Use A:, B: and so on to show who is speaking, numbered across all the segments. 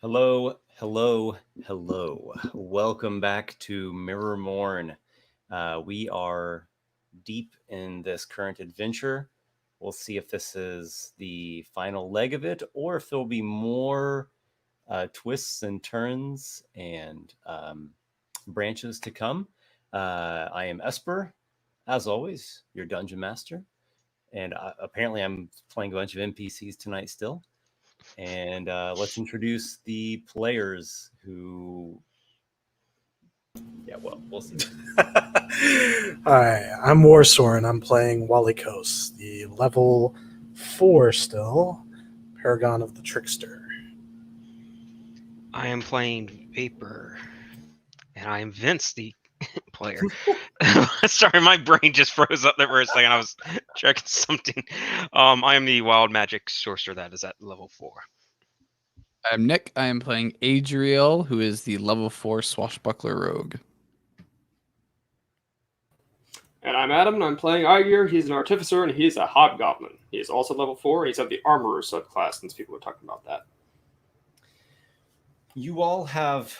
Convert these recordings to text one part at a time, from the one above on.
A: Hello, hello, hello. Welcome back to MIRRORMOURN. We are deep in this current adventure. We'll see if this is the final leg of it or if there'll be more twists and turns and branches to come. I am Esper, as always, your dungeon master. And apparently, I'm playing a bunch of NPCs tonight still. And let's introduce the players who. Yeah, well, we'll see.
B: Hi, I'm Warsor, and I'm playing Walykos, the level 4 still, Paragon of the Trickster.
C: I am playing Vapor, and I am Vince, the player. Sorry, my brain just froze up there for a second. I was checking something. I am the Wild Magic Sorcerer that is at level 4.
D: I'm Nick. I am playing Adriel, who is the level 4 Swashbuckler Rogue.
E: And I'm Adam, and I'm playing Aygir. He's an Artificer, and he's a Hobgoblin. He is also level 4, and he's of the Armorer subclass, since people were talking about that.
A: You all have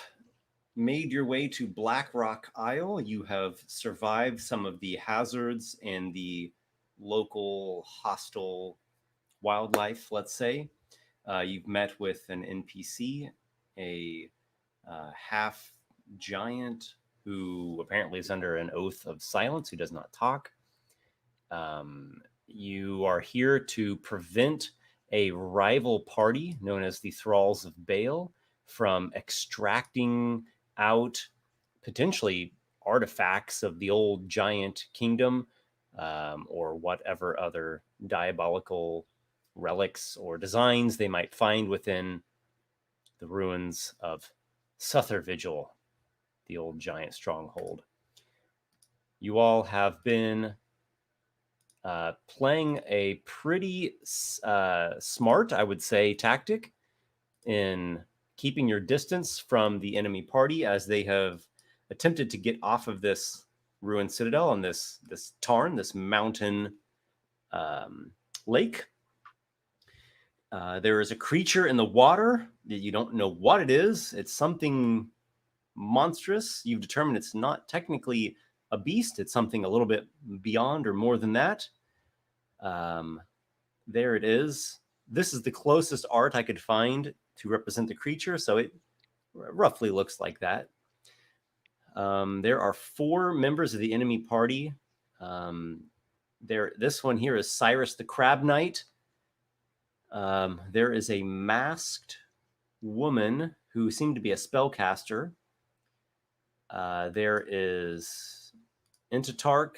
A: made your way to Blackrock Isle. You have survived some of the hazards and the local hostile wildlife, let's say. You've met with an NPC, a half giant who apparently is under an oath of silence, who does not talk. You are here to prevent a rival party known as the Thralls of Baal from extracting out potentially artifacts of the old giant kingdom, or whatever other diabolical relics or designs they might find within the ruins of Satyr Vigil, the old giant stronghold. You all have been playing a pretty smart, I would say, tactic in keeping your distance from the enemy party as they have attempted to get off of this ruined citadel on this tarn, this mountain lake. There is a creature in the water that you don't know what it is. It's something monstrous. You've determined it's not technically a beast. It's something a little bit beyond or more than that. There it is. This is the closest art I could find to represent the creature, so it roughly looks like that. There are 4 members of the enemy party. This one here is Cyrus the Crab Knight. There is a masked woman who seemed to be a spellcaster. There is Entatark,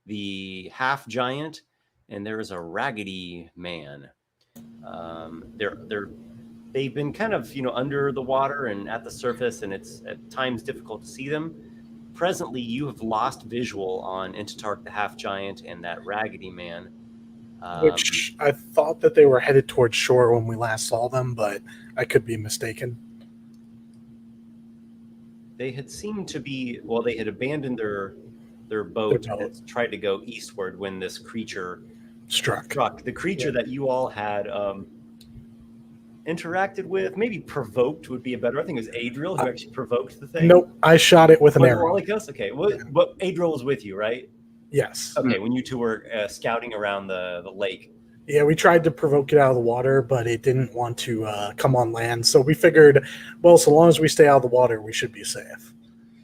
A: the half giant, and there is a raggedy man. They've been kind of under the water and at the surface, and it's at times difficult to see them. Presently, you have lost visual on Entatark, the half giant, and that raggedy man.
B: Which I thought that they were headed towards shore when we last saw them, but I could be mistaken.
A: They had seemed to be, well, they had abandoned their boat and had tried to go eastward when this creature struck. The creature that you all had interacted with, maybe provoked would be a better. I think it was Adriel who actually provoked the thing.
B: Nope, I shot it with an arrow.
A: Walykos? Okay, well, Adriel was with you, right?
B: Yes.
A: Okay, when you two were scouting around the lake.
B: Yeah, we tried to provoke it out of the water, but it didn't want to come on land. So we figured, well, so long as we stay out of the water, we should be safe.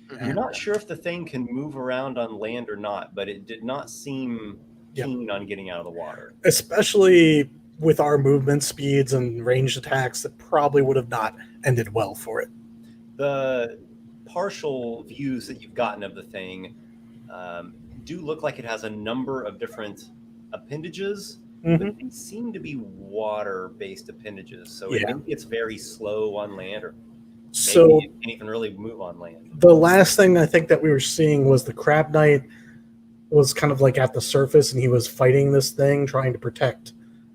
A: You're not sure if the thing can move around on land or not, but it did not seem keen on getting out of the water.
B: Especially with our movement speeds and ranged attacks, that probably would have not ended well for it.
A: The partial views that you've gotten of the thing do look like it has a number of different appendages, but they seem to be water-based appendages. So maybe it's very slow on land, or maybe it can't even really move on land.
B: The last thing I think that we were seeing was the Crab Knight was kind of like at the surface, and he was fighting this thing, trying to protect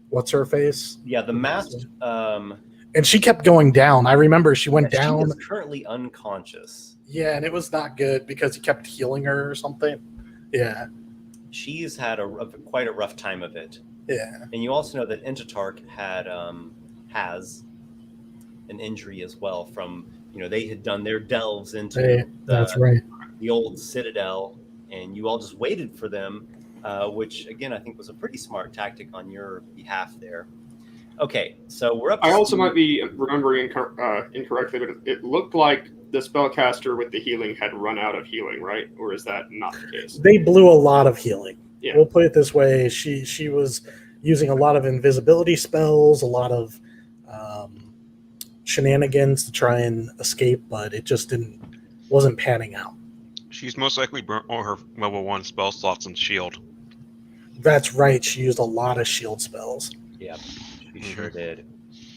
B: what's her face.
A: Yeah, the masked.
B: And she kept going down. I remember she went down.
A: She is currently unconscious.
B: Yeah, and it was not good because he kept healing her or something. Yeah.
A: She's had quite a rough time of it.
B: Yeah.
A: And you also know that Entatark has an injury as well from, they had done their delves into
B: That's right.
A: the old citadel, and you all just waited for them, which again I think was a pretty smart tactic on your behalf there. Okay, so we're up to
E: I also
A: speed.
E: might be remembering incorrectly, but it looked like the spellcaster with the healing had run out of healing, right? Or is that not the case?
B: They blew a lot of healing.
E: Yeah.
B: We'll put it this way: she was using a lot of invisibility spells, a lot of shenanigans to try and escape, but it just wasn't panning out.
C: She's most likely burnt all her level 1 spell slots and shield.
B: That's right. She used a lot of shield spells.
A: Yeah, she sure did.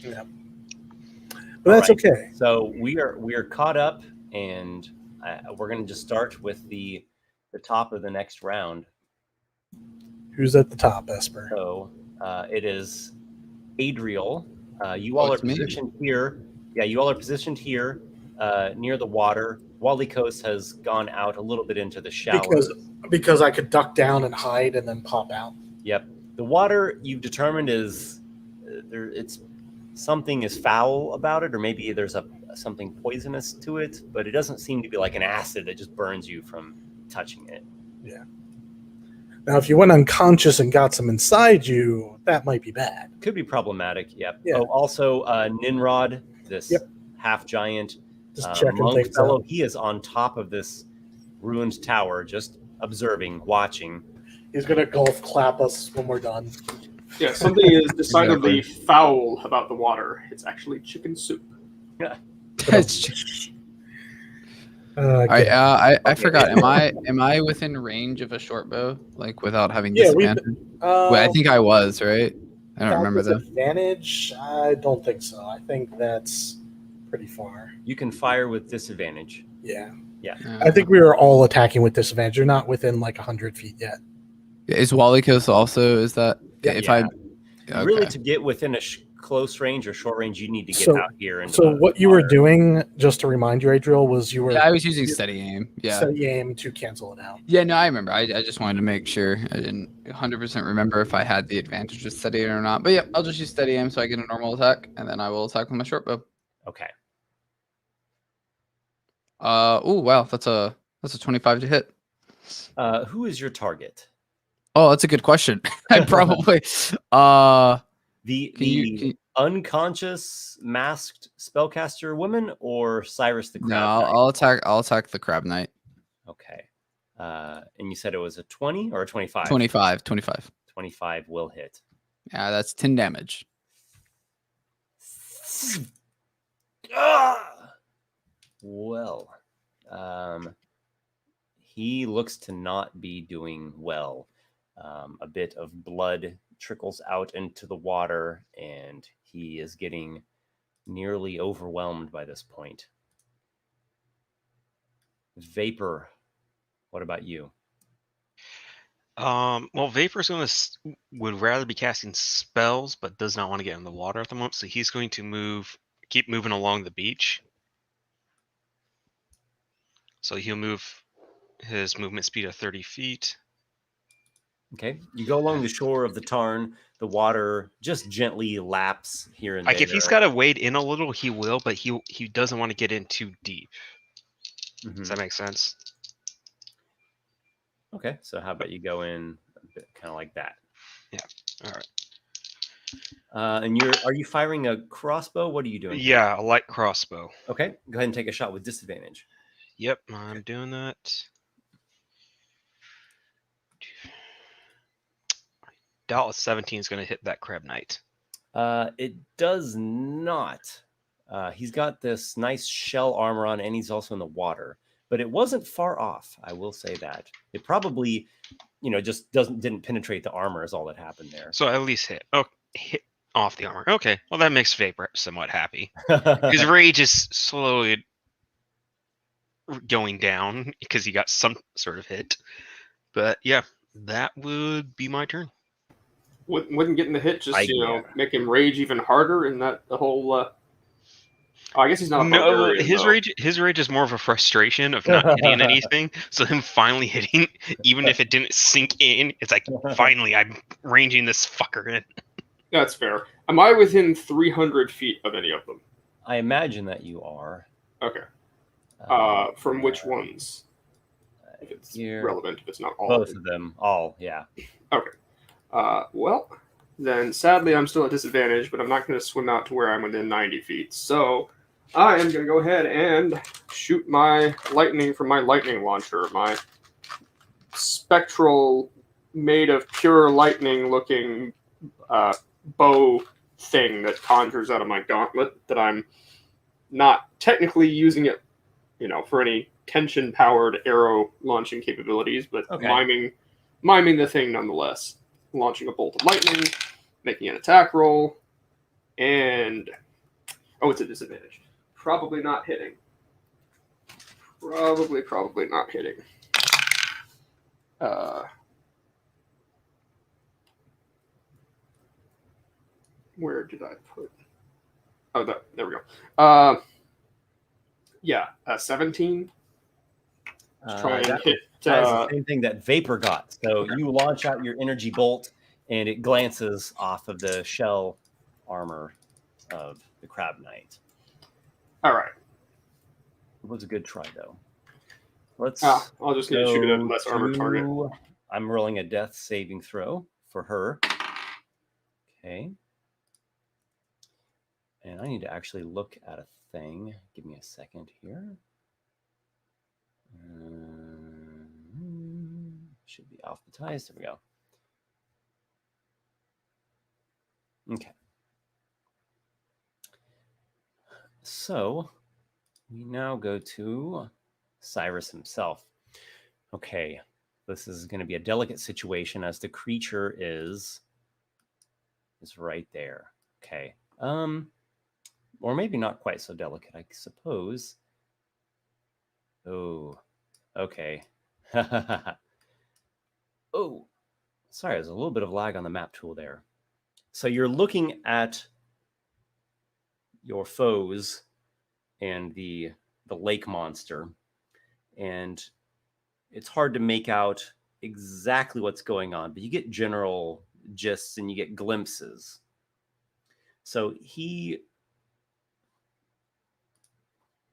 B: Yeah. But that's
A: right.
B: okay.
A: So we are caught up, and we're going to just start with the top of the next round.
B: Who's at the top, Esper?
A: So it is Adriel. You all are positioned here. Yeah, you all are positioned here near the water. Walykos has gone out a little bit into the shower.
B: Because I could duck down and hide and then pop out.
A: Yep. The water you've determined is it's something is foul about it, or maybe there's something poisonous to it, but it doesn't seem to be like an acid that just burns you from touching it.
B: Yeah. Now, if you went unconscious and got some inside you, that might be bad.
A: Could be problematic. Yep.
B: Yeah.
A: Oh, also Ninrod, this half giant monk fellow, he is on top of this ruined tower, just observing, watching.
B: He's gonna golf clap us when we're done.
E: Yeah, something is decidedly foul about the water. It's actually chicken soup.
A: Yeah.
D: I forgot. Am I within range of a short bow, like without having disadvantage? Wait, I think I was, right? I don't remember that.
B: Disadvantage? I don't think so. I think that's pretty far.
A: You can fire with disadvantage.
B: Yeah.
A: Yeah.
B: I think we were all attacking with disadvantage. You're not within like 100 feet yet.
D: Is Walykos also? Is that
A: Really, to get within a close range or short range, you need to get out here.
B: So what you were doing, just to remind you, Adriel, was you were...
D: Yeah, I was using steady aim. Yeah.
B: Steady aim to cancel it out.
D: Yeah, no, I remember. I just wanted to make sure. I didn't 100% remember if I had the advantage with steady aim or not. But yeah, I'll just use steady aim so I get a normal attack, and then I will attack with my short bow.
A: Okay.
D: Oh wow, that's a 25 to hit.
A: Who is your target?
D: Oh, that's a good question. I probably
A: the unconscious masked spellcaster woman or Cyrus the Crab Knight?
D: I'll attack the Crab Knight.
A: Okay. And you said it was a 20 or a 25?
D: 25.
A: 25 will hit.
D: Yeah, that's 10 damage.
A: Well, he looks to not be doing well. A bit of blood trickles out into the water, and he is getting nearly overwhelmed by this point. Vapor, what about you?
C: Well, Vapor's would rather be casting spells, but does not want to get in the water at the moment, so he's going to keep moving along the beach. So he'll move his movement speed of 30 feet.
A: Okay, you go along the shore of the tarn. The water just gently laps here and there.
C: Like if he's got to wade in a little, he will, but he doesn't want to get in too deep. Mm-hmm. Does that make sense?
A: Okay, so how about you go in a bit, kind of like that?
C: Yeah. All right.
A: And are you firing a crossbow? What are you doing?
C: Yeah, a light crossbow.
A: Okay, go ahead and take a shot with disadvantage.
C: Yep, I'm doing that. Doubt 17 is going to hit that Crab Knight.
A: It does not. He's got this nice shell armor on, and he's also in the water. But it wasn't far off, I will say that. It probably, just didn't penetrate the armor is all that happened there.
C: So at least hit off the armor. Okay, well that makes Vapor somewhat happy. His rage is slowly going down because he got some sort of hit. But yeah, that would be my turn.
E: Wouldn't getting the hit just make him rage even harder? And that the whole. I guess he's not.
C: No, his rage is more of a frustration of not hitting anything. So him finally hitting, even if it didn't sink in, it's like finally I'm ranging this fucker in.
E: That's fair. Am I within 300 feet of any of them?
A: I imagine that you are.
E: Okay. From which ones? If it's relevant, if it's not all.
A: Both of them. All, yeah.
E: Okay. Well, then sadly I'm still at disadvantage, but I'm not going to swim out to where I'm within 90 feet. So I am going to go ahead and shoot my lightning from my lightning launcher, my spectral, made of pure lightning looking bow thing that conjures out of my gauntlet, that I'm not technically using it, for any tension powered arrow launching capabilities, but miming the thing nonetheless. Launching a bolt of lightning, making an attack roll, and it's a disadvantage. Probably not hitting. Probably not hitting. Where did I put? Oh, there we go. 17. Try and hit.
A: That is the same thing that Vapor got. So you launch out your energy bolt, and it glances off of the shell armor of the Crab Knight.
E: All right.
A: It was a good try, though.
E: I'll just need to shoot it at a less armored target.
A: I'm rolling a death saving throw for her. Okay. And I need to actually look at a thing. Give me a second here. Should be alphabetized. There we go. Okay. So we now go to Cyrus himself. Okay. This is going to be a delicate situation as the creature is right there. Okay. Or maybe not quite so delicate, I suppose. Oh, okay. Oh, sorry, there's a little bit of lag on the map tool there. So you're looking at your foes and the lake monster, and it's hard to make out exactly what's going on, but you get general gists and you get glimpses. So he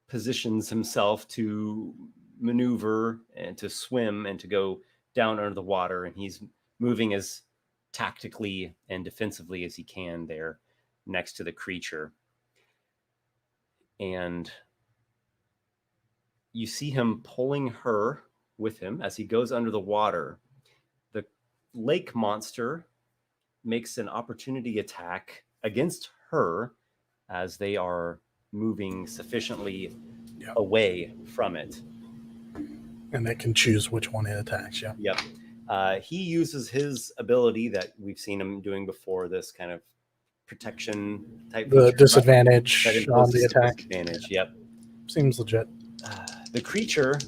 A: positions himself to maneuver and to swim and to go down under the water, and he's moving as tactically and defensively as he can there next to the creature. And you see him pulling her with him as he goes under the water. The lake monster makes an opportunity attack against her as they are moving sufficiently away from it.
B: And they can choose which one it attacks,
A: Yep. He uses his ability that we've seen him doing before, this kind of protection type.
B: The disadvantage on the attack.
A: Disadvantage, yep.
B: Seems legit.
A: The creature,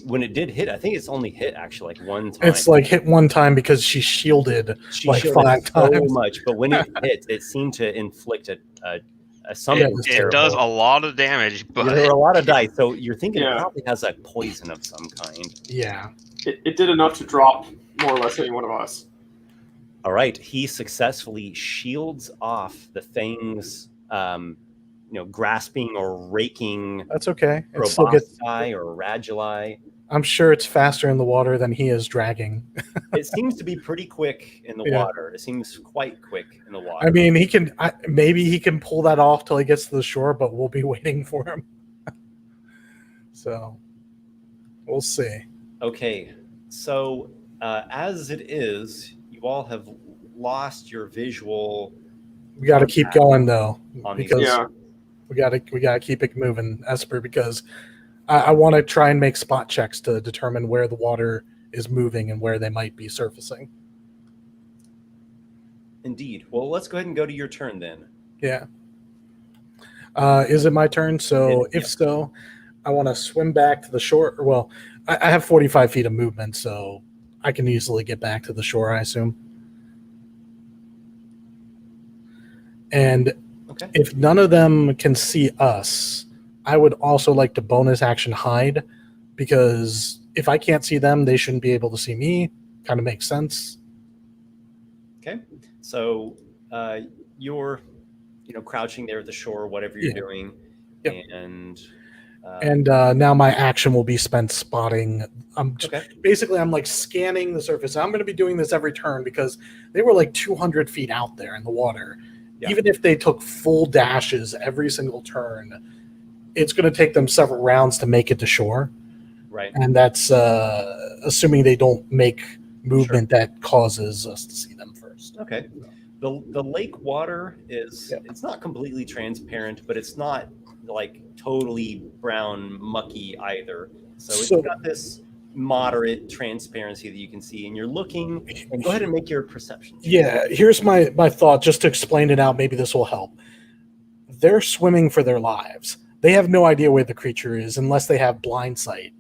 A: when it did hit, I think it's only hit actually like one time.
B: It's like hit one time because she shielded like 5 times.
A: So much, but when it hit, it seemed to inflict
C: it does a lot of damage, but
A: there are a lot of dice, so you're thinking it probably has a poison of some kind.
B: Yeah.
E: It did enough to drop more or less any one of us.
A: All right, he successfully shields off the thing's grasping or raking.
B: That's okay.
A: Proboscis or raduli.
B: I'm sure it's faster in the water than he is dragging.
A: It seems to be pretty quick in the water. It seems quite quick in the water.
B: I mean, maybe he can pull that off till he gets to the shore, but we'll be waiting for him. So we'll see.
A: Okay, so as it is, you all have lost your visual.
B: We got to keep going though, because we got to keep it moving, Esper, because I want to try and make spot checks to determine where the water is moving and where they might be surfacing.
A: Indeed. Well, let's go ahead and go to your turn then.
B: Yeah. Is it my turn? So if so, I want to swim back to the shore. Well, I have 45 feet of movement, so I can easily get back to the shore, I assume. And if none of them can see us, I would also like to bonus action hide, because if I can't see them, they shouldn't be able to see me. Kind of makes sense.
A: Okay. So your crouching there at the shore, whatever you're doing.
B: Yep.
A: And
B: now my action will be spent spotting. I'm like scanning the surface. I'm going to be doing this every turn because they were like 200 feet out there in the water. Yeah. Even if they took full dashes every single turn, it's going to take them several rounds to make it to shore.
A: Right.
B: And that's assuming they don't make movement that causes us to see them first.
A: Okay. The lake water is it's not completely transparent, but it's not like totally brown mucky either. So it's got this moderate transparency that you can see, and you're looking. And go ahead and make your perception check.
B: Yeah, here's my thought, just to explain it out. Maybe this will help. They're swimming for their lives. They have no idea where the creature is unless they have blind sight.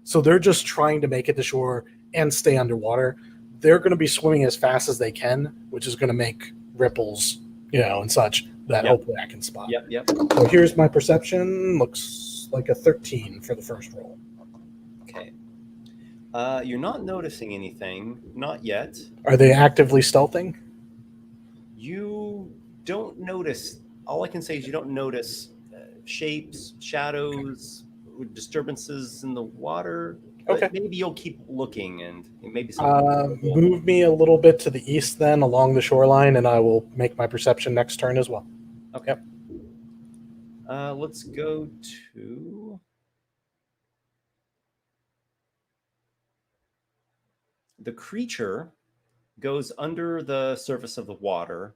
B: So they're just trying to make it to shore and stay underwater. They're going to be swimming as fast as they can, which is going to make ripples, and such that hopefully I can spot.
A: Yep.
B: So here's my perception. Looks like a 13 for the first roll.
A: Okay. You're not noticing anything, not yet.
B: Are they actively stealthing?
A: You don't notice. All I can say is you don't notice shapes, shadows, disturbances in the water.
B: Okay.
A: Maybe you'll keep looking, and maybe
B: move me a little bit to the east then along the shoreline, and I will make my perception next turn as well.
A: Okay. Let's go to the creature. Goes under the surface of the water,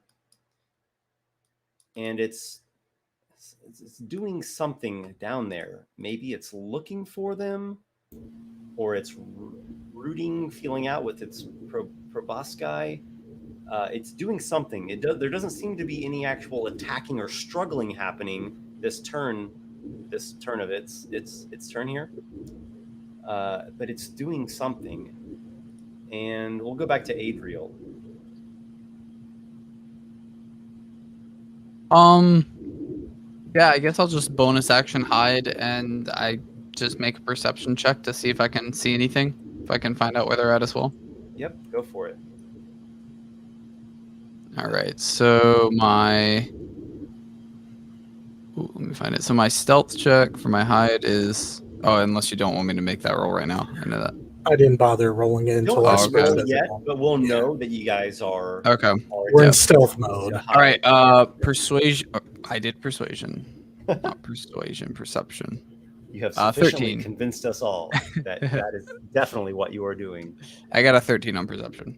A: and it's doing something down there. Maybe it's looking for them, or it's rooting, feeling out with its proboscis. It's doing something. There doesn't seem to be any actual attacking or struggling happening this turn of its turn here. But it's doing something. And we'll go back to Adriel.
D: Yeah, I guess I'll just bonus action hide, and I just make a perception check to see if I can see anything, if I can find out where they're at as well.
A: Yep, go for it.
D: All right, so let me find it. So my stealth check for my hide is, unless you don't want me to make that roll right now. I know that.
B: I didn't bother rolling it until I
A: roll yet, but we'll know that you guys are.
D: Okay.
B: We're in stealth mode.
D: All right. Persuasion. I did persuasion, not persuasion. Perception.
A: You have sufficiently
D: 13.
A: Convinced us all that is definitely what you are doing.
D: I got a 13 on perception.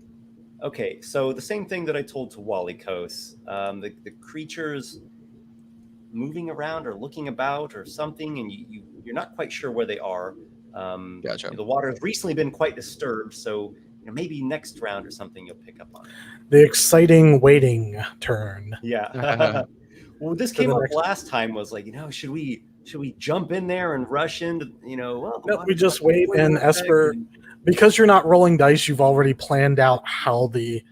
A: Okay, so the same thing that I told to Walykos. The creatures moving around or looking about or something, and you're not quite sure where they are.
D: Gotcha.
A: The water has recently been quite disturbed, so maybe next round or something you'll pick up on it.
B: The exciting waiting turn.
A: Yeah. Well, this came up last time. Was like, should we jump in there and rush into,
B: No, we just wait, and Esper, because you're not rolling dice, you've already planned out how the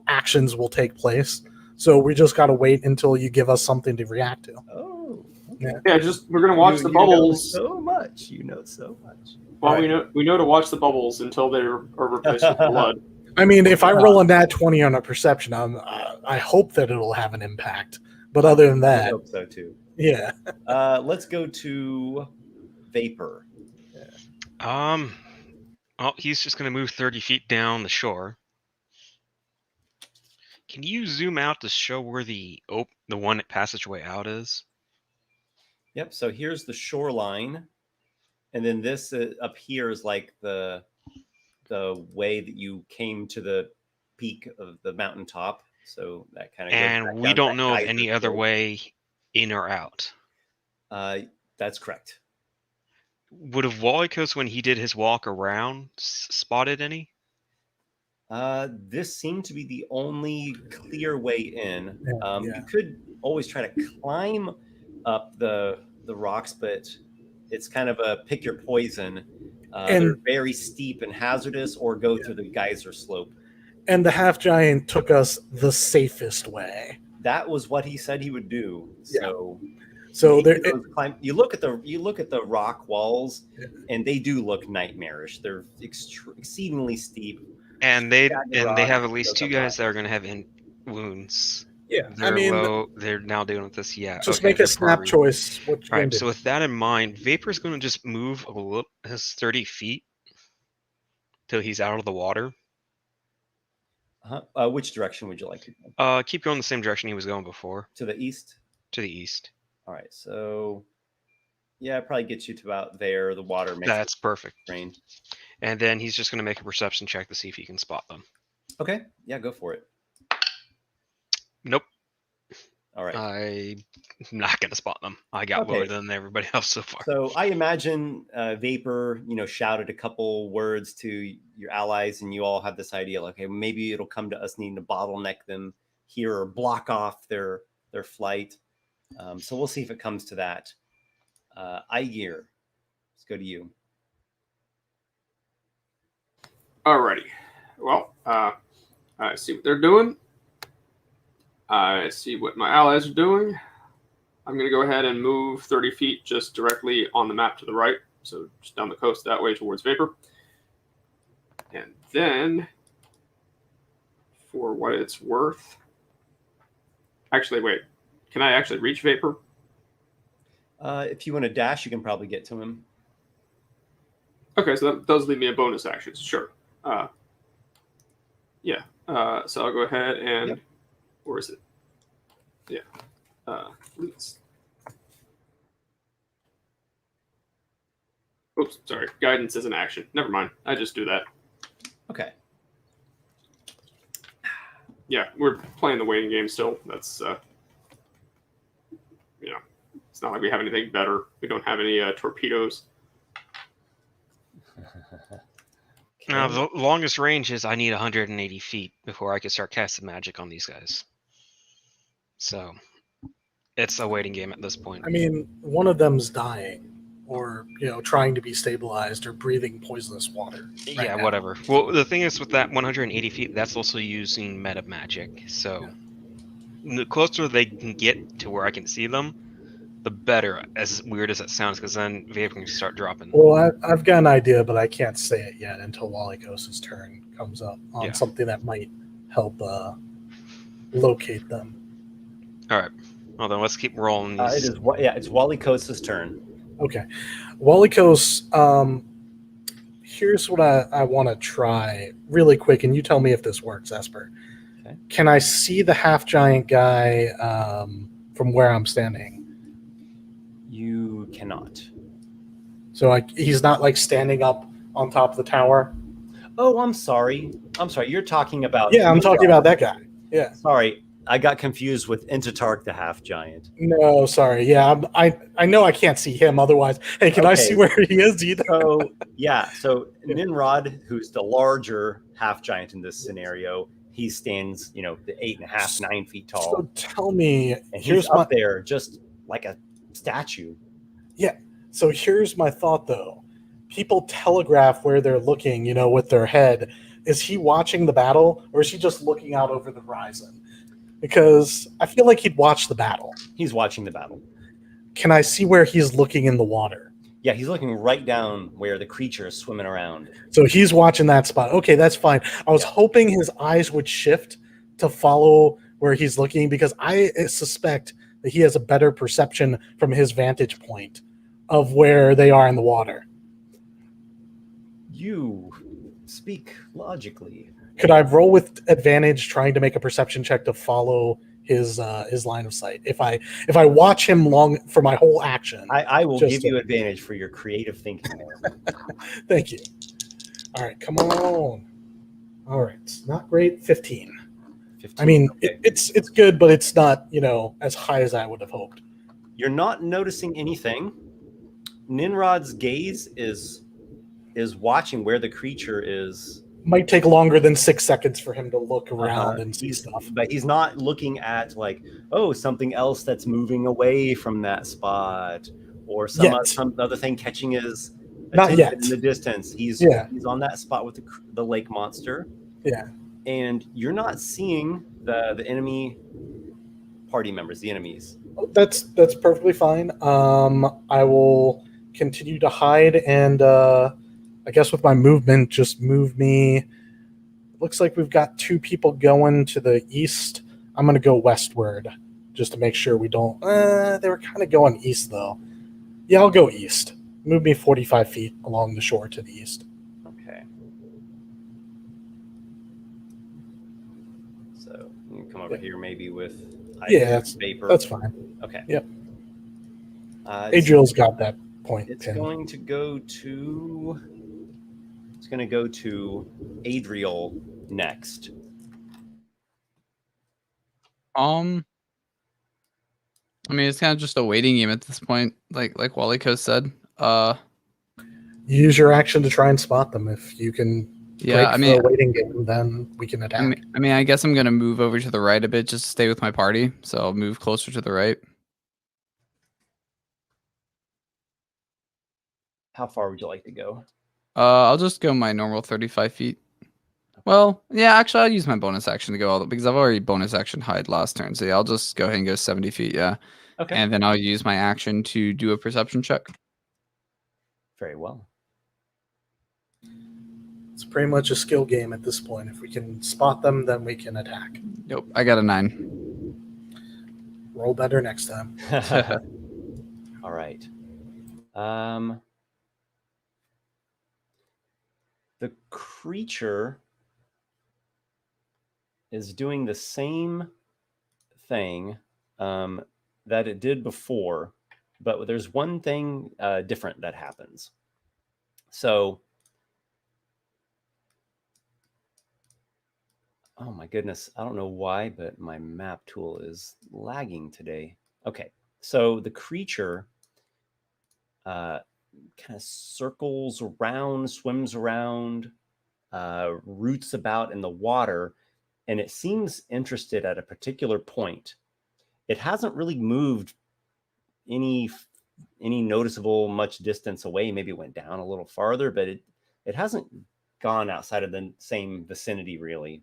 B: actions will take place. So we just got to wait until you give us something to react to.
A: Oh,
E: okay. Yeah. We're gonna watch the bubbles.
A: So much, so much.
E: Well, right. we know to watch the bubbles until they are replaced with blood.
B: I mean, if I roll a nat 20 on a perception, I hope that it'll have an impact. But other than that,
A: I hope so too.
B: Yeah.
A: Let's go to Vapor.
C: Well, he's just going to move 30 feet down the shore. Can you zoom out to show where the one passageway out is?
A: Yep. So here's the shoreline, and then this up here is like the way that you came to the peak of the mountaintop. So that kind of.
C: And we don't know of any other way in or out.
A: That's correct.
C: Would have Walykos, when he did his walk around, spotted any?
A: This seemed to be the only clear way in.
B: Yeah.
A: You could always try to climb up the rocks, but it's kind of a pick your poison. They're very steep and hazardous, or go through the geyser slope.
B: And the half giant took us the safest way.
A: That was what he said he would do.
B: So there,
A: you look at the rock walls, and they do look nightmarish. They're exceedingly steep,
C: and they have at least two guys that are going to have wounds.
B: Yeah,
C: They're low. They're now dealing with this. Yeah.
B: Just
C: okay,
B: make a snap choice. What you
C: All right.
B: gonna do?
C: So with that in mind, Vapor's going to just move a little, his 30 feet till he's out of the water.
A: Which direction would you like to go?
C: Keep going the same direction he was going before.
A: To the east?
C: To the east.
A: All right. So, yeah, probably gets you to about there. The water makes
C: That's perfect.
A: Rain.
C: And then he's just going to make a perception check to see if he can spot them.
A: Okay. Yeah, go for it.
C: Nope.
A: All right.
C: I'm not going to spot them. I got lower than everybody else so far.
A: So I imagine Vapor, shouted a couple words to your allies, and you all have this idea, like, okay, maybe it'll come to us needing to bottleneck them here or block off their flight. So we'll see if it comes to that. Aygir, let's go to you.
E: Alrighty. Well, I see what they're doing. I see what my allies are doing. I'm going to go ahead and move 30 feet just directly on the map to the right. So just down the coast that way towards Vapor. And then, for what it's worth... Actually, wait. Can I actually reach Vapor?
A: If you want to dash, you can probably get to him.
E: Okay, so that does leave me a bonus action. Sure. Yeah. So I'll go ahead and... Yep. Where is it? Yeah. Please. Oops, sorry. Guidance is an action. Never mind. I just do that.
A: Okay.
E: Yeah, we're playing the waiting game still. That's, it's not like we have anything better. We don't have any torpedoes.
C: Now, the longest range is I need 180 feet before I can start casting magic on these guys. So, it's a waiting game at this point.
B: I mean, one of them's dying, or trying to be stabilized, or breathing poisonous water.
C: Yeah, whatever. Well, the thing is with that 180 feet, that's also using meta magic. So, the closer they can get to where I can see them, the better. As weird as that sounds, because then Vapor can start dropping.
B: Well, I've got an idea, but I can't say it yet until Walykos' turn comes up on something that might help locate them.
C: All right. Well, then let's keep rolling.
A: It's Walykos' turn.
B: Okay. Walykos, here's what I want to try really quick, and you tell me if this works, Esper. Okay. Can I see the half-giant guy from where I'm standing?
A: You cannot.
B: So he's not standing up on top of the tower?
A: Oh, I'm sorry. You're talking about...
B: Yeah, I'm talking about that guy. Yeah.
A: Sorry. I got confused with Entatark the half giant.
B: No, sorry. Yeah, I know I can't see him otherwise. Hey, can I see where he is either?
A: So Nimrod, who's the larger half giant in this scenario, he stands, the 8.5, 9 feet tall.
B: So tell me,
A: and he's up there just like a statue.
B: Yeah. So here's my thought though. People telegraph where they're looking, with their head. Is he watching the battle, or is he just looking out over the horizon? Because I feel like he'd watch the battle.
A: He's watching the battle.
B: Can I see where he's looking in the water?
A: Yeah, he's looking right down where the creature is swimming around.
B: So he's watching that spot. Okay, that's fine. I was hoping his eyes would shift to follow where he's looking, because I suspect that he has a better perception from his vantage point of where they are in the water.
A: You speak logically.
B: Could I roll with advantage trying to make a perception check to follow his line of sight? If I watch him long for my whole action,
A: I will give you advantage for your creative thinking.
B: Thank you. All right, come on. All right, not great. 15. I mean, okay. It's good, but it's not as high as I would have hoped.
A: You're not noticing anything. Nimrod's gaze is watching where the creature is.
B: Might take longer than 6 seconds for him to look around and see stuff.
A: But he's not looking at something else that's moving away from that spot, or some other thing catching his attention in the distance. He's on that spot with the lake monster.
B: Yeah.
A: And you're not seeing the enemy party members, the enemies.
B: That's perfectly fine. I will continue to hide, and I guess with my movement, just move me. Looks like we've got 2 people going to the east. I'm going to go westward just to make sure we don't. They were kind of going east, though. Yeah, I'll go east. Move me 45 feet along the shore to the east.
A: Okay. So you can come over here maybe with Vapor.
B: That's fine.
A: Okay.
B: Yep. Adriel's got that point.
A: It's going to go to. It's going to go to Adriel next.
D: I mean, it's kind of just a waiting game at this point, like Walykos said.
B: Use your action to try and spot them. If you can
D: break
B: the waiting game, then we can attack.
D: I guess I'm going to move over to the right a bit just to stay with my party. So I'll move closer to the right.
A: How far would you like to go?
D: I'll just go my normal 35 feet. Well, yeah, actually, I'll use my bonus action to go because I've already bonus action hide last turn. So yeah, I'll just go ahead and go 70 feet, yeah.
A: Okay.
D: And then I'll use my action to do a perception check.
A: Very well.
B: It's pretty much a skill game at this point. If we can spot them, then we can attack.
D: Nope, I got a 9.
B: Roll better next time.
A: All right. The creature is doing the same thing that it did before, but there's one thing different that happens. So, oh my goodness, I don't know why, but my map tool is lagging today. Okay, so the creature kind of circles around, swims around, roots about in the water, and it seems interested at a particular point. It hasn't really moved any noticeable much distance away. Maybe it went down a little farther, but it hasn't gone outside of the same vicinity really.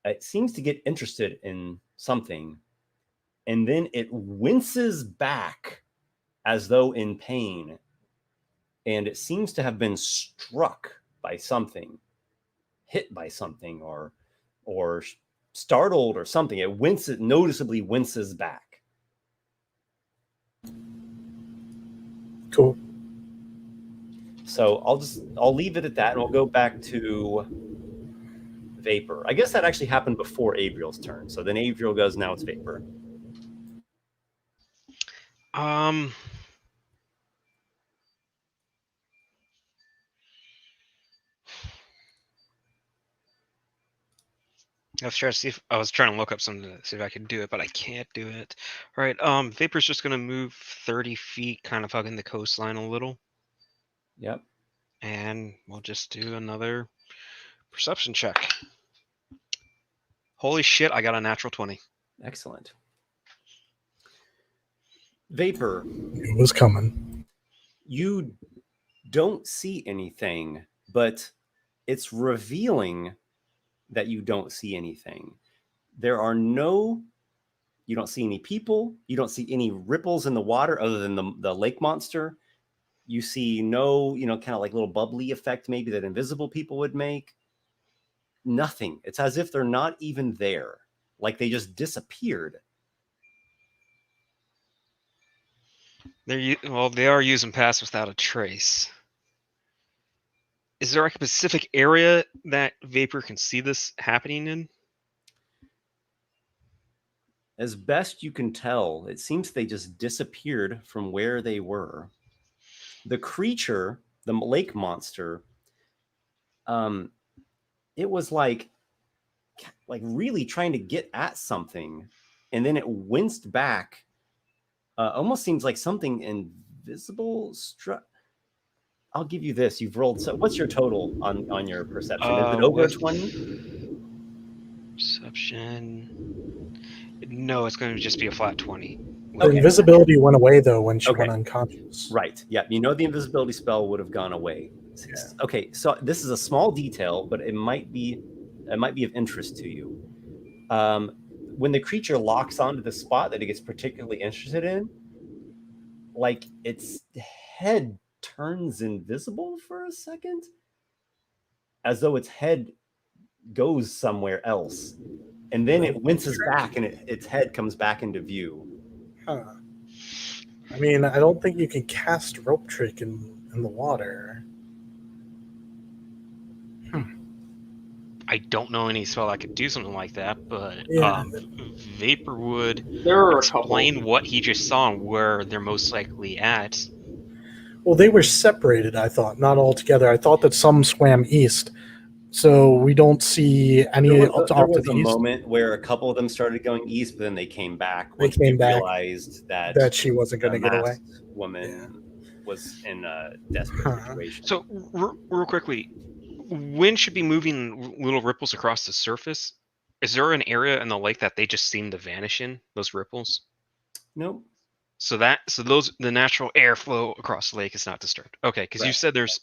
A: It seems to get interested in something, and then it winces back as though in pain, and it seems to have been struck by something, hit by something, or startled or something. It noticeably winces back.
B: Cool.
A: So I'll leave it at that, and we'll go back to Vapor. I guess that actually happened before Adriel's turn. So then Adriel goes, now it's Vapor.
C: I was trying to look up something to see if I could do it, but I can't do it. All right. Vapor's just gonna move 30 feet, kind of hugging the coastline a little.
A: Yep.
C: And we'll just do another perception check. Holy shit! I got a natural 20.
A: Excellent. Vapor.
B: It was coming.
A: You don't see anything, but it's revealing that you don't see anything. You don't see any people. You don't see any ripples in the water other than the lake monster. You see no, kind of like little bubbly effect maybe that invisible people would make. Nothing. It's as if they're not even there. Like they just disappeared.
C: They are using pass without a trace. Is there like a specific area that Vapor can see this happening in?
A: As best you can tell, it seems they just disappeared from where they were. The creature, the lake monster, it was like really trying to get at something, and then it winced back. Almost seems like something invisible struck. I'll give you this. You've rolled. So what's your total on your perception? Is it over 20?
C: Perception. No, it's going to just be a flat 20.
B: The invisibility went away, though, when she went unconscious.
A: Right. Yeah. The invisibility spell would have gone away. Yeah. Okay. So this is a small detail, but it might be of interest to you. When the creature locks onto the spot that it gets particularly interested in, like its head turns invisible for a second, as though its head goes somewhere else. and then it winces back, and its head comes back into view.
B: Huh. I mean, I don't think you can cast Rope Trick in the water.
C: I don't know any spell that could do something like that, but
B: Yeah.
C: Vapor would
E: There are
C: explain what he just saw and where they're most likely at.
B: Well, they were separated, I thought, not all together. I thought that some swam east, so we don't see any
A: There
B: off
A: was
B: to
A: a
B: the east.
A: moment where a couple of them started going east, but then they came back.
B: They came back,
A: realized that
B: she wasn't going to get away.
A: Woman was in a desperate situation.
C: So, real quickly, wind should be moving little ripples across the surface. Is there an area in the lake that they just seem to vanish in, those ripples?
A: Nope.
C: So the natural airflow across the lake is not disturbed. Okay, because you said there's.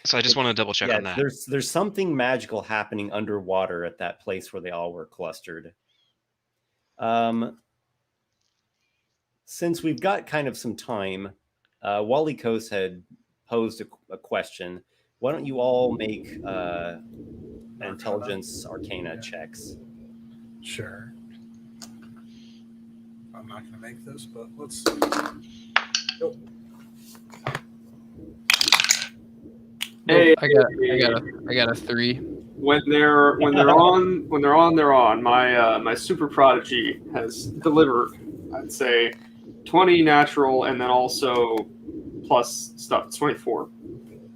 C: So I just want to double check on that.
A: There's something magical happening underwater at that place where they all were clustered. Since we've got kind of some time, Walykos had posed a question. Why don't you all make intelligence arcana checks?
B: Sure. I'm not going to make this, but let's. Nope.
E: Hey,
D: I got a 3.
E: When they're on, they're on. My super prodigy has delivered. I'd say 20 natural, and then also plus stuff. It's 24.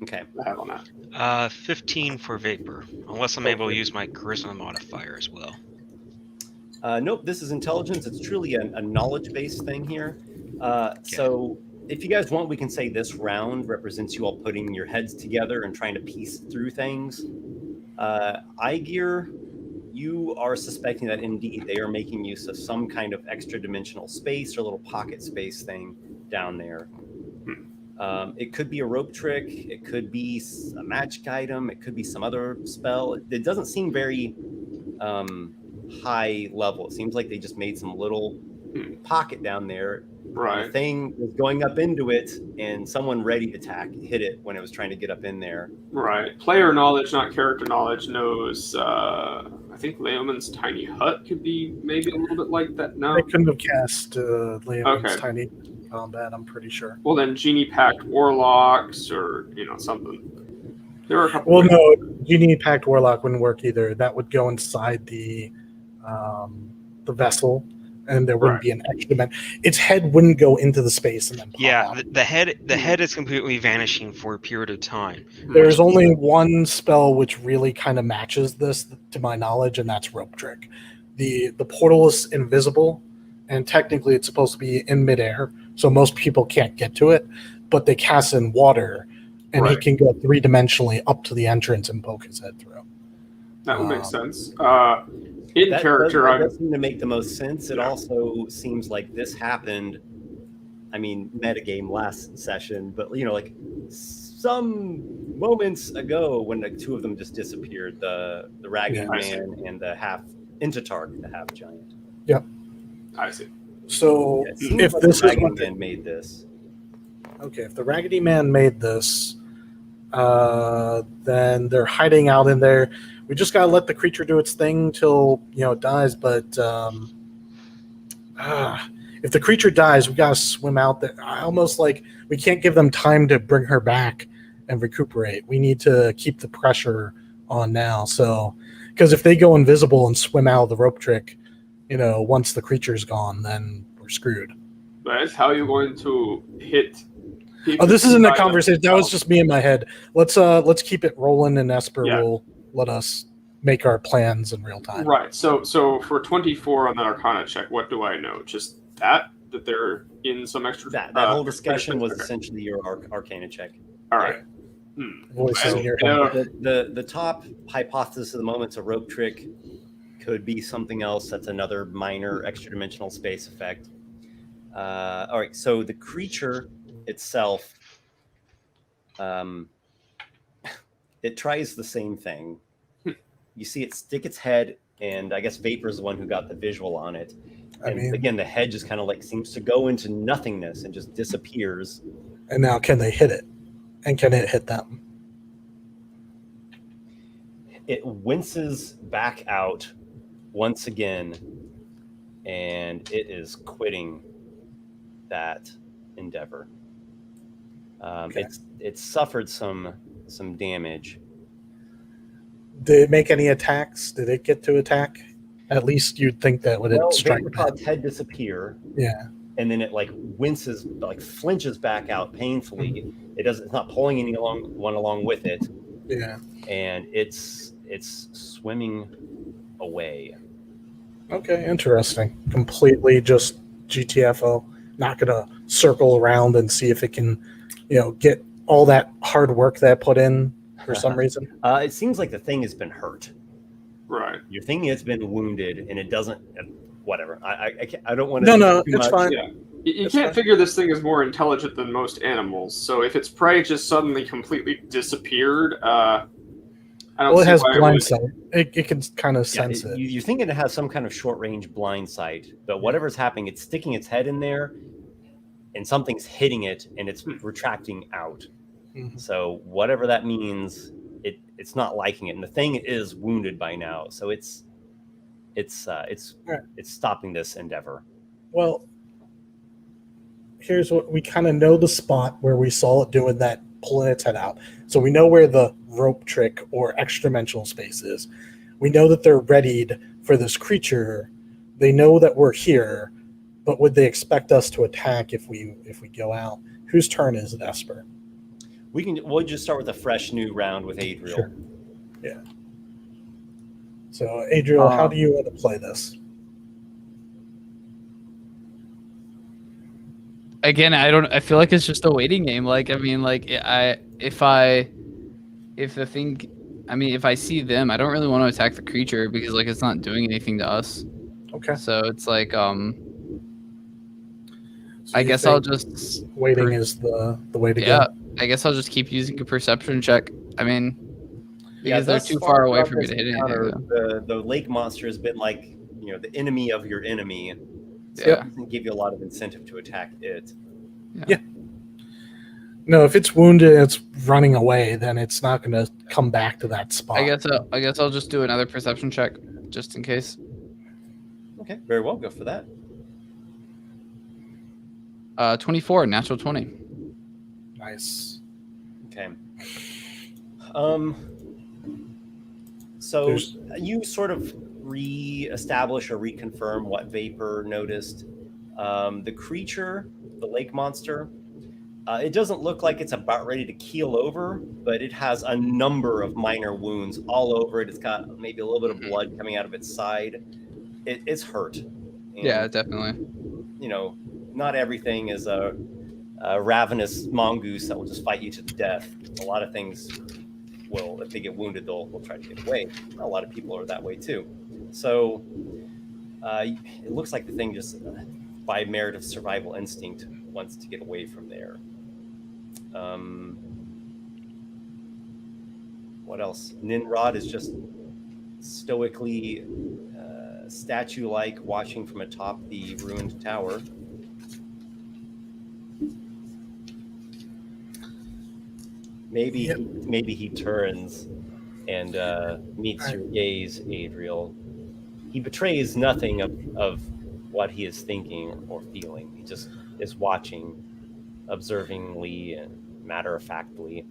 A: Okay.
E: I have on that.
C: 15 for Vapor, unless I'm able to use my charisma modifier as well.
A: Nope, this is intelligence. It's truly a knowledge-based thing here. So if you guys want, we can say this round represents you all putting your heads together and trying to piece through things. Aygir, you are suspecting that indeed they are making use of some kind of extra dimensional space or little pocket space thing down there. It could be a rope trick. It could be a magic item. It could be some other spell. It doesn't seem very high level. It seems like they just made some little pocket down there.
E: Right.
A: The thing was going up into it, and someone ready to hit it when it was trying to get up in there.
E: Right. Player knowledge, not character knowledge, knows. I think Leoman's tiny hut could be maybe a little bit like that. No,
B: I couldn't have cast Leoman's tiny combat. I'm pretty sure.
E: Well, then Genie Pact Warlocks, or something. There are a couple.
B: Well, no, Genie Pact Warlock wouldn't work either. That would go inside the vessel, and there wouldn't be an extra dimension. Its head wouldn't go into the space and then pop out.
C: The head is completely vanishing for a period of time.
B: There's only one spell which really kind of matches this, to my knowledge, and that's Rope Trick. The portal is invisible, and technically it's supposed to be in midair, so most people can't get to it, but they cast in water, and he can go 3-dimensionally up to the entrance and poke his head through.
E: That would make sense. That
A: does seem to make the most sense. It also seems like this happened, metagame last session, but like some moments ago when the two of them just disappeared, the Ragged Man and the Intatark, the half giant.
B: Yep.
E: I see.
B: So if
A: like
B: this
A: the
B: is
A: Ragged Man made this.
B: Okay, if the Raggedy Man made this, then they're hiding out in there. We just gotta let the creature do its thing till it dies. But if the creature dies, we gotta swim out there. Almost like we can't give them time to bring her back and recuperate. We need to keep the pressure on now. So, because if they go invisible and swim out of the rope trick, once the creature's gone, then we're screwed.
E: That's how you're going to hit.
B: Oh, this isn't a conversation. That was just me in my head. Let's keep it rolling, and Esper will let us make our plans in real time.
E: Right. So for 24 on that Arcana check, what do I know? Just that they're in some extra.
A: That whole discussion was essentially your Arcana check.
E: All right.
B: Voices in your head.
A: The top hypothesis of the moment's a rope trick. Could be something else. That's another minor extra dimensional space effect. All right. So the creature itself, it tries the same thing. You see it stick its head, and I guess Vapor is the one who got the visual on it. And again, the head just kind of seems to go into nothingness and just disappears.
B: And now, can they hit it? And can it hit them?
A: It winces back out, once again, and it is quitting that endeavor.
B: Okay.
A: It's suffered some damage.
B: Did it make any attacks? Did it get to attack? At least you'd think that would it strike
A: Vaporpod's head disappear.
B: Yeah.
A: And then it like winces, like flinches back out painfully. It's not pulling one along with it.
B: Yeah.
A: And it's swimming away.
B: Okay, interesting. Completely just GTFO. Not gonna circle around and see if it can, get all that hard work that put in for some reason.
A: It seems like the thing has been hurt.
E: Right.
A: Your thing has been wounded, and it doesn't. Whatever. I don't want to.
B: No, it's fine.
E: Yeah. You can't figure this thing is more intelligent than most animals. So if its prey just suddenly completely disappeared, I don't.
B: Well, it
E: see
B: has
E: why
B: blind sight. It can kind of sense it.
A: You're thinking it has some kind of short range blind sight, but whatever's happening, it's sticking its head in there, and something's hitting it, and it's retracting out.
B: Mm-hmm.
A: So whatever that means, it's not liking it, and the thing is wounded by now, so it's stopping this endeavor.
B: Well, here's what we kind of know: the spot where we saw it doing that, pulling its head out. So we know where the rope trick or extra-dimensional space is. We know that they're readied for this creature. They know that we're here, but would they expect us to attack if we go out? Whose turn is it, Esper?
A: We'll just start with a fresh new round with Adriel.
B: Sure. Yeah. So, Adriel, how do you want to play this?
D: Again, I feel like it's just a waiting game. Like, I mean, like if I see them, I don't really want to attack the creature because like it's not doing anything to us.
B: Okay.
D: So it's like
B: So
D: I guess I'll just
B: waiting is the way to go.
D: Yeah, I guess I'll just keep using a perception check. I mean, because they're too far away for me to hit anything.
A: The lake monster has been like, the enemy of your enemy. So
D: Yeah.
A: it doesn't give you a lot of incentive to attack it.
B: Yeah. No, if it's wounded and it's running away, then it's not going to come back to that spot.
D: I guess I'll just do another perception check just in case.
A: Okay, very well. Go for that.
D: 24, natural 20.
B: Nice.
A: Okay. So you sort of re-establish or reconfirm what Vapor noticed. The creature, the lake monster, it doesn't look like it's about ready to keel over, but it has a number of minor wounds all over it. It's got maybe a little bit of blood coming out of its side. It's hurt. And,
D: Yeah, definitely.
A: Not everything is a ravenous mongoose that will just fight you to the death. A lot of things will, if they get wounded, they'll try to get away. A lot of people are that way too. So it looks like the thing just, by merit of survival instinct, wants to get away from there. What else? Ninrod is just stoically, statue-like, watching from atop the ruined tower. Maybe he turns and meets your gaze, Adriel. He betrays nothing of what he is thinking or feeling. He just is watching, observingly and matter-of-factly.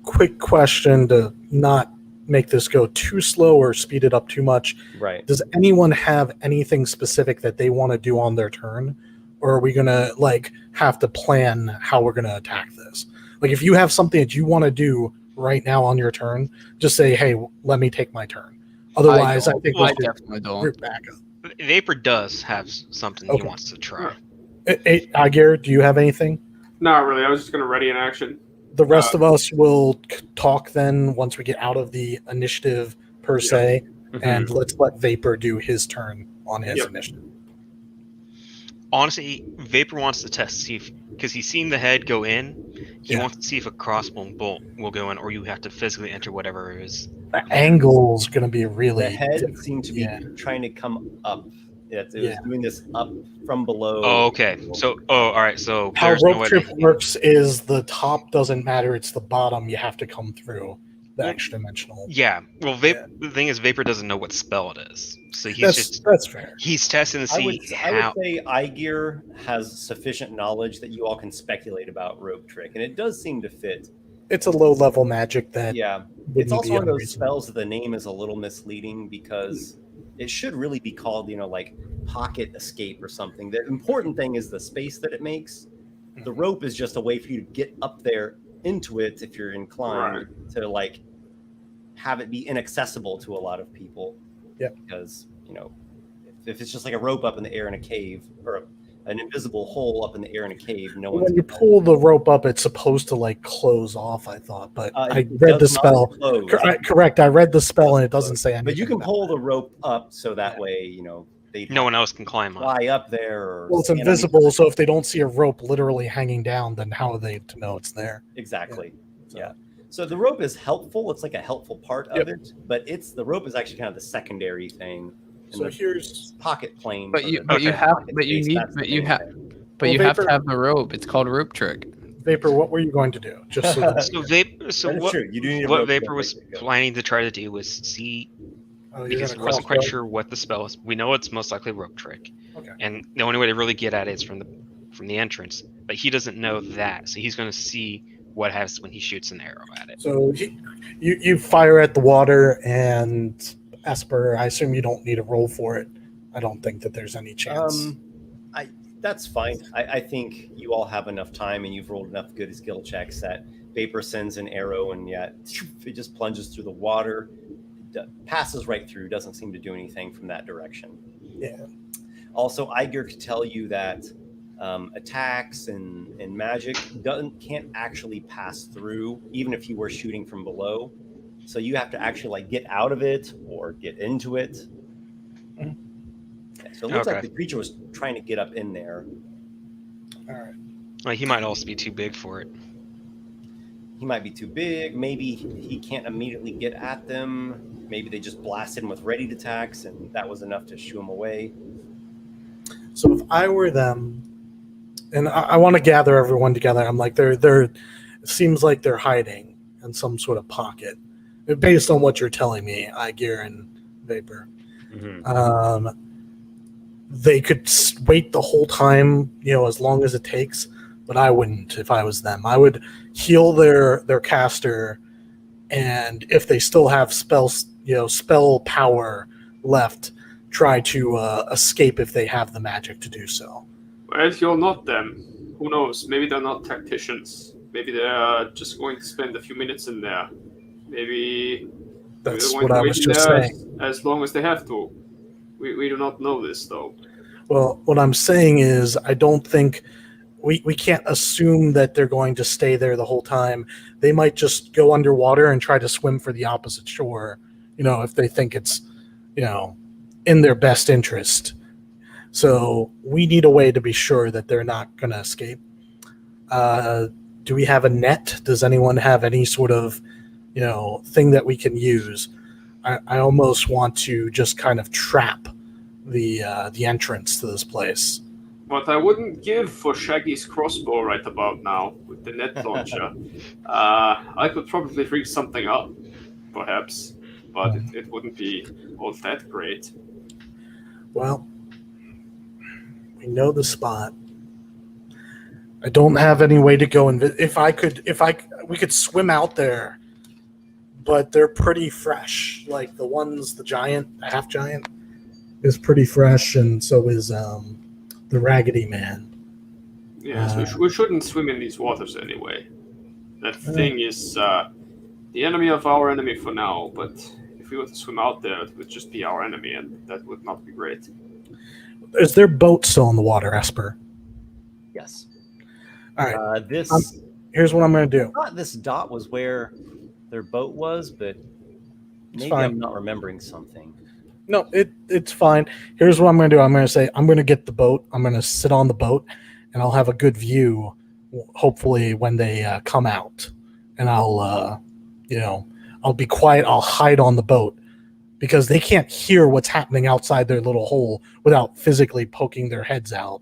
B: Quick question to not make this go too slow or speed it up too much.
A: Right.
B: Does anyone have anything specific that they want to do on their turn? Or are we going to have to plan how we're going to attack this? Like if you have something that you want to do right now on your turn, just say, hey, let me take my turn. Otherwise, I think
D: I definitely don't.
B: Group back up.
C: Vapor does have something he wants to try.
B: Aygir, do you have anything?
E: Not really. I was just going to ready an action.
B: The rest of us will talk then once we get out of the initiative per se, and let's let Vapor do his turn on his initiative.
C: Honestly, Vapor wants to test, see if, because he's seen the head go in, he wants to see if a crossbow bolt will go in, or you have to physically enter whatever it is.
B: The angle's going to be really...
A: The head seemed to be trying to come up. It was doing this up from below.
C: Oh, okay. So, all right. So
B: how rope trip works is the top doesn't matter. It's the bottom you have to come through. the extra dimensional.
C: Yeah. Well, the thing is, Vapor doesn't know what spell it is, so he's
B: that's fair.
C: He's testing to see
A: I would say Aygir has sufficient knowledge that you all can speculate about Rope Trick, and it does seem to fit.
B: It's a low level magic that
A: it's also one of those spells that the name is a little misleading because it should really be called, like Pocket Escape or something. The important thing is the space that it makes. The rope is just a way for you to get up there into it if you're inclined to like have it be inaccessible to a lot of people.
B: Yeah.
A: Because, if it's just like a rope up in the air in a cave or an invisible hole up in the air in a cave, no one's...
B: When you pull the rope up, it's supposed to like close off, I thought, but I read the spell. Correct. I read the spell and it doesn't say anything.
A: But you can pull the rope up so that way,
C: no one else can climb
A: fly up there.
B: Well, it's invisible, so if they don't see a rope literally hanging down, then how are they to know it's there?
A: Exactly. Yeah. So the rope is helpful. It's like a helpful part of it, but the rope is actually kind of the secondary thing.
B: So here's
A: pocket plane.
D: But you have to have the rope. It's called Rope Trick.
B: Vapor, what were you going to do? Just
C: what Vapor was planning to try to do was see, because he wasn't quite sure what the spell is. We know it's most likely Rope Trick, and the only way to really get at it is from the entrance. But he doesn't know that, so he's going to see what happens when he shoots an arrow at it.
B: So you fire at the water, and Esper, I assume you don't need a roll for it. I don't think that there's any chance.
A: That's fine. I think you all have enough time, and you've rolled enough good skill checks that Vapor sends an arrow, and yet it just plunges through the water, passes right through, doesn't seem to do anything from that direction.
B: Yeah.
A: Also, Aygir could tell you that attacks and magic can't actually pass through, even if you were shooting from below. So you have to actually like get out of it or get into it. So it looks like the creature was trying to get up in there.
B: All right.
C: Well, he might also be too big for it.
A: He might be too big. Maybe he can't immediately get at them. Maybe they just blasted him with ready attacks, and that was enough to shoo him away.
B: So if I were them, and I want to gather everyone together, I'm like, it seems like they're hiding in some sort of pocket, based on what you're telling me, Aygir and Vapor.
A: Mm-hmm.
B: They could wait the whole time, as long as it takes, but I wouldn't if I was them. I would heal their caster, and if they still have spell power left, try to escape if they have the magic to do so.
E: Well, if you're not them, who knows? Maybe they're not tacticians. Maybe they're just going to spend a few minutes in there. Maybe
B: that's
E: they're
B: what I was just saying.
E: As long as they have to. We do not know this, though.
B: Well, what I'm saying is I don't think we can't assume that they're going to stay there the whole time. They might just go underwater and try to swim for the opposite shore, if they think it's, in their best interest. So we need a way to be sure that they're not going to escape. Do we have a net? Does anyone have any sort of, thing that we can use? I almost want to just kind of trap the entrance to this place.
E: What I wouldn't give for Shaggy's crossbow right about now with the net launcher. I could probably rig something up, perhaps, but it wouldn't be all that great.
B: Well, we know the spot. I don't have any way to go we could swim out there, but they're pretty fresh. Like the half giant is pretty fresh, and so is the Raggedy Man.
E: Yes, we shouldn't swim in these waters anyway. That thing is the enemy of our enemy for now, but if we were to swim out there, it would just be our enemy, and that would not be great.
B: Is their boat still in the water, Esper?
A: Yes.
B: All right.
A: Here's
B: what I'm going to do.
A: I thought this dot was where their boat was, but maybe I'm not remembering something.
B: No, it's fine. Here's what I'm going to do. I'm going to say I'm going to get the boat. I'm going to sit on the boat, and I'll have a good view, hopefully, when they come out. And I'll be quiet. I'll hide on the boat because they can't hear what's happening outside their little hole without physically poking their heads out,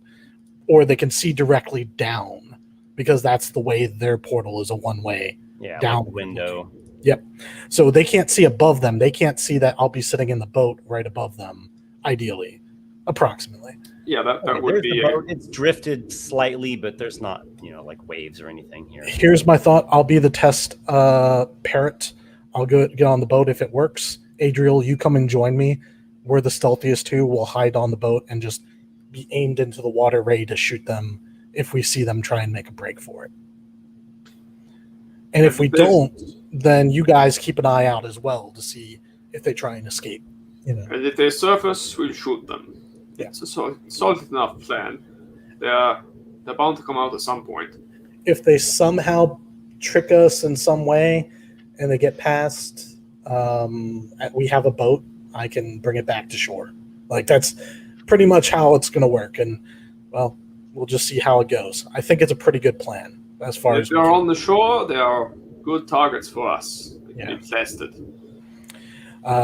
B: or they can see directly down because that's the way their portal is a one-way down
A: window.
B: Yep. So they can't see above them. They can't see that I'll be sitting in the boat right above them, ideally, approximately.
E: Yeah, that would be.
A: It's drifted slightly, but there's not, like waves or anything here.
B: Here's my thought. I'll be the test parrot. I'll get on the boat if it works. Adriel, you come and join me. We're the stealthiest two. We'll hide on the boat and just be aimed into the water, ready to shoot them if we see them try and make a break for it. And if we don't, then you guys keep an eye out as well to see if they try and escape.
E: And if they surface, we'll shoot them.
B: Yeah.
E: It's a solid enough plan. They're bound to come out at some point.
B: If they somehow trick us in some way and they get past, we have a boat, I can bring it back to shore. Like, that's pretty much how it's going to work. And, well, we'll just see how it goes. I think it's a pretty good plan as far as...
E: If they're on the shore, they are good targets for us. It's tested.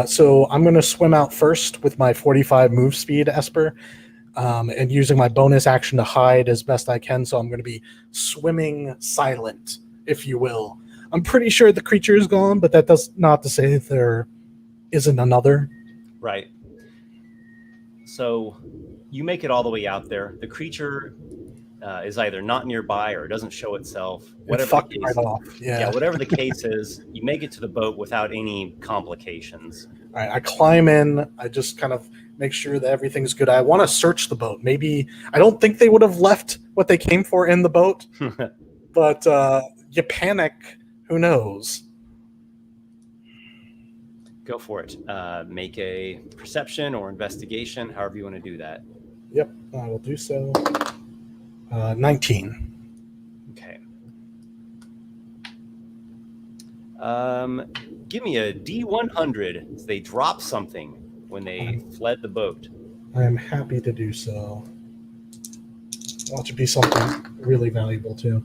B: So I'm going to swim out first with my 45 move speed, Esper, and using my bonus action to hide as best I can. So I'm going to be swimming silent, if you will. I'm pretty sure the creature is gone, but that does not to say there isn't another.
A: Right. So you make it all the way out there. The creature is either not nearby or doesn't show itself. Whatever the case,
B: right off. Yeah,
A: whatever the case is, you make it to the boat without any complications.
B: All right, I climb in. I just kind of make sure that everything's good. I want to search the boat. Maybe I don't think they would have left what they came for in the boat, but you panic. Who knows?
A: Go for it. Make a perception or investigation, however you want to do that.
B: Yep, I will do so. 19.
A: Okay. Give me a D100. They dropped something when they fled the boat.
B: I am happy to do so. Watch it be something really valuable too.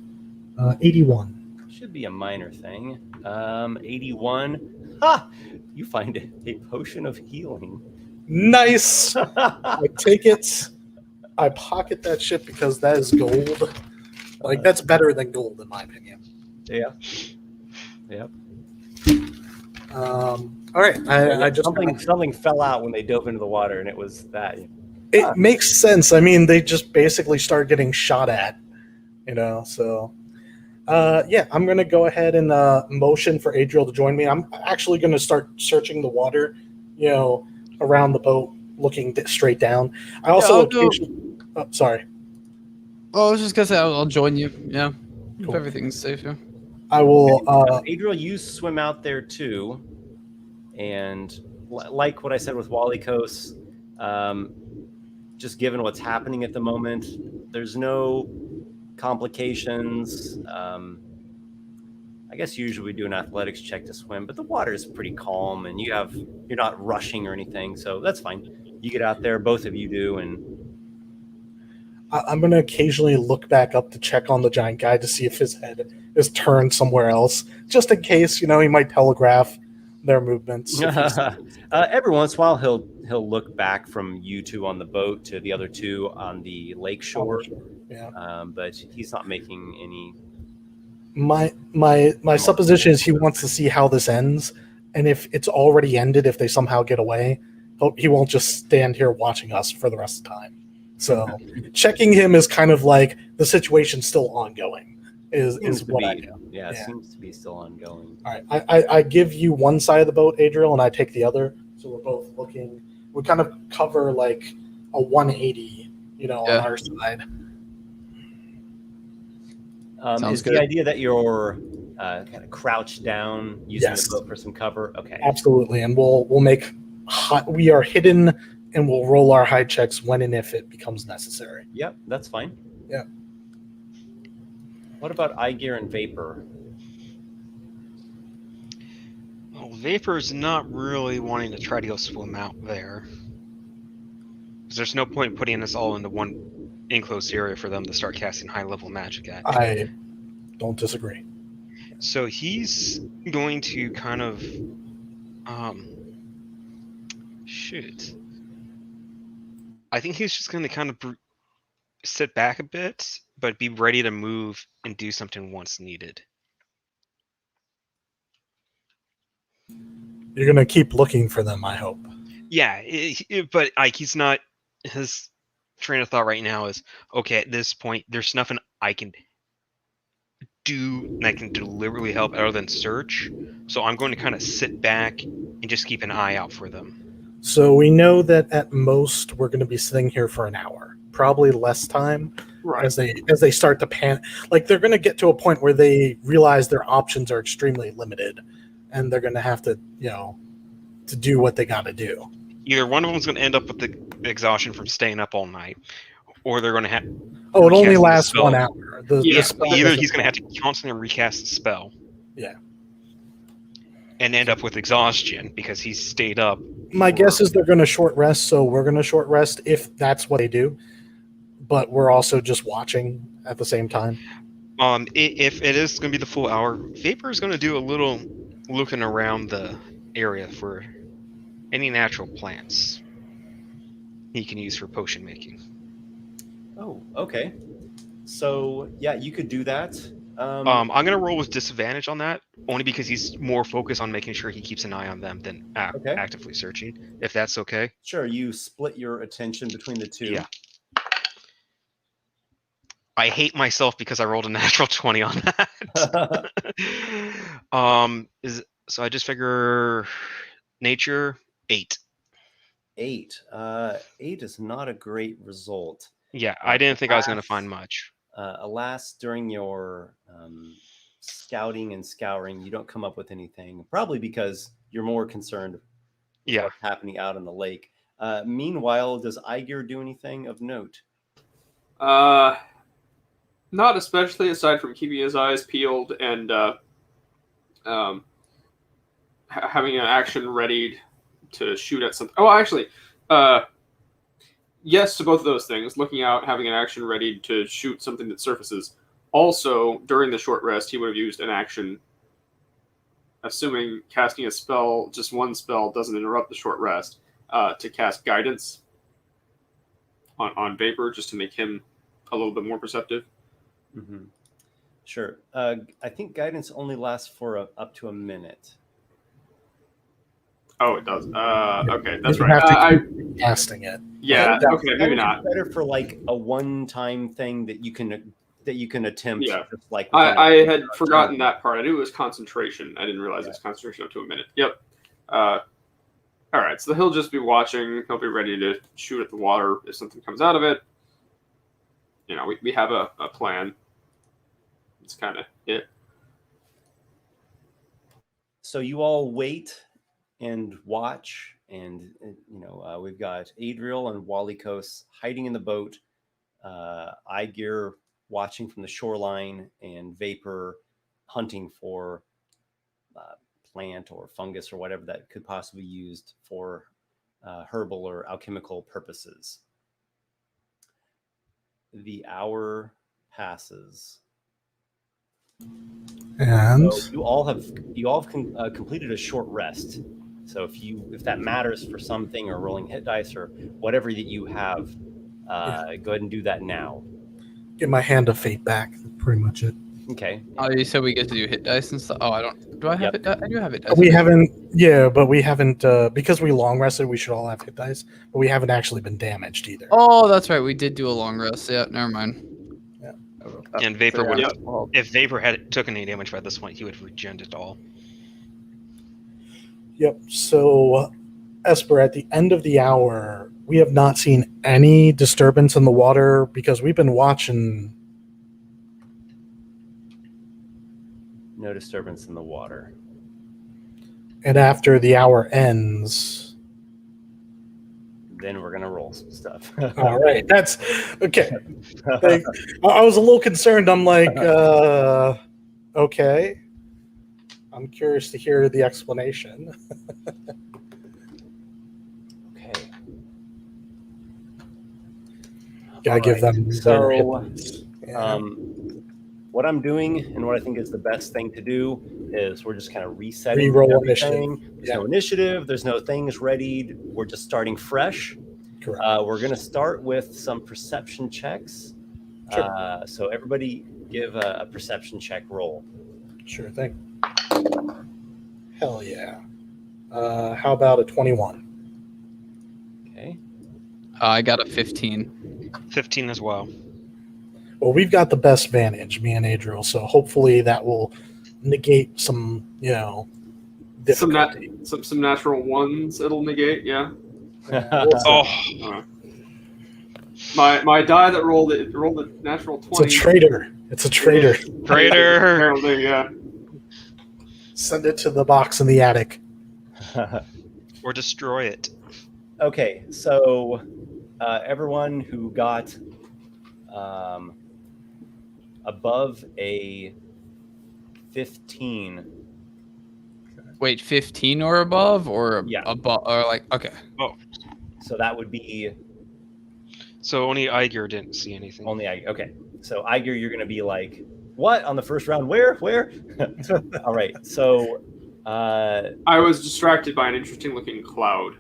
B: 81.
A: Should be a minor thing. 81. Ha! You find a potion of healing.
B: Nice. I take it. I pocket that shit because that is gold. Like, that's better than gold in my opinion.
A: Yeah. Yep.
B: All right. I just
A: something fell out when they dove into the water, and it was that.
B: It makes sense. I mean, they just basically start getting shot at, So, I'm gonna go ahead and motion for Adriel to join me. I'm actually gonna start searching the water, around the boat, looking straight down. I also sorry.
D: Oh, I was just gonna say I'll join you. Yeah,
B: cool.
D: If everything's safe. Yeah.
B: I will.
A: Adriel, you swim out there too, and like what I said with Walykos, just given what's happening at the moment, there's no complications. I guess usually we do an athletics check to swim, but the water is pretty calm, and you're not rushing or anything, so that's fine. You get out there, both of you do, and
B: I'm going to occasionally look back up to check on the giant guy to see if his head is turned somewhere else, just in case, he might telegraph their movements.
A: Every once in a while, he'll look back from you two on the boat to the other two on the lake shore.
B: Yeah.
A: But he's not making any.
B: My supposition is he wants to see how this ends, and if it's already ended, if they somehow get away, he won't just stand here watching us for the rest of the time. So checking him is kind of like the situation's still ongoing. Is what I do.
A: Yeah, it seems to be still ongoing.
B: All right, I give you one side of the boat, Adriel, and I take the other. So we're both looking. We kind of cover like a 180, on our side.
A: Is good. The idea that you're kind of crouched down using the boat for some cover? Okay,
B: absolutely, and we'll make. We are hidden, and we'll roll our hide checks when and if it becomes necessary.
A: Yep, that's fine.
B: Yeah.
A: What about Aygir and Vapor?
C: Well, Vapor's not really wanting to try to go swim out there. Because there's no point in putting us all into one enclosed area for them to start casting high-level magic at.
B: I don't disagree.
C: So he's going to kind of... shoot. I think he's just going to kind of sit back a bit, but be ready to move and do something once needed.
B: You're gonna keep looking for them, I hope.
C: Yeah, but like he's not. His train of thought right now is okay. At this point, there's nothing I can do that can deliberately help other than search. So I'm going to kind of sit back and just keep an eye out for them.
B: So we know that at most we're going to be sitting here for an hour, probably less time,
E: Right.
B: as they start to panic. Like they're going to get to a point where they realize their options are extremely limited, and they're going to have to, to do what they got to do.
C: Either one of them's going to end up with the exhaustion from staying up all night, or they're going to have.
B: Oh, it only lasts 1 hour.
C: Either he's going to have to constantly recast the spell.
B: Yeah.
C: And end up with exhaustion because he's stayed up.
B: My guess is they're going to short rest, so we're going to short rest if that's what they do. But we're also just watching at the same time.
C: If it is going to be the full hour, Vapor is going to do a little looking around the area for any natural plants he can use for potion making.
A: Oh, okay. So yeah, you could do that.
C: I'm going to roll with disadvantage on that, only because he's more focused on making sure he keeps an eye on them than actively searching, if that's okay.
A: Sure, you split your attention between the two.
C: Yeah. I hate myself because I rolled a natural 20 on that. So I just figure nature 8.
A: 8. 8 is not a great result.
C: Yeah, I didn't think I was going to find much.
A: Alas, during your scouting and scouring, you don't come up with anything. Probably because you're more concerned with what's happening out in the lake. Meanwhile, does Aygir do anything of note?
E: Not especially, aside from keeping his eyes peeled and having an action ready to shoot at something. Oh, actually, yes to both of those things. Looking out, having an action ready to shoot something that surfaces. Also, during the short rest, he would have used an action, assuming casting a spell, just one spell, doesn't interrupt the short rest, to cast Guidance on Vapor, just to make him a little bit more perceptive.
A: Mm-hmm. Sure. I think Guidance only lasts for up to a minute.
E: Oh, it does. Okay, that's
B: You
E: right.
B: have to keep casting it.
E: Yeah. Okay, maybe not.
A: Better for like a one-time thing that you can attempt.
E: Yeah.
A: Just like
E: I had forgotten that part. I knew it was concentration. I didn't realize it's concentration up to a minute. Yep. All right. So he'll just be watching. He'll be ready to shoot at the water if something comes out of it. We have a plan. It's kind of it.
A: So you all wait and watch, and we've got Adriel and Walykos hiding in the boat, Aygir watching from the shoreline, and Vapor hunting for plant or fungus or whatever that could possibly be used for herbal or alchemical purposes. The hour passes.
B: And
A: so you all have completed a short rest. So if that matters for something, or rolling hit dice or whatever that you have, go ahead and do that now.
B: Get my hand of fate back. That's pretty much it.
A: Okay.
D: Oh, you said we get to do hit dice and stuff. Oh, I don't. Do I have it? I do have it.
B: We haven't. Yeah, but we haven't because we long rested. We should all have hit dice, but we haven't actually been damaged either.
D: Oh, that's right. We did do a long rest. Yeah, never mind.
C: And Vapor would have, if Vapor had took any damage by this point, he would have regened it all.
B: Yep. So, Esper, at the end of the hour, we have not seen any disturbance in the water because we've been watching.
A: No disturbance in the water.
B: And after the hour ends,
A: then we're gonna roll some stuff.
B: All right, that's okay. I was a little concerned. I'm like, okay. I'm curious to hear the explanation.
A: Okay.
B: Gotta give them.
A: So, what I'm doing and what I think is the best thing to do is we're just kind of resetting everything. There's no initiative. There's no things readied. We're just starting fresh.
B: Correct.
A: We're going to start with some perception checks. Sure. So everybody give a perception check roll.
B: Sure thing. Hell yeah. How about a 21?
A: Okay.
D: I got a 15.
C: 15 as well.
B: Well, we've got the best vantage, me and Adriel, so hopefully that will negate some, difficulty.
E: Some natural ones it'll negate, yeah.
C: Oh,
E: my die that rolled a natural 20.
B: It's a traitor. It's a traitor.
C: Traitor.
E: Apparently, yeah.
B: Send it to the box in the attic.
C: Or destroy it.
A: Okay, so everyone who got above a 15.
D: Wait, 15 or above, or
A: Yeah.
D: above, or like okay.
C: Oh,
A: So that would be
C: so only Aygir didn't see anything.
A: only Aygir. Okay, so Aygir, you're going to be like, what on the first round? Where? All right, so
E: I was distracted by an interesting looking cloud.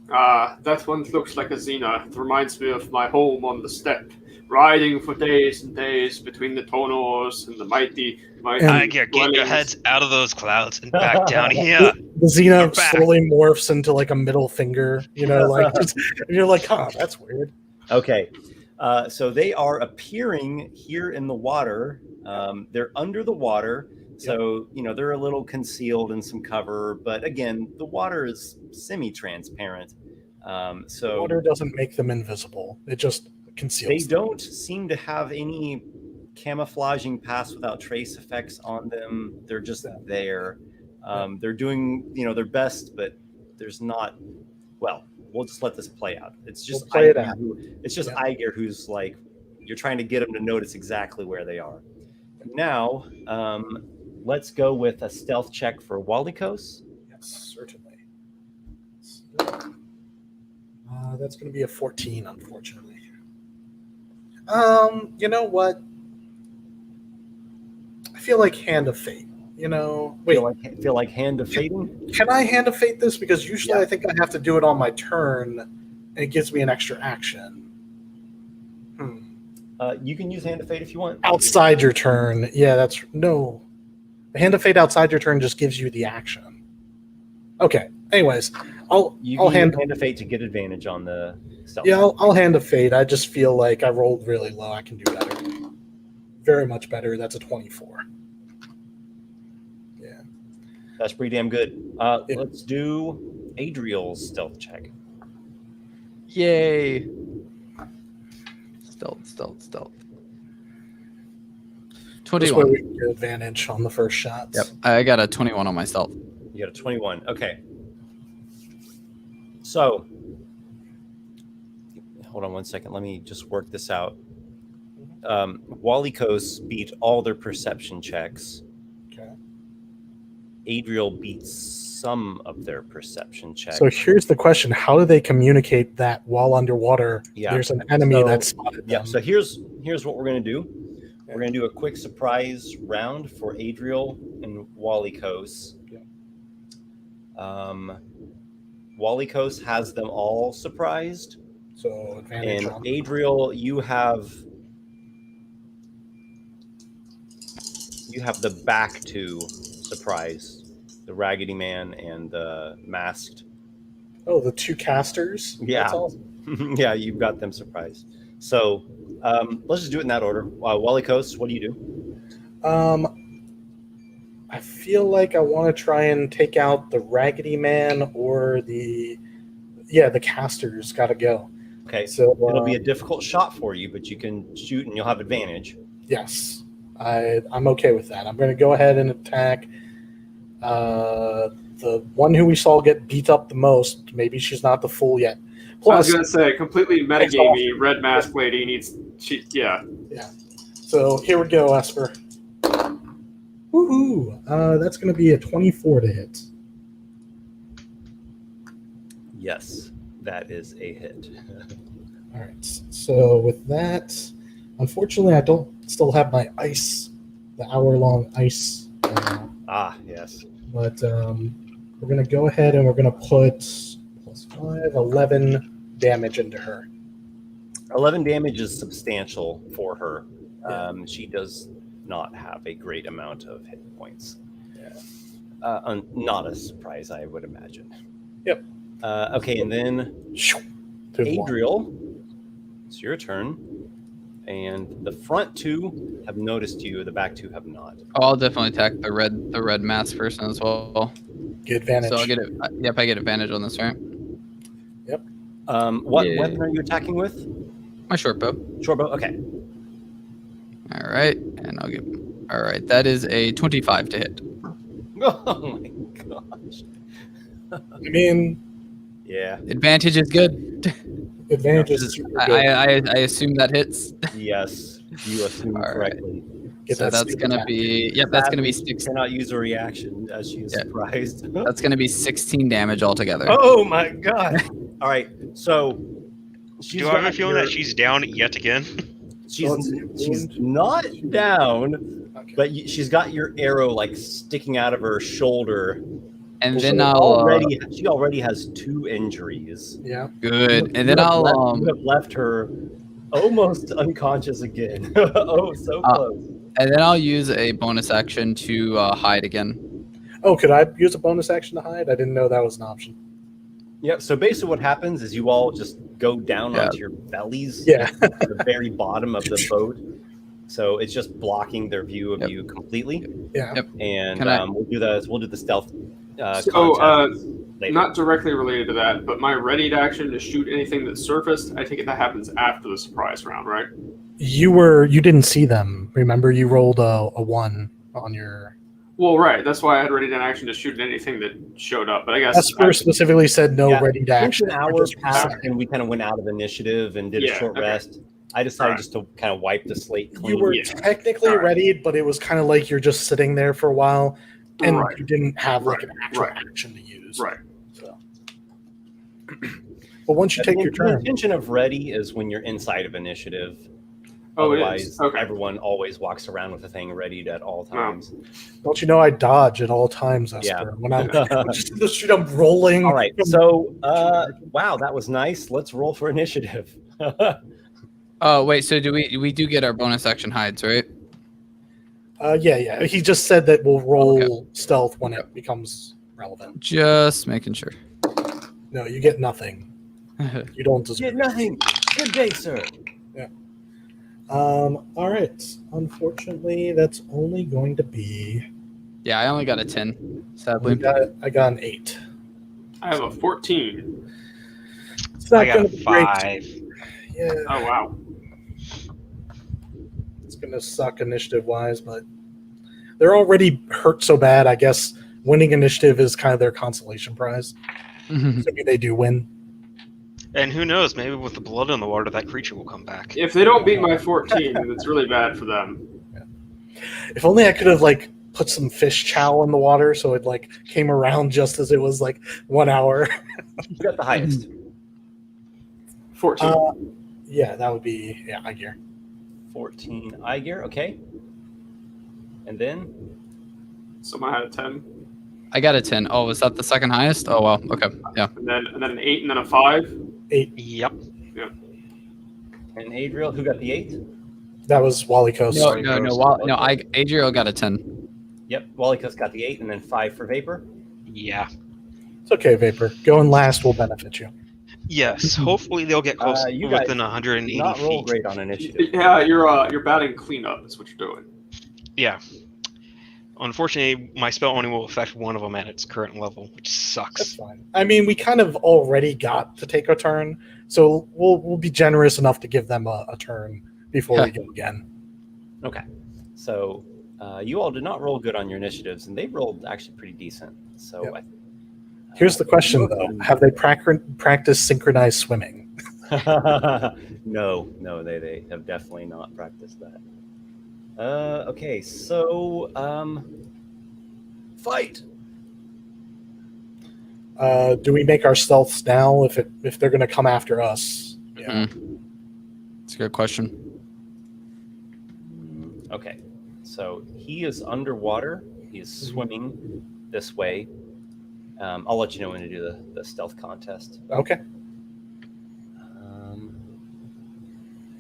E: That one looks like a Xena. It reminds me of my home on the steppe, riding for days and days between the Tonors and the mighty.
C: Aygir, get your heads out of those clouds and back down here.
B: The Xena
C: We're back.
B: slowly morphs into like a middle finger, like just, and you're like, huh, that's weird.
A: okay, so they are appearing here in the water. They're under the water. So, they're a little concealed in some cover, but again, the water is semi-transparent. So
B: Water doesn't make them invisible. It just conceals
A: they
B: them.
A: don't seem to have any camouflaging pass without trace effects on them. They're just there. They're doing, their best, but there's not, well, we'll just let this play out. It's just
B: We'll play it
A: Aygir
B: out.
A: It's just Aygir who's like, you're trying to get them to notice exactly where they are. Now, let's go with a stealth check for Walykos.
B: Yes, certainly. That's going to be a 14, unfortunately. You know what? I feel like Hand of Fate. Wait.
A: Feel like Hand of Fating?
B: Can I Hand of Fate this? Because usually I think I have to do it on my turn, and it gives me an extra action.
A: You can use Hand of Fate if you want.
B: Outside your turn. Yeah, no. The Hand of Fate outside your turn just gives you the action. Okay. Anyways, I'll Hand
A: of Fate to get advantage on the stealth.
B: Yeah, I'll Hand of Fate. I just feel like I rolled really low. I can do better. Very much better. That's a 24. Yeah.
A: That's pretty damn good. Let's do Adriel's stealth check.
D: Yay! Stealth. 21.
B: This way we can get advantage on the first shots.
D: Yep, I got a 21 on my stealth.
A: You got a 21. Okay. So, hold on one second. Let me just work this out. Walykos beat all their perception checks.
B: Okay.
A: Adriel beats some of their perception checks.
B: So here's the question: how do they communicate that while underwater?
A: Yeah.
B: There's an enemy that spotted them.
A: Yeah. So here's what we're gonna do. We're gonna do a quick surprise round for Adriel and Walykos. Walykos has them all surprised.
B: So advantage
A: And
B: on
A: Adriel, you have the back to surprise. The Raggedy Man and the Masked.
B: Oh, the two casters?
A: Yeah.
B: That's awesome.
A: Yeah, you've got them surprised. So let's just do it in that order. Walykos, what do you do?
B: I feel like I want to try and take out the Raggedy Man or the casters got to go.
A: Okay,
B: So
A: it'll be a difficult shot for you, but you can shoot and you'll have advantage.
B: Yes, I'm okay with that. I'm going to go ahead and attack the one who we saw get beat up the most. Maybe she's not the fool yet.
E: I was
B: Plus,
E: going to say, completely metagamey red mask lady needs... Yeah.
B: So here we go, Esper. Woohoo! That's going to be a 24 to hit.
A: Yes, that is a hit.
B: All right. So with that, unfortunately, I don't still have my ice, the hour-long ice.
A: Yes.
B: But we're going to go ahead and we're going to put +5, 11 damage into her.
A: 11 damage is substantial for her. She does not have a great amount of hit points. Not a surprise, I would imagine.
B: Yep.
A: Okay, and then Adriel, it's your turn. And the front two have noticed you, the back two have not.
D: Oh, I'll definitely attack the red mask person as well.
B: Get advantage.
D: So I'll get it. Yep, I get advantage on this, right?
B: Yep.
A: What weapon are you attacking with?
D: My short bow.
A: Short bow, okay.
D: All right, and I'll get. All right, that is a 25 to hit.
A: Oh my gosh.
B: I mean,
A: yeah.
D: Advantage is good.
B: Advantage is super good.
D: I assume that hits.
A: Yes, you assume correctly.
D: So that's gonna be. Yep, that's gonna be 6.
A: Cannot use a reaction as she is surprised.
D: That's gonna be 16 damage altogether.
A: Oh my god! All right, so
C: do I have a feeling that she's down yet again?
A: She's not down, but she's got your arrow like sticking out of her shoulder.
D: And then
A: she already has 2 injuries.
B: Yeah.
D: Good. And then
A: you have left her almost unconscious again. Oh, so close.
D: And then I'll use a bonus action to hide again.
B: Oh, could I use a bonus action to hide? I didn't know that was an option.
A: Yeah, so basically what happens is you all just go down onto your bellies
B: at
A: the very bottom of the boat. So it's just blocking their view of you completely.
B: Yeah.
D: Yep.
A: And we'll do the stealth
E: not directly related to that, but my readied action to shoot anything that's surfaced, I take it that happens after the surprise round, right?
B: You didn't see them. Remember, you rolled a 1 on your.
E: Well, right. That's why I had readied an action to shoot anything that showed up. But I guess
B: Esper specifically said no readied action.
A: An hour passed, and we kind of went out of initiative and did a short rest. I decided just to kind of wipe the slate clean.
B: You were technically readied, but it was kind of like you're just sitting there for a while, and you didn't have like an actual action to use.
E: Right.
B: So. But once you take your turn,
A: the intention of ready is when you're inside of initiative.
E: Oh,
A: otherwise, everyone always walks around with a thing readied at all times.
B: Don't you know I dodge at all times, Esper?
A: Yeah.
B: When I'm just in the street, I'm rolling.
A: All right. So, wow, that was nice. Let's roll for initiative.
D: Oh wait, so do we do get our bonus action hides, right?
B: Yeah. He just said that we'll roll stealth when it becomes relevant.
D: Just making sure.
B: No, you get nothing. You don't deserve
A: get nothing. Good day, sir.
B: Yeah. All right. Unfortunately, that's only going to be.
D: Yeah, I only got a 10. Sadly,
B: I got an 8.
E: I have a 14.
B: It's not
C: I got
B: gonna
C: a
B: be
C: 5.
B: Great. Yeah.
E: Oh wow.
B: It's gonna suck initiative wise, but they're already hurt so bad. I guess winning initiative is kind of their consolation prize. Maybe they do win.
C: And who knows? Maybe with the blood in the water, that creature will come back.
E: If they don't beat my 14, it's really bad for them.
B: Yeah. If only I could have put some fish chow in the water so it came around just as it was 1 hour.
A: You got the highest.
E: 14.
B: Yeah, that would be Aygir.
A: 14 Aygir, okay. And then?
E: Someone had a 10.
D: I got a 10. Oh, was that the second highest? Oh well, okay, yeah.
E: And then an 8 and then a 5.
B: 8.
C: Yep.
A: And Adriel, who got the 8?
B: That was Walykos.
D: No. Adriel got a 10.
A: Yep, Walykos got the 8, and then 5 for Vapor.
C: Yeah.
B: It's okay, Vapor. Going last will benefit you.
C: Yes. Hopefully they'll get close within 180
A: not roll
C: feet.
A: great on initiative.
E: Yeah, you're batting cleanup. Is what you're doing.
C: Yeah. Unfortunately, my spell only will affect one of them at its current level, which
B: That's
C: sucks.
B: fine. I mean, we kind of already got to take a turn, so we'll be generous enough to give them a turn before we go again.
A: Okay. So you all did not roll good on your initiatives, and they rolled actually pretty decent. So
B: Yep. Here's the question, though. Have they practiced synchronized swimming?
A: No, they have definitely not practiced that. Okay, so fight.
B: Do we make our stealths now if they're going to come after us? Yeah.
D: That's a good question.
A: Okay, so he is underwater. He is swimming this way. I'll let you know when to do the stealth contest.
B: Okay.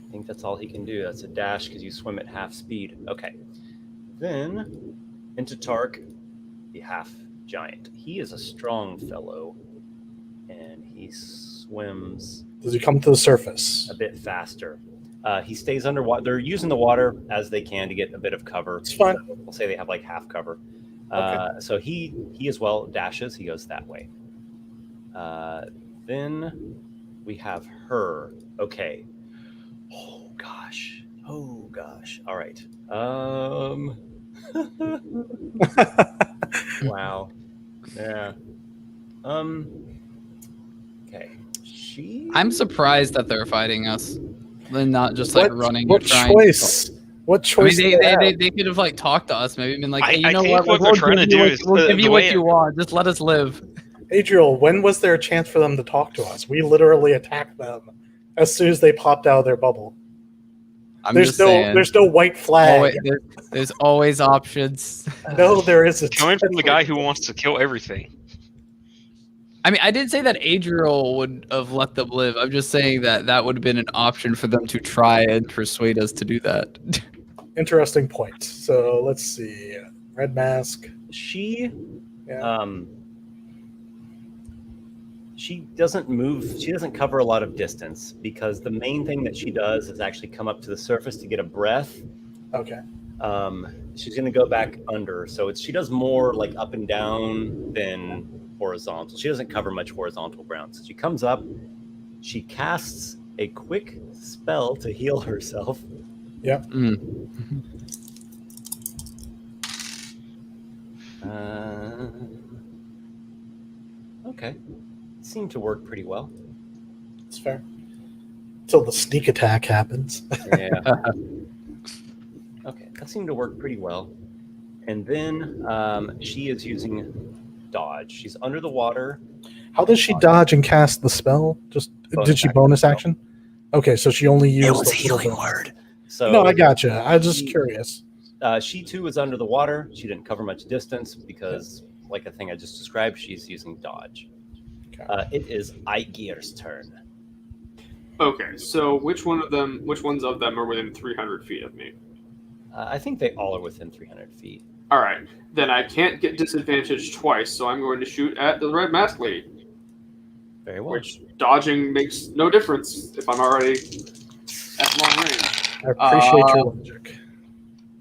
A: I think that's all he can do. That's a dash because you swim at half speed. Okay. Then into Tark, the half giant. He is a strong fellow, and he swims.
B: Does he come to the surface?
A: A bit faster. He stays underwater. They're using the water as they can to get a bit of cover.
B: It's fine.
A: We'll say they have like half cover.
B: Okay.
A: So he as well dashes. He goes that way. Then we have her. Okay. Oh gosh. All right. Wow. Yeah. Okay.
D: I'm surprised that they're fighting us. They're not just like running.
B: What choice? What choice?
D: I mean, they could have like talked to us, maybe been like, hey, you know
C: think
D: what?
C: they're trying to do is
D: we'll give you what you want. Just let us live.
B: Adriel, when was there a chance for them to talk to us? We literally attacked them as soon as they popped out of their bubble. There's no white flag.
D: There's always options.
B: No, there isn't.
C: Coming from the guy who wants to kill everything.
D: I mean, I didn't say that Adriel would have let them live. I'm just saying that would have been an option for them to try and persuade us to do that.
B: Interesting point. So let's see. Red mask.
A: She doesn't move. She doesn't cover a lot of distance because the main thing that she does is actually come up to the surface to get a breath.
B: Okay.
A: She's going to go back under. So she does more like up and down than horizontal. She doesn't cover much horizontal ground. So she comes up. She casts a quick spell to heal herself.
B: Yep.
A: Okay. Seemed to work pretty well.
B: It's fair. Until the sneak attack happens.
A: Yeah. Okay, that seemed to work pretty well. And then she is using dodge. She's under the water.
B: How does she dodge and cast the spell? Did she bonus action? Okay, so she only used.
A: It was a healing word. So
B: no, I gotcha. I was just curious.
A: She too is under the water. She didn't cover much distance because, like a thing I just described, she's using dodge. Okay. It is Aygir's turn.
E: Okay, so which ones of them are within 300 feet of me?
A: I think they all are within 300 feet.
E: All right, then I can't get disadvantaged twice, so I'm going to shoot at the red mask lady.
A: Very well.
E: Which dodging makes no difference if I'm already at long range.
B: I appreciate your logic.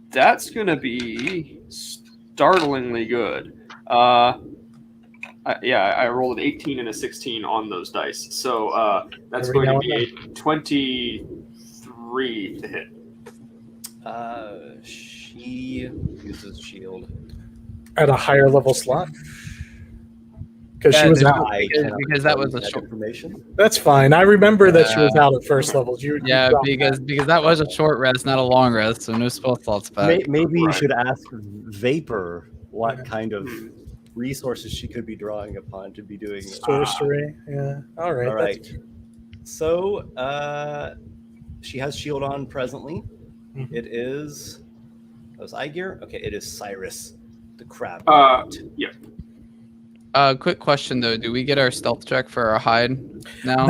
E: That's going to be startlingly good. I rolled an 18 and a 16 on those dice. So that's going to be a 23 to hit.
A: She uses shield.
B: At a higher level slot? Because she was out.
D: Because that was a short
A: information.
B: That's fine. I remember that she was out at first level.
D: Because that was a short rest, not a long rest, so no spell slots back.
A: Maybe you should ask Vapor what kind of resources she could be drawing upon to be doing
B: sorcery. Yeah. All right.
A: All right. So she has shield on presently. Mm-hmm. It is. That was Aygir. Okay. It is Cyrus, the crab.
E: Yeah.
D: Quick question though: do we get our stealth check for our hide now?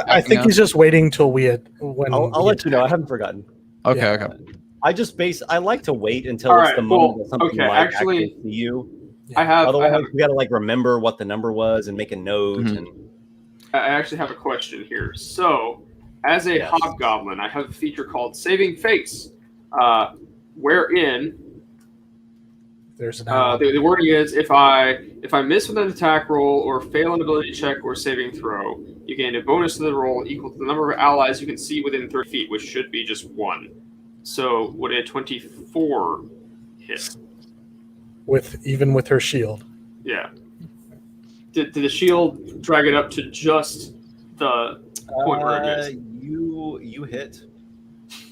B: I think he's just waiting till
A: I'll let you know. I haven't forgotten.
D: Okay.
A: I like to wait until it's the moment that something actually see you.
E: Yeah.
A: Otherwise, we got to like remember what the number was and make a note.
D: Mm-hmm.
A: And
E: I actually have a question here. So, as a hobgoblin, I have a feature called Saving Face, wherein
B: there's an
E: the wording is if I miss with an attack roll or fail an ability check or saving throw, you gain a bonus to the roll equal to the number of allies you can see within 30 feet, which should be just one. So, would a 24 hit?
B: Even with her shield.
E: Yeah. Did the shield drag it up to just the point where it is?
A: You hit.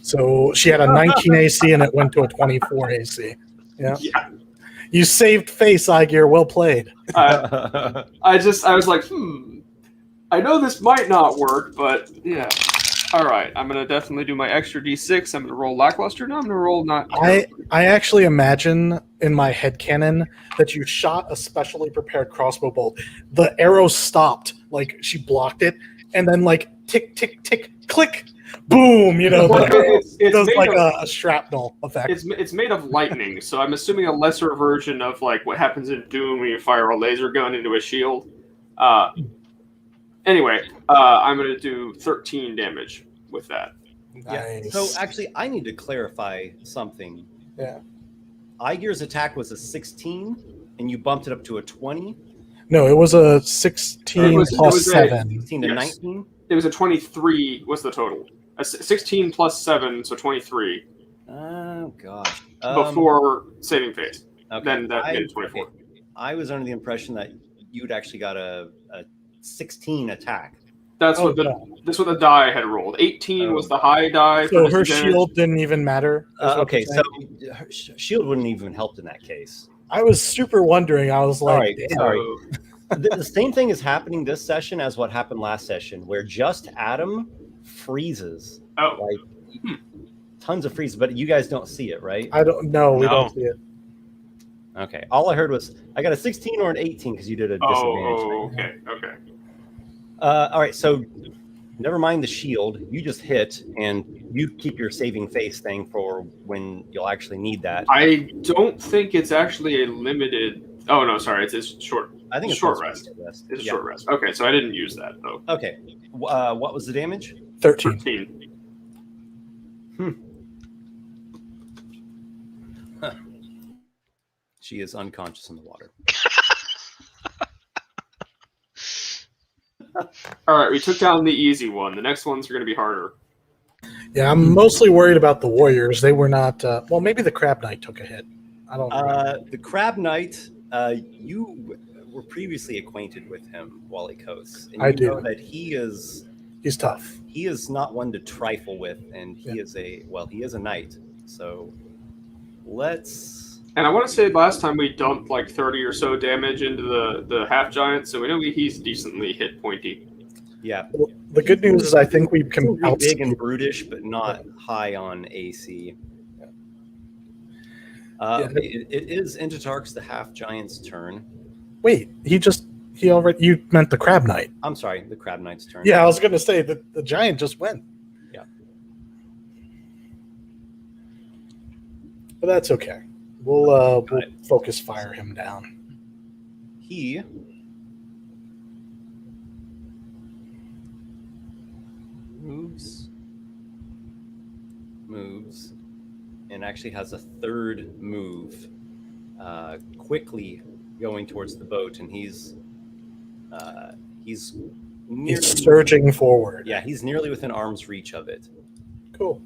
B: So she had a 19 AC and it went to a 24 AC. Yeah. You saved face, Aygir. Well played.
E: I was like, I know this might not work, but yeah. All right, I'm going to definitely do my extra D6. I'm going to roll lackluster. No, I'm going to roll not.
B: I actually imagine in my headcanon that you shot a specially prepared crossbow bolt. The arrow stopped, like she blocked it, and then like tick, tick, tick, click. boom, you know,
E: Well,
B: it does
E: made
B: like
E: of,
B: a shrapnel effect.
E: it's made of lightning, so I'm assuming a lesser version of like what happens in Doom when you fire a laser gun into a shield. Anyway, I'm going to do 13 damage with that.
B: Nice.
A: So actually, I need to clarify something.
B: Yeah.
A: Aygir's attack was a 16, and you bumped it up to a 20.
B: No, it was a 16 plus 7.
A: 16 to 19?
E: It was a 23 was the total. A 16 plus 7, so 23.
A: Oh, gosh.
E: Before saving phase.
A: Okay.
E: Then that made it 24.
A: Okay. I was under the impression that you'd actually got a 16 attack.
E: That's what the die had rolled. 18 was the high die.
B: So her shield didn't even matter.
A: Okay, so her shield wouldn't even have helped in that case.
B: I was super wondering. I was like,
A: sorry. The same thing is happening this session as what happened last session, where just Adam freezes.
E: Oh.
A: Like, tons of freezes, but you guys don't see it, right?
B: I don't know. We don't see it.
A: Okay. All I heard was I got a 16 or an 18 because you did a disadvantage.
E: Oh, okay.
A: All right, so never mind the shield. You just hit, and you keep your saving face thing for when you'll actually need that.
E: I don't think it's actually a limited. Oh no, sorry, it's short.
A: I think it's
E: short rest. It's a short rest. Okay, so I didn't use that though.
A: Okay, what was the damage?
B: 13.
A: Huh. She is unconscious in the water.
E: All right, we took down the easy one. The next ones are going to be harder.
B: Yeah, I'm mostly worried about the warriors. They were not. Well, maybe the Crab Knight took a hit. I don't know.
A: The Crab Knight, you were previously acquainted with him, Walykos.
B: I do.
A: Know that he's
B: tough.
A: He is not one to trifle with, and he is he is a knight. So let's.
E: And I want to say last time we dumped like 30 or so damage into the half giant, so we know he's decently hit pointy.
A: Yeah.
B: Well, the good news is I think we can
A: be big and brutish, but not high on AC. It is Intatark's the half giant's turn.
B: Wait, he already. You meant the Crab Knight?
A: I'm sorry, the Crab Knight's turn.
B: Yeah, I was going to say the giant just went.
A: Yeah.
B: But that's okay. We'll focus fire him down.
A: He moves, and actually has a third move, quickly going towards the boat, and he's
B: surging forward.
A: Yeah, he's nearly within arm's reach of it.
B: Cool.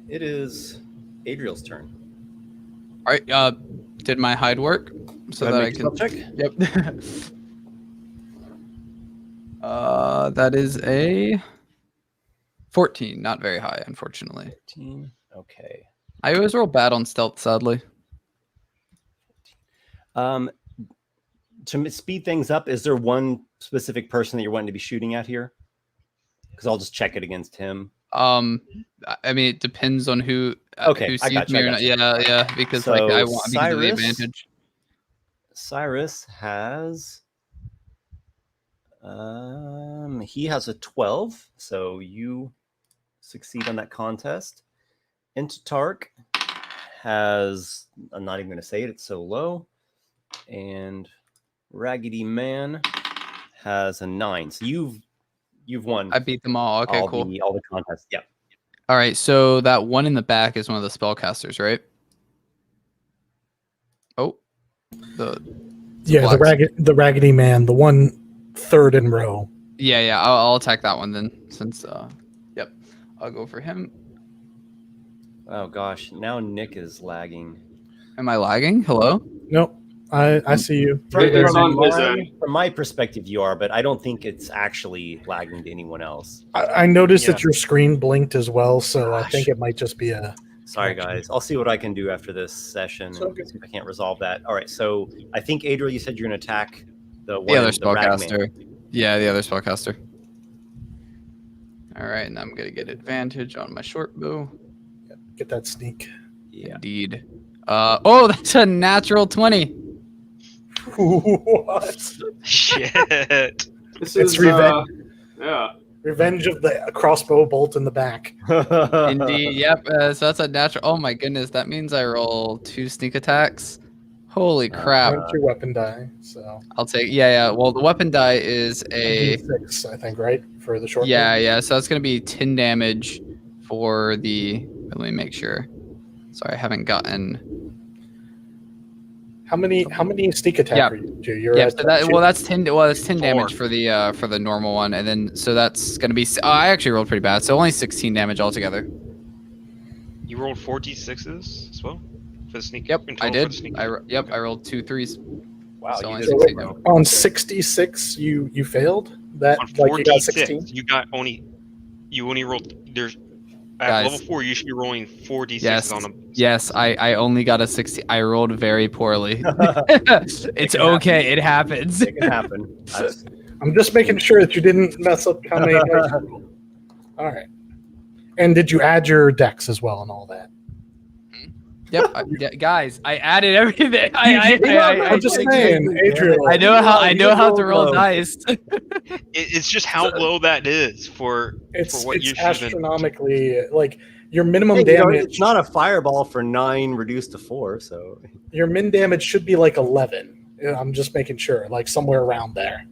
A: It is Adriel's turn.
D: All right. Did my hide work so that I can
A: check?
D: Yep. That is a 14. Not very high, unfortunately.
A: 14. Okay.
D: I always roll bad on stealth, sadly.
A: To speed things up, is there one specific person that you're wanting to be shooting at here? Because I'll just check it against him.
D: I mean, it depends on who sees me or not. Yeah, because so I want because of the advantage.
A: Cyrus has he has a 12, so you succeed on that contest. Intatark has, I'm not even going to say it, it's so low, and Raggedy Man has a 9. So you've won.
D: I beat them all. Okay, cool.
A: All the contests. Yep.
D: All right, so that one in the back is one of the spellcasters, right? Oh, the Raggedy
B: Man, the one third in row.
D: Yeah. I'll attack that one then, since yep, I'll go for him.
A: Oh gosh, now Nick is lagging.
D: Am I lagging? Hello?
B: Nope. I see you.
A: From my perspective, you are, but I don't think it's actually lagging to anyone else.
B: I noticed that your screen blinked as well, so I think it might just be a...
A: Sorry, guys. I'll see what I can do after this session. See if I can't resolve that. All right, so I think, Adriel, you said you're going to attack the
D: other spellcaster. Yeah, the other spellcaster. All right, and I'm going to get advantage on my short bow.
B: Get that sneak.
A: Yeah.
D: Indeed. Oh, that's a natural 20.
B: What?
C: Shit.
E: This is revenge. Yeah.
B: Revenge of the crossbow bolt in the back.
D: Indeed. Yep. So that's a natural. Oh my goodness. That means I roll 2 sneak attacks. Holy crap.
B: And 2 weapon die. So
D: I'll take. Yeah. Well, the weapon die is a
B: D6, I think, right? For the short.
D: Yeah. So that's gonna be 10 damage for the. Let me make sure. Sorry, I haven't gotten.
B: How many sneak attack are you do? You're
D: yeah.
B: at
D: So that,
B: 2?
D: well, that's 10. Well, it's 10
C: 4.
D: damage for the normal one, and then so that's gonna be. Oh, I actually rolled pretty bad, so only 16 damage altogether.
C: You rolled 4 d6s as well for the sneak.
D: Yep, I did.
C: Sneak.
D: I rolled 2 3s.
A: Wow,
D: So
A: you
D: only
A: did
D: 16.
A: well.
B: On 66, you failed that.
C: On
B: Like
C: 4
B: you got
C: d6,
B: 16.
C: you only rolled. There's at
D: Guys.
C: level 4. You should be rolling 4 d6s
D: Yes.
C: on them.
D: Yes, I only got a 60. I rolled very poorly. It's
A: can
D: okay.
A: happen.
D: It happens.
A: It can happen.
B: I'm just making sure that you didn't mess up how many. All right. And did you add your decks as well and all that?
D: Yep, guys, I added everything.
B: I'm just saying, Adriel.
D: I know how to roll dice.
C: It's just how low that is for what you
B: It's
C: should have been.
B: astronomically like your minimum
A: Hey,
B: damage.
A: it's not a fireball for 9 reduced to 4, so
B: Your min damage should be like 11. I'm just making sure, like somewhere around there.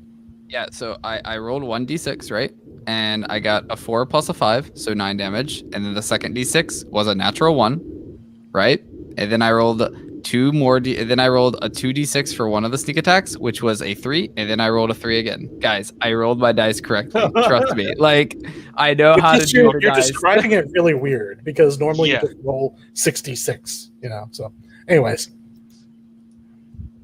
D: Yeah, so I rolled 1d6, right? And I got a 4 plus a 5, so 9 damage. And then the second d6 was a natural 1, right? And then I rolled 2 more. Then I rolled a 2d6 for one of the sneak attacks, which was a 3. And then I rolled a 3 again. Guys, I rolled my dice correctly. Trust me. Like, I know how to do
B: You're
D: dice.
B: describing it really weird because normally
C: Yeah.
B: you just roll 66, you know. So, anyways.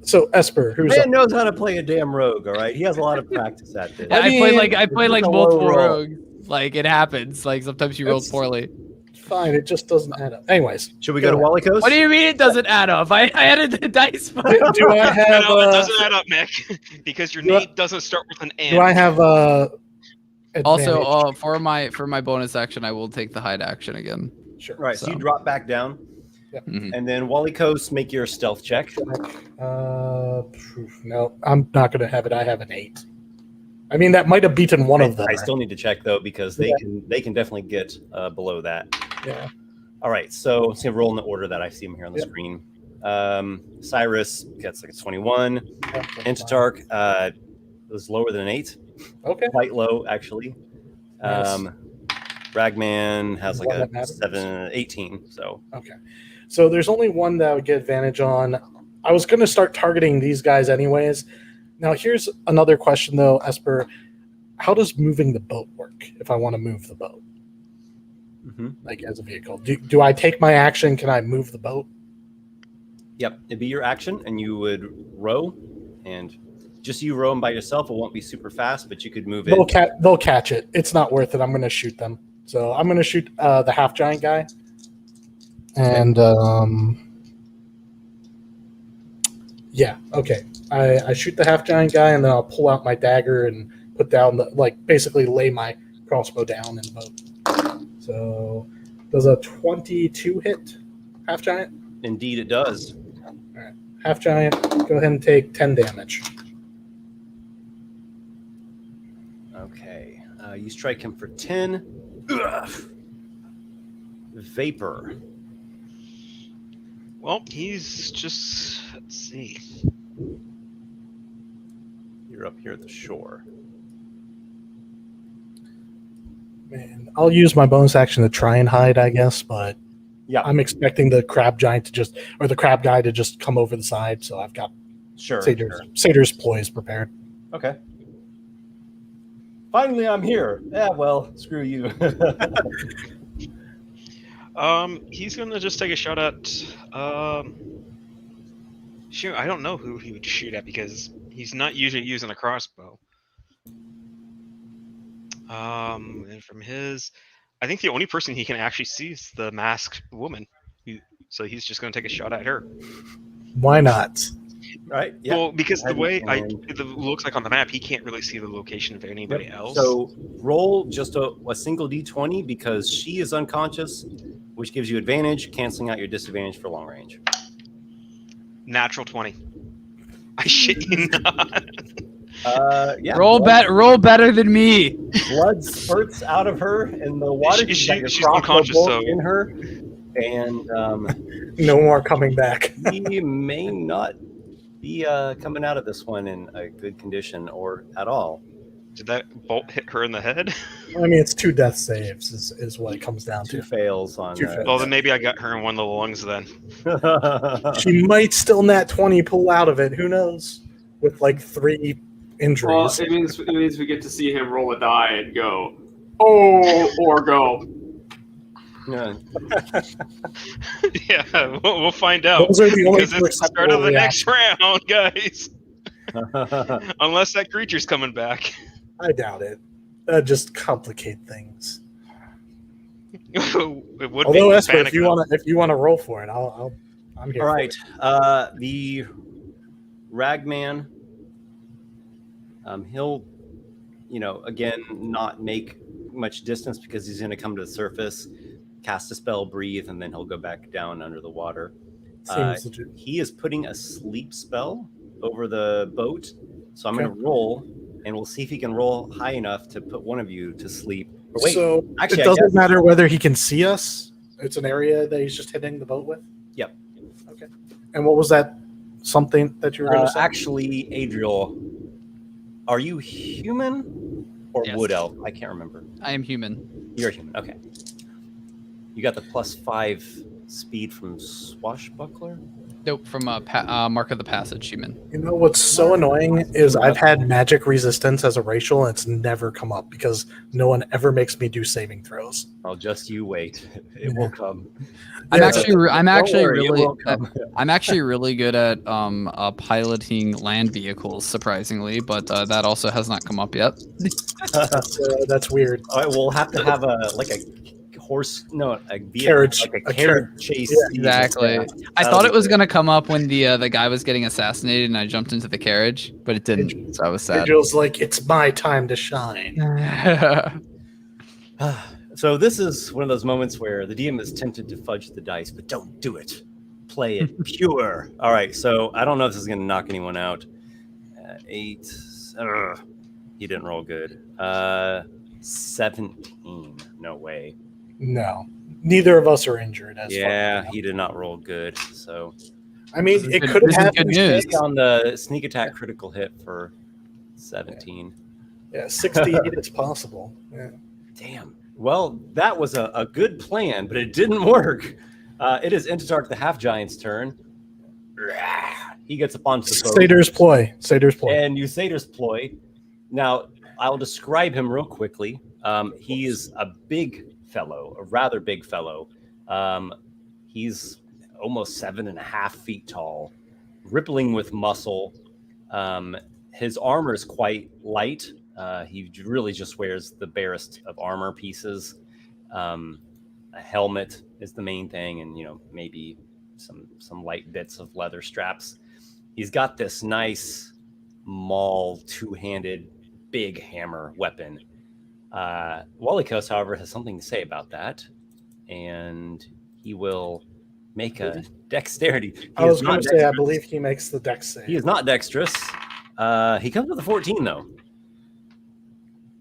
B: So Esper, who's
A: man
B: up?
A: knows how to play a damn rogue. All right, he has a lot of practice at this.
D: I played like
A: it's a
D: multiple
A: low roll.
D: rogues. Like, it happens. Like, sometimes you roll
B: That's-
D: poorly.
B: Fine, it just doesn't add up. Anyways,
A: Should we go to Walykos?
D: What do you mean it doesn't add up? I added the dice.
B: do I have?
C: No, it doesn't add up, Nick, because your
B: do I-
C: name doesn't start with an N.
B: Do I have
D: Also,
B: advantage?
D: for my bonus action, I will take the hide action again.
B: Sure.
A: Right, so you
D: So.
A: drop back down,
D: Mhm.
A: and then Walykos, make your stealth check.
B: No, I'm not going to have it. I have an 8. I mean, that might have beaten one of them.
A: I still need to check though because they can definitely get below that.
B: Yeah.
A: All right, so let's roll in the order that I see them here on the
B: Yep.
A: screen. Cyrus gets like a 21.
B: Yeah, that's fine.
A: Intatark was lower than an 8,
B: Okay.
A: quite low actually.
B: Nice.
A: Ragman has like
B: One
A: a
B: that matters.
A: 18. So
B: Okay. So there's only one that I would get advantage on. I was going to start targeting these guys anyways. Now, here's another question, though, Esper. How does moving the boat work if I want to move the boat, like as a vehicle? Do I take my action? Can I move the boat?
A: Yep, it'd be your action, and you would row, and just you rowing by yourself. It won't be super fast, but you could move it.
B: They'll catch it. It's not worth it. I'm going to shoot them. So I'm going to shoot the half giant guy. And yeah, okay. I shoot the half giant guy, and then I'll pull out my dagger and put down basically lay my crossbow down in the boat. So does a 22 hit half giant?
A: Indeed, it does.
B: All right, half giant. Go ahead and take 10 damage.
A: Okay, you strike him for 10. Ugh. Vapor.
C: Well, he's just, let's see.
A: You're up here at the shore.
B: Man, I'll use my bonus action to try and hide, I guess, but
A: Yeah,
B: I'm expecting the crab giant the crab guy to just come over the side. So I've got
A: sure.
B: Satyr's ploys prepared.
A: Okay. Finally, I'm here. Yeah, well, screw you.
C: He's gonna just take a shot at. Shoot, I don't know who he would shoot at because he's not usually using a crossbow. And from his, I think the only person he can actually see is the masked woman. So he's just gonna take a shot at her.
B: Why not?
A: Right? Yeah.
C: Well, because the way
A: And-
C: it looks like on the map, he can't really see the location of anybody else.
A: So roll just a single d20 because she is unconscious, which gives you advantage, canceling out your disadvantage for long range.
C: Natural 20. I shit you not.
A: Yeah.
D: Roll better than me.
A: Blood spurts out of her in the water. She's got your
C: She's
A: crossbow
C: unconscious,
A: bolt
C: so
A: in her, and
B: No more coming back.
A: he may not be coming out of this one in a good condition or at all.
C: did that bolt hit her in the head?
B: I mean, it's 2 death saves is what it comes down
A: 2
B: to.
A: fails on.
B: 2 fails.
C: Well, then maybe I got her in one of the lungs then.
B: She might still nat 20 pull out of it. Who knows? With like 3 injuries.
E: Well, it means we get to see him roll a die and go, oh, or go.
A: Yeah.
C: Yeah, we'll find out.
B: Those are the only
C: Because
B: two
C: it's the start of
B: acceptable
C: the next round, guys. Unless that creature's coming back.
B: I doubt it. That just complicate things.
C: It would
B: Although
C: be
B: Esper,
C: panic
B: if you want to roll for it, I'm here.
A: All
B: for
A: right.
B: it.
A: The Ragman. He'll, again, not make much distance because he's going to come to the surface, cast a spell, breathe, and then he'll go back down under the water.
B: Seems legit.
A: He is putting a sleep spell over the boat, so I'm going to roll, and we'll see if he can roll high enough to put one of you to sleep. Or wait,
B: So
A: actually,
B: it doesn't matter whether he can see us. It's an area that he's just hitting the boat with.
A: Yep.
B: Okay. And what was that? Something that you were going to say?
A: Actually, Adriel, are you human or
D: Yes.
A: wood elf? I can't remember.
D: I am human.
A: You're human. Okay. You got the +5 speed from Swashbuckler?
D: Nope, from Mark of the Passage human.
B: You know what's so annoying is I've had magic resistance as a racial, and it's never come up because no one ever makes me do saving throws.
A: Well, just you wait. It will come.
D: I'm
B: Yeah.
D: actually
A: Don't worry, it
D: really
A: will come.
D: I'm actually really good at piloting land vehicles, surprisingly, but that also has not come up yet.
B: That's weird.
A: All right, we'll have to have a horse, no, a vehicle,
B: Carriage.
A: like
B: A
A: a carriage chase.
B: Yeah.
D: Exactly. I
A: That'll
D: thought
A: be
D: it was
A: good.
D: gonna come up when the guy was getting assassinated, and I jumped into the carriage, but it didn't. So I was sad.
B: Angel's like, it's my time to shine.
A: So this is one of those moments where the DM is tempted to fudge the dice, but don't do it. Play it pure. All right, so I don't know if this is going to knock anyone out. 8. He didn't roll good. 17. No way.
B: No, neither of us are injured. As far as I
A: Yeah,
B: know.
A: he did not roll good. So
B: I mean,
D: This is
B: it
D: good-
B: could
D: this
B: have
D: is good
B: happened.
D: news.
A: on the sneak attack critical hit for 17.
B: Yeah, 68 is possible. Yeah.
A: Damn. Well, that was a good plan, but it didn't work. It is Intitarch the Half Giant's turn. He gets up onto the boat.
B: Satyr's ploy. Satyr's ploy.
A: And you Satyr's ploy. Now, I'll describe him real quickly. He is a big fellow, a rather big fellow. He's almost 7.5 feet tall, rippling with muscle. His armor is quite light. He really just wears the barest of armor pieces. A helmet is the main thing, and maybe some light bits of leather straps. He's got this nice maul 2-handed big hammer weapon. Walykos, however, has something to say about that, and he will make a dexterity.
B: I was going to say, I believe he makes the dex save.
A: He is not dexterous. He comes with a 14 though.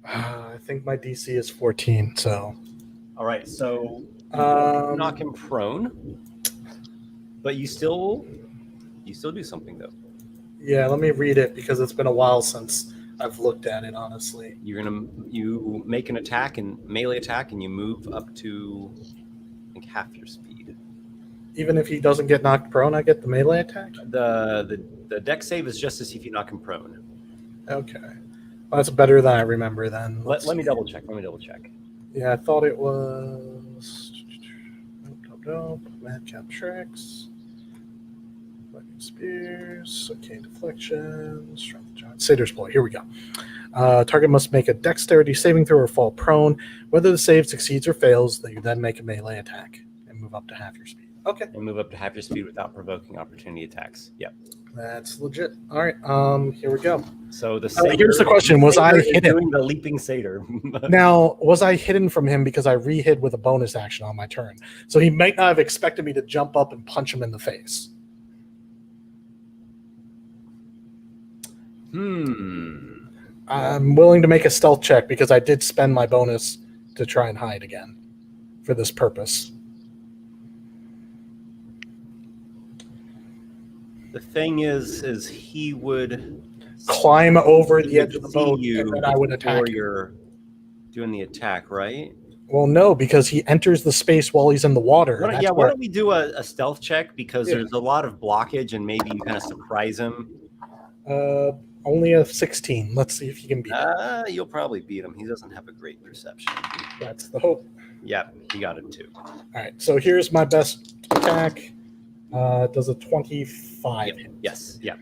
B: I think my DC is 14, so.
A: All right, so knock him prone, but you still do something though.
B: Yeah, let me read it because it's been a while since I've looked at it, honestly.
A: You make an attack and melee attack, and you move up to I think half your speed.
B: Even if he doesn't get knocked prone, I get the melee attack?
A: The dex save is just as if you knock him prone.
B: Okay. Well, that's better than I remember then.
A: Let me double check.
B: Yeah, I thought it was. Nope. Madcap tricks. Lightning spears. Okay, deflection. Strength giant. Satyr's ploy. Here we go. Target must make a dexterity saving throw or fall prone. Whether the save succeeds or fails, you then make a melee attack and move up to half your speed. Okay.
A: And move up to half your speed without provoking opportunity attacks. Yep.
B: That's legit. All right. Here we go.
A: So
B: Here's the question: was I hidden?
A: Doing the leaping satyr?
B: Now, was I hidden from him because I re-hid with a bonus action on my turn? So he might not have expected me to jump up and punch him in the face. I'm willing to make a stealth check because I did spend my bonus to try and hide again for this purpose.
A: The thing is he would
B: Climb over
A: he
B: the
A: would
B: edge of the
A: see
B: boat,
A: you
B: and then I would
A: before
B: attack him.
A: you're doing the attack, right?
B: Well, no, because he enters the space while he's in the water.
A: Why don't we do a stealth check, because
B: Yeah.
A: there's a lot of blockage and maybe you kind of surprise him.
B: Only a 16. Let's see if you can beat it.
A: You'll probably beat him. He doesn't have a great perception.
B: That's the hope.
A: Yeah, he got it too.
B: All right, so here's my best attack. Does a 25 hit?
A: Yes, yeah.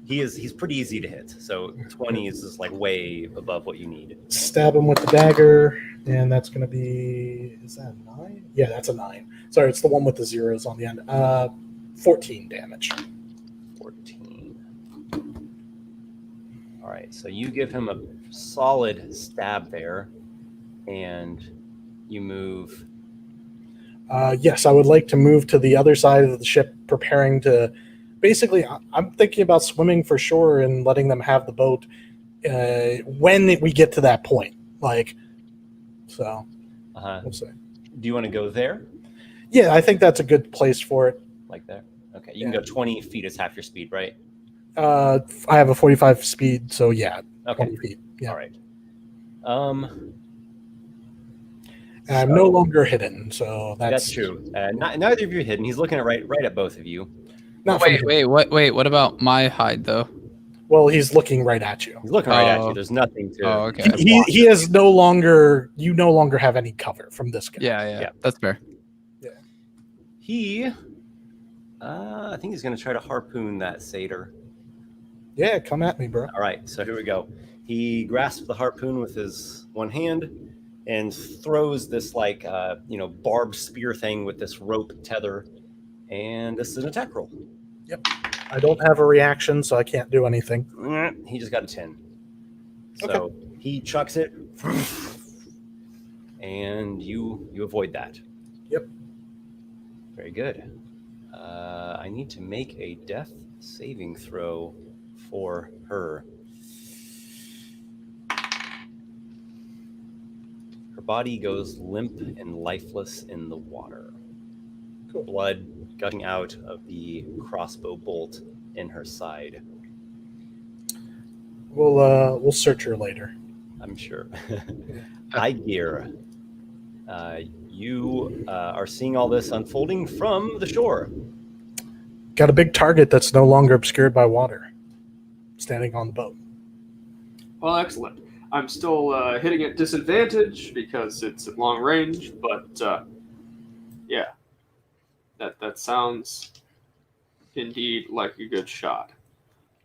A: He's pretty easy to hit. So 20 is just like way above what you need.
B: Stab him with the dagger, and that's going to be... Is that a 9? Yeah, that's a 9. Sorry, it's the one with the zeros on the end. 14 damage.
A: 14. All right, so you give him a solid stab there, and you move.
B: Yes, I would like to move to the other side of the ship, preparing to... Basically, I'm thinking about swimming for shore and letting them have the boat when we get to that point. So we'll see.
A: Do you want to go there?
B: Yeah, I think that's a good place for it.
A: Like there? Okay, you can go 20 feet is half your speed, right?
B: I have a 45 speed, so yeah,
A: Okay.
B: 20 feet. Yeah.
A: All right.
B: And I'm no longer hidden, so
A: That's true. Neither of you are hidden. He's looking right at both of you.
B: Not
D: Wait, what about my hide though?
B: Well, he's looking right at you.
A: He's looking right at you. There's nothing to.
D: Oh, okay.
B: He is no longer. You no longer have any cover from this guy.
D: Yeah, that's fair.
B: Yeah.
A: He, I think he's going to try to harpoon that satyr.
B: Yeah, come at me, bro.
A: All right, so here we go. He grasps the harpoon with his one hand and throws this barbed spear thing with this rope tether, and this is an attack roll.
B: Yep. I don't have a reaction, so I can't do anything.
A: He just got a 10. So
B: Okay.
A: he chucks it, and you avoid that.
B: Yep.
A: Very good. I need to make a death saving throw for her. Her body goes limp and lifeless in the water.
B: Cool.
A: Blood gushing out of the crossbow bolt in her side.
B: We'll search her later.
A: I'm sure. Aygir, you are seeing all this unfolding from the shore.
B: Got a big target that's no longer obscured by water, standing on the boat.
E: Well, excellent. I'm still hitting at disadvantage because it's at long range, but yeah, that sounds indeed like a good shot.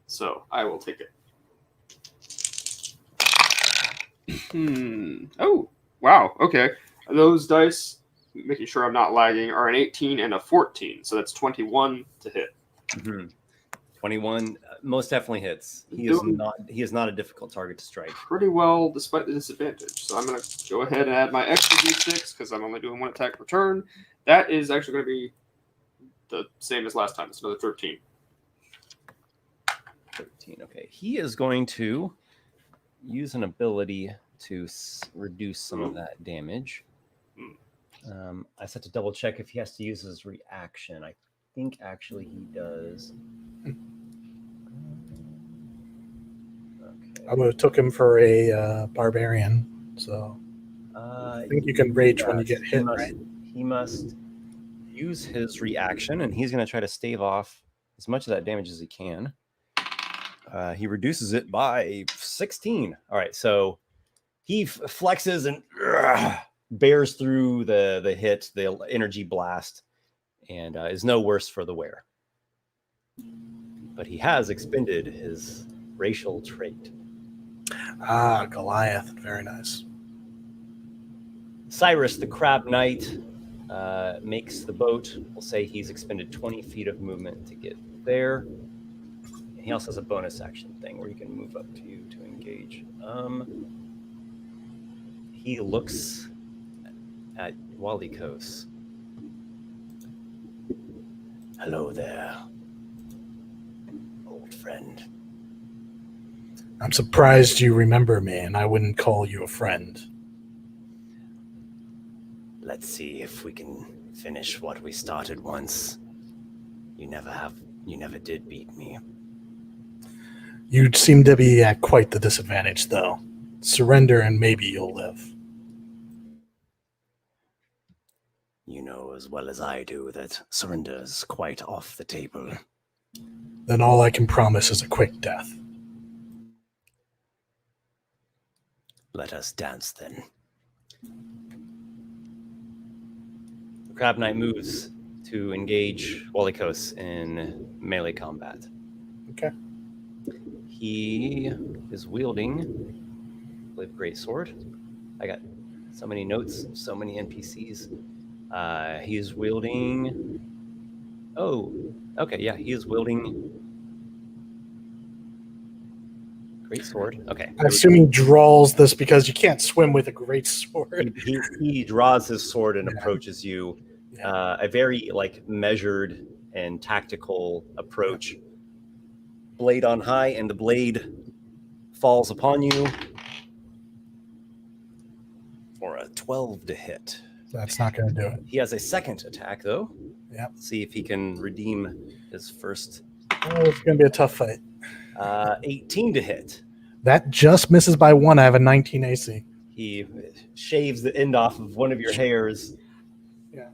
E: So I will take it. Oh, wow. Okay. Those dice, making sure I'm not lagging, are an 18 and a 14. So that's 21 to hit.
A: Mm-hmm. 21 most definitely hits. He is not a difficult target to strike.
E: Pretty well despite the disadvantage. So I'm going to go ahead and add my extra d6 because I'm only doing one attack per turn. That is actually going to be the same as last time. It's another 13.
A: 13. Okay. He is going to use an ability to reduce some of that damage. I just have to double check if he has to use his reaction. I think actually he does. Okay.
B: I would have took him for a barbarian, so I think you can rage when you get hit, right?
A: He must use his reaction, and he's going to try to stave off as much of that damage as he can. He reduces it by 16. All right, so he flexes and bears through the hit, the energy blast, and is no worse for the wear. But he has expended his racial trait.
B: Ah, Goliath. Very nice.
A: Cyrus, the Crab Knight, makes the boat. We'll say he's expended 20 feet of movement to get there. And he also has a bonus action thing where he can move up to you to engage. He looks at Walykos. Hello there, old friend.
B: I'm surprised you remember me, and I wouldn't call you a friend.
A: Let's see if we can finish what we started once. You never did beat me.
B: You seem to be at quite the disadvantage, though. Surrender and maybe you'll live.
A: You know as well as I do that surrender's quite off the table.
B: Then all I can promise is a quick death.
A: Let us dance then. The Crab Knight moves to engage Walykos in melee combat.
B: Okay.
A: He is wielding, I believe, greatsword. I got so many notes, so many NPCs. He is wielding. Oh, okay, yeah, he is wielding greatsword. Okay.
B: I assume he draws this because you can't swim with a great sword.
A: He draws his sword and approaches you.
B: Yeah.
A: A very measured and tactical approach. Blade on high, and the blade falls upon you for a 12 to hit.
B: That's not going to do it.
A: He has a second attack, though.
B: Yeah.
A: See if he can redeem his first.
B: Oh, it's going to be a tough fight.
A: 18 to hit.
B: That just misses by 1. I have a 19 AC.
A: He shaves the end off of one of your hairs.
B: Yeah.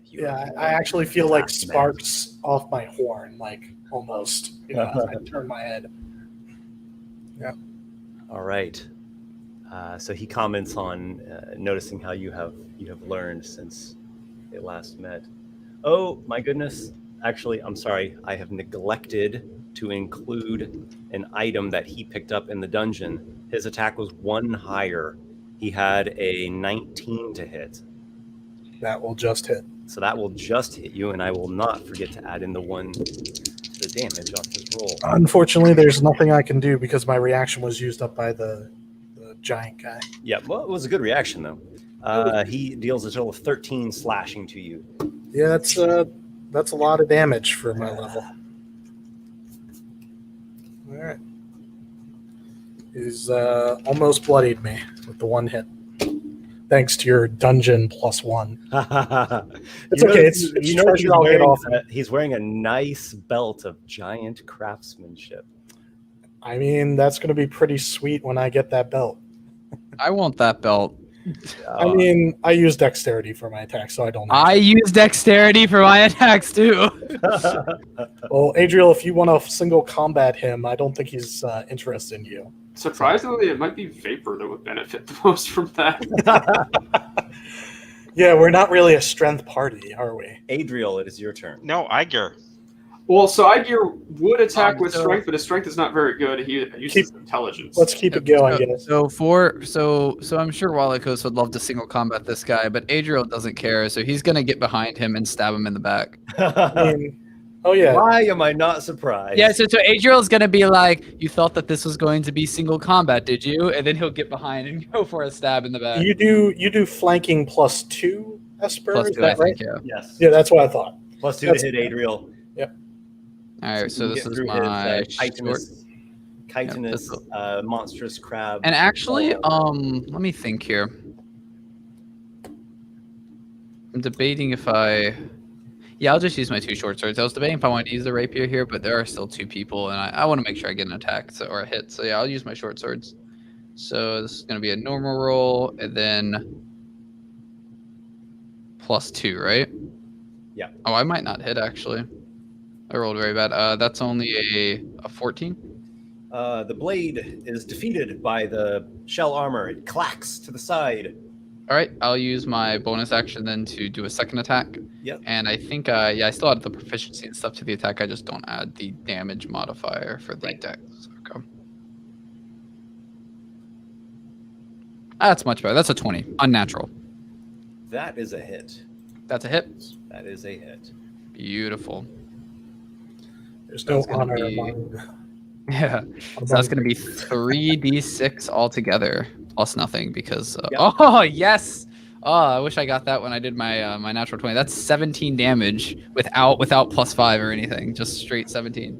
A: Yeah,
B: I actually feel like sparks off my horn, almost, as I turn my head. Yeah.
A: All right. So he comments on noticing how you have learned since they last met. Oh my goodness! Actually, I'm sorry. I have neglected to include an item that he picked up in the dungeon. His attack was 1 higher. He had a 19 to hit.
B: That will just hit.
A: So that will just hit you, and I will not forget to add in the damage off his roll.
B: Unfortunately, there's nothing I can do because my reaction was used up by the giant guy.
A: Yeah, well, it was a good reaction, though. He deals a total of 13 slashing to you.
B: Yeah, that's a lot of damage for my level. All right. He's almost bloodied me with the 1 hit. Thanks to your dungeon +1. It's okay. It's treasure I'll get off.
A: He's wearing a nice belt of giant craftsmanship.
B: I mean, that's going to be pretty sweet when I get that belt.
D: I want that belt.
B: I mean, I use dexterity for my attacks, so I don't know.
D: I use dexterity for my attacks too.
B: Well, Adriel, if you want to single combat him, I don't think he's interested in you.
E: Surprisingly, it might be Vapor that would benefit the most from that.
B: Yeah, we're not really a strength party, are we?
A: Adriel, it is your turn.
C: No, Aygir.
E: Well, so Aygir would attack with strength, but his strength is not very good. He uses intelligence.
B: Let's keep it going, guys.
D: So I'm sure Walykos would love to single combat this guy, but Adriel doesn't care, so he's gonna get behind him and stab him in the back.
B: I mean, oh yeah.
A: Why am I not surprised?
D: Yeah, so Adriel's gonna be like, "You thought that this was going to be single combat, did you?" And then he'll get behind and go for a stab in the back.
B: You do flanking +2, Esper,
D: Plus
B: is
D: 2,
B: that
D: I
B: right?
D: think, yeah.
A: Yes.
B: Yeah, that's what I thought.
A: +2 to hit Adriel.
B: Yep.
D: All right, so this is
A: His,
D: my
A: chitinous monstrous crab.
D: And actually, let me think here. I'm debating if I'll just use my 2 short swords. I was debating if I wanted to use the rapier here, but there are still 2 people, and I want to make sure I get an attack or a hit. So yeah, I'll use my short swords. So this is going to be a normal roll, and then +2, right?
A: Yeah.
D: Oh, I might not hit, actually. I rolled very bad. That's only a 14.
A: The blade is defeated by the shell armor. It clacks to the side.
D: All right, I'll use my bonus action then to do a second attack.
A: Yep.
D: And I think, I still add the proficiency and stuff to the attack. I just don't add the damage modifier for the attack. Okay. That's much better. That's a 20. Unnatural.
A: That is a hit.
D: That's a hit.
A: That is a hit.
D: Beautiful.
B: There's no
D: That's gonna
B: honor
D: be-
B: among.
D: Yeah. So that's going to be 3d6 altogether, plus nothing because.
A: Yep.
D: Oh yes. Oh, I wish I got that when I did my my natural 20. That's 17 damage without +5 or anything, just straight 17.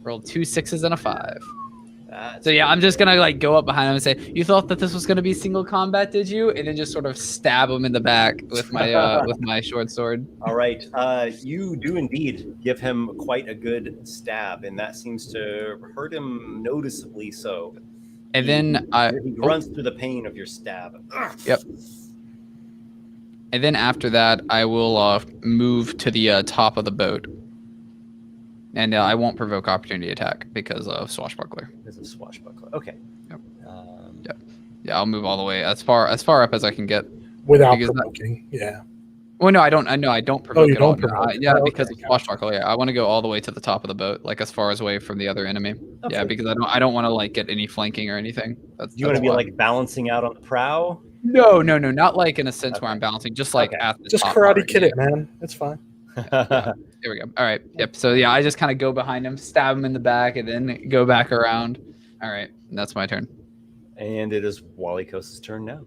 D: Rolled 2 6s and a 5.
A: That's
D: So yeah, I'm
A: pretty
D: just
A: good.
D: gonna like go up behind him and say, "You thought that this was gonna be single combat, did you?" And then just sort of stab him in the back with my short sword.
A: All right. You do indeed give him quite a good stab, and that seems to hurt him noticeably so.
D: And
A: He
D: then I
A: runs through the pain of your stab.
D: Yep. And then after that, I will move to the top of the boat. And I won't provoke opportunity attack because of Swashbuckler.
A: There's a swashbuckler. Okay.
D: Yep.
A: Yep.
D: Yeah, I'll move all the way as far up as I can get.
B: Without
D: Because
B: provoking, yeah.
D: Well, no, I don't provoke
B: you
D: at all.
B: don't provoke.
D: Yeah,
B: Oh,
D: because
B: okay,
D: of Swashbuckler. Yeah, I want to go all the way to the top of the boat, like as far as away from the other enemy.
A: Okay.
D: Yeah, because I don't want to like get any flanking or anything.
A: Do you want to be like balancing out on the prow?
D: No, not like in a sense where I'm balancing, just like
A: Okay.
D: at the
B: Just
D: top
B: karate
D: part,
B: kid
D: yeah.
B: it, man. It's fine.
D: There we go. All right. Yep. So yeah, I just kind of go behind him, stab him in the back, and then go back around. All right. And that's my turn.
A: And it is Walykos' turn now.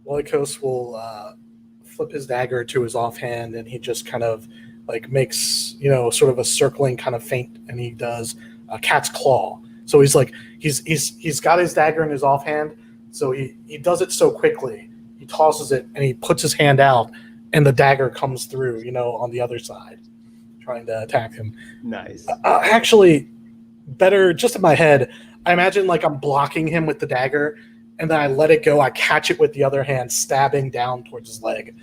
B: Walykos will flip his dagger to his offhand, and he just kind of like makes sort of a circling kind of feint, and he does a cat's claw. So he's like he's got his dagger in his offhand, so he does it so quickly. He tosses it and he puts his hand out, and the dagger comes through, on the other side, trying to attack him.
A: Nice.
B: Actually, better just in my head, I imagine like I'm blocking him with the dagger, and then I let it go. I catch it with the other hand, stabbing down towards his leg,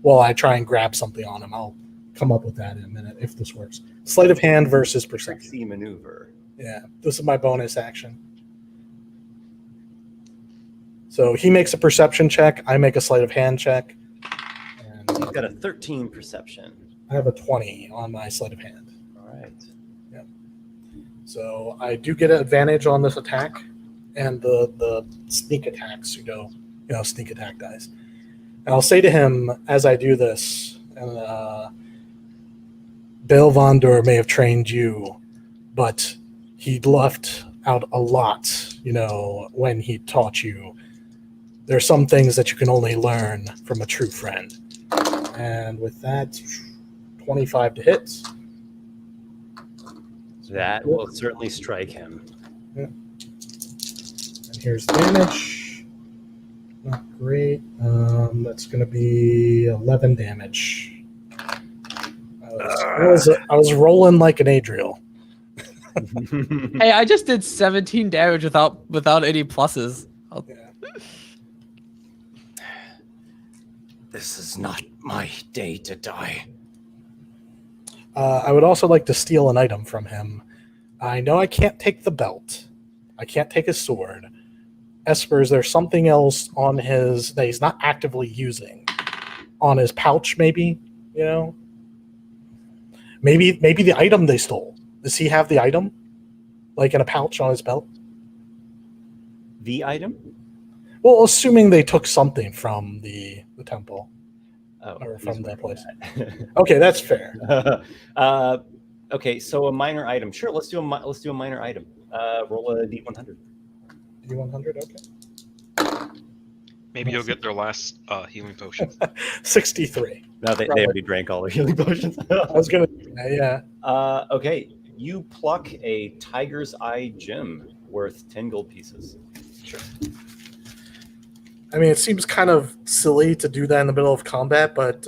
B: while I try and grab something on him. I'll come up with that in a minute if this works. Sleight of hand versus perception.
A: Tricksy maneuver.
B: Yeah, this is my bonus action. So he makes a perception check. I make a sleight of hand check. And
A: He's got a 13 perception.
B: I have a 20 on my sleight of hand.
A: All right.
B: Yeah. So I do get an advantage on this attack, and the sneak attack pseudo, sneak attack dice. And I'll say to him as I do this, and Bail Vondur may have trained you, but he left out a lot, when he taught you. There are some things that you can only learn from a true friend. And with that, 25 to hit.
A: That will certainly strike him.
B: Yeah. And here's the damage. Not great. That's going to be 11 damage. I was rolling like an Adriel.
D: Hey, I just did 17 damage without any pluses.
B: Yeah.
A: This is not my day to die.
B: I would also like to steal an item from him. I know I can't take the belt. I can't take his sword. Esper, is there something else on his that he's not actively using? On his pouch, maybe? Maybe the item they stole. Does he have the item? Like in a pouch on his belt?
A: The item?
B: Well, assuming they took something from the temple.
A: Oh,
B: Or
A: he's
B: from that
A: wearing
B: place.
A: that.
B: Okay, that's fair.
A: Okay, so a minor item. Sure, let's do a minor item. Roll a d100.
B: D100, okay.
C: Maybe you'll get their last healing potion.
B: 63.
A: No, they already drank all the healing potions.
B: I was gonna, yeah.
A: Okay, you pluck a tiger's eye gem worth 10 gold pieces. Sure.
B: I mean, it seems kind of silly to do that in the middle of combat, but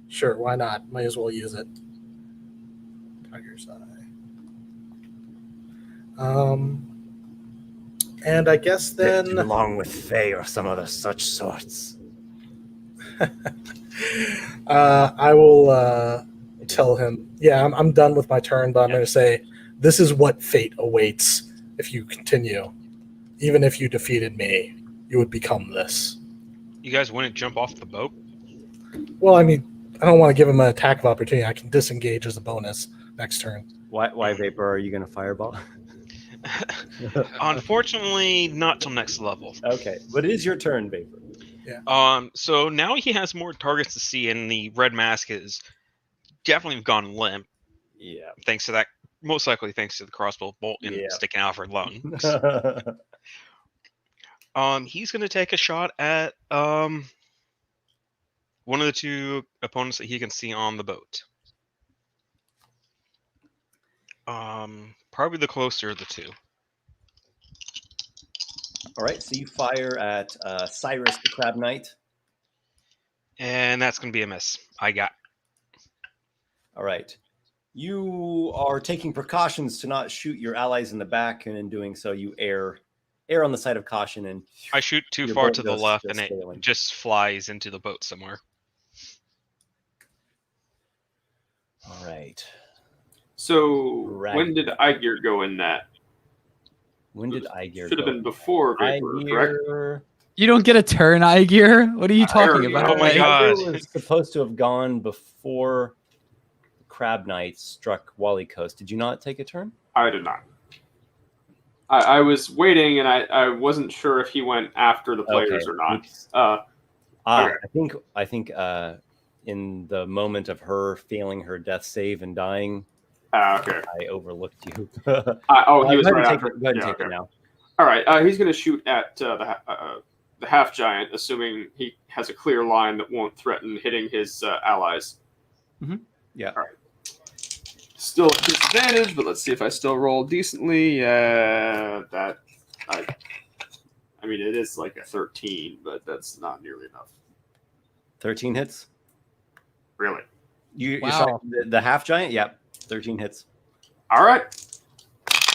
B: sure, why not? Might as well use it. Tiger's eye. And I guess then
A: along with Fae or some other such sorts.
B: I will tell him, yeah, I'm done with my turn, but I'm going to say, this is what fate awaits if you continue. Even if you defeated me, you would become this.
C: You guys wouldn't jump off the boat?
B: Well, I mean, I don't want to give him an attack of opportunity. I can disengage as a bonus next turn.
A: Why Vapor, are you going to fireball?
C: Unfortunately, not till next level.
A: Okay, but it is your turn, Vapor.
C: So now he has more targets to see, and the red mask is definitely gone limp.
A: Yeah.
C: Thanks to that, most likely thanks to the crossbow bolt sticking out of her lungs. He's going to take a shot at one of the two opponents that he can see on the boat. Probably the closer of the two.
A: All right, so you fire at Cyrus the Crab Knight.
C: And that's going to be a miss. I got.
A: All right. You are taking precautions to not shoot your allies in the back, and in doing so, you err on the side of caution, and
C: I shoot too
A: your
C: far
A: boat
C: to the
A: goes
C: left,
A: just
C: and it
A: sailing.
C: just flies into the boat somewhere.
A: All right.
E: So
A: Rag-
E: when did Aygir go in that?
A: When did Aygir
E: Should have
A: go?
E: been before Vapor, correct?
A: Aygir,
D: You don't get a turn, Aygir. What are you talking
E: already
D: about?
C: Oh my
D: Like,
C: God.
A: Aygir was supposed to have gone before Crab Knight struck Walykos. Did you not take a turn?
E: I did not. I was waiting, and I wasn't sure if he went after the players or not.
A: Oops.
E: Okay.
A: I think in the moment of her failing her death save and dying,
E: Okay.
A: I overlooked you.
E: He was
A: Go ahead
E: right
A: and take
E: after.
A: it. Go ahead and
E: Yeah,
A: take
E: okay.
A: it now.
E: All right. He's going to shoot at the half giant, assuming he has a clear line that won't threaten hitting his allies.
A: Yeah.
E: All right. Still at disadvantage, but let's see if I still roll decently. I mean, it is like a 13, but that's not nearly enough.
A: 13 hits.
E: Really.
A: You're
D: Wow.
A: shot the half giant? Yep. 13 hits.
E: All right.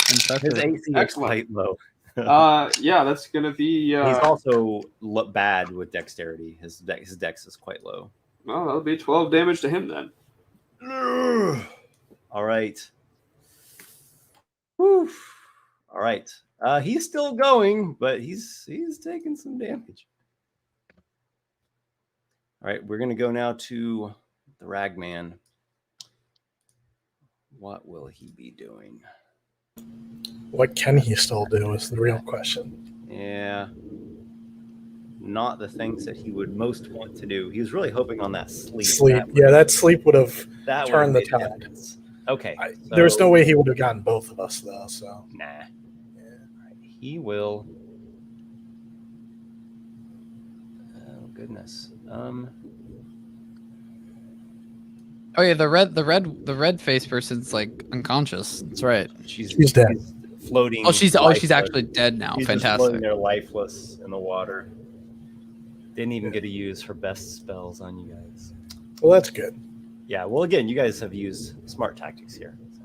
A: His
D: impressive.
A: AC is
E: Excellent.
A: quite low.
E: Yeah, that's going to be...
A: He's also bad with dexterity. His dex is quite low.
E: well, that'll be 12 damage to him then.
A: All right. Whew. All right. He's still going, but he's taking some damage. All right, we're gonna go now to the Ragman. What will he be doing?
B: What can he still do is the real question.
A: Yeah. Not the things that he would most want to do. He was really hoping on that sleep.
B: That sleep would have
A: that
B: turned
A: would
B: the
A: have made a
B: tide.
A: difference. Okay.
B: There's no way he would have gotten both of us, though. So
A: Nah. All right, he will. Oh goodness.
D: Oh yeah, the red face person's like unconscious. That's right.
B: She's dead.
A: Floating.
D: Oh, she's
A: lifeless.
D: actually dead now.
A: She's just
D: Fantastic.
A: floating there lifeless in the water. Didn't even get to use her best spells on you guys.
B: Well, that's good.
A: Yeah, well, again, you guys have used smart tactics here. So,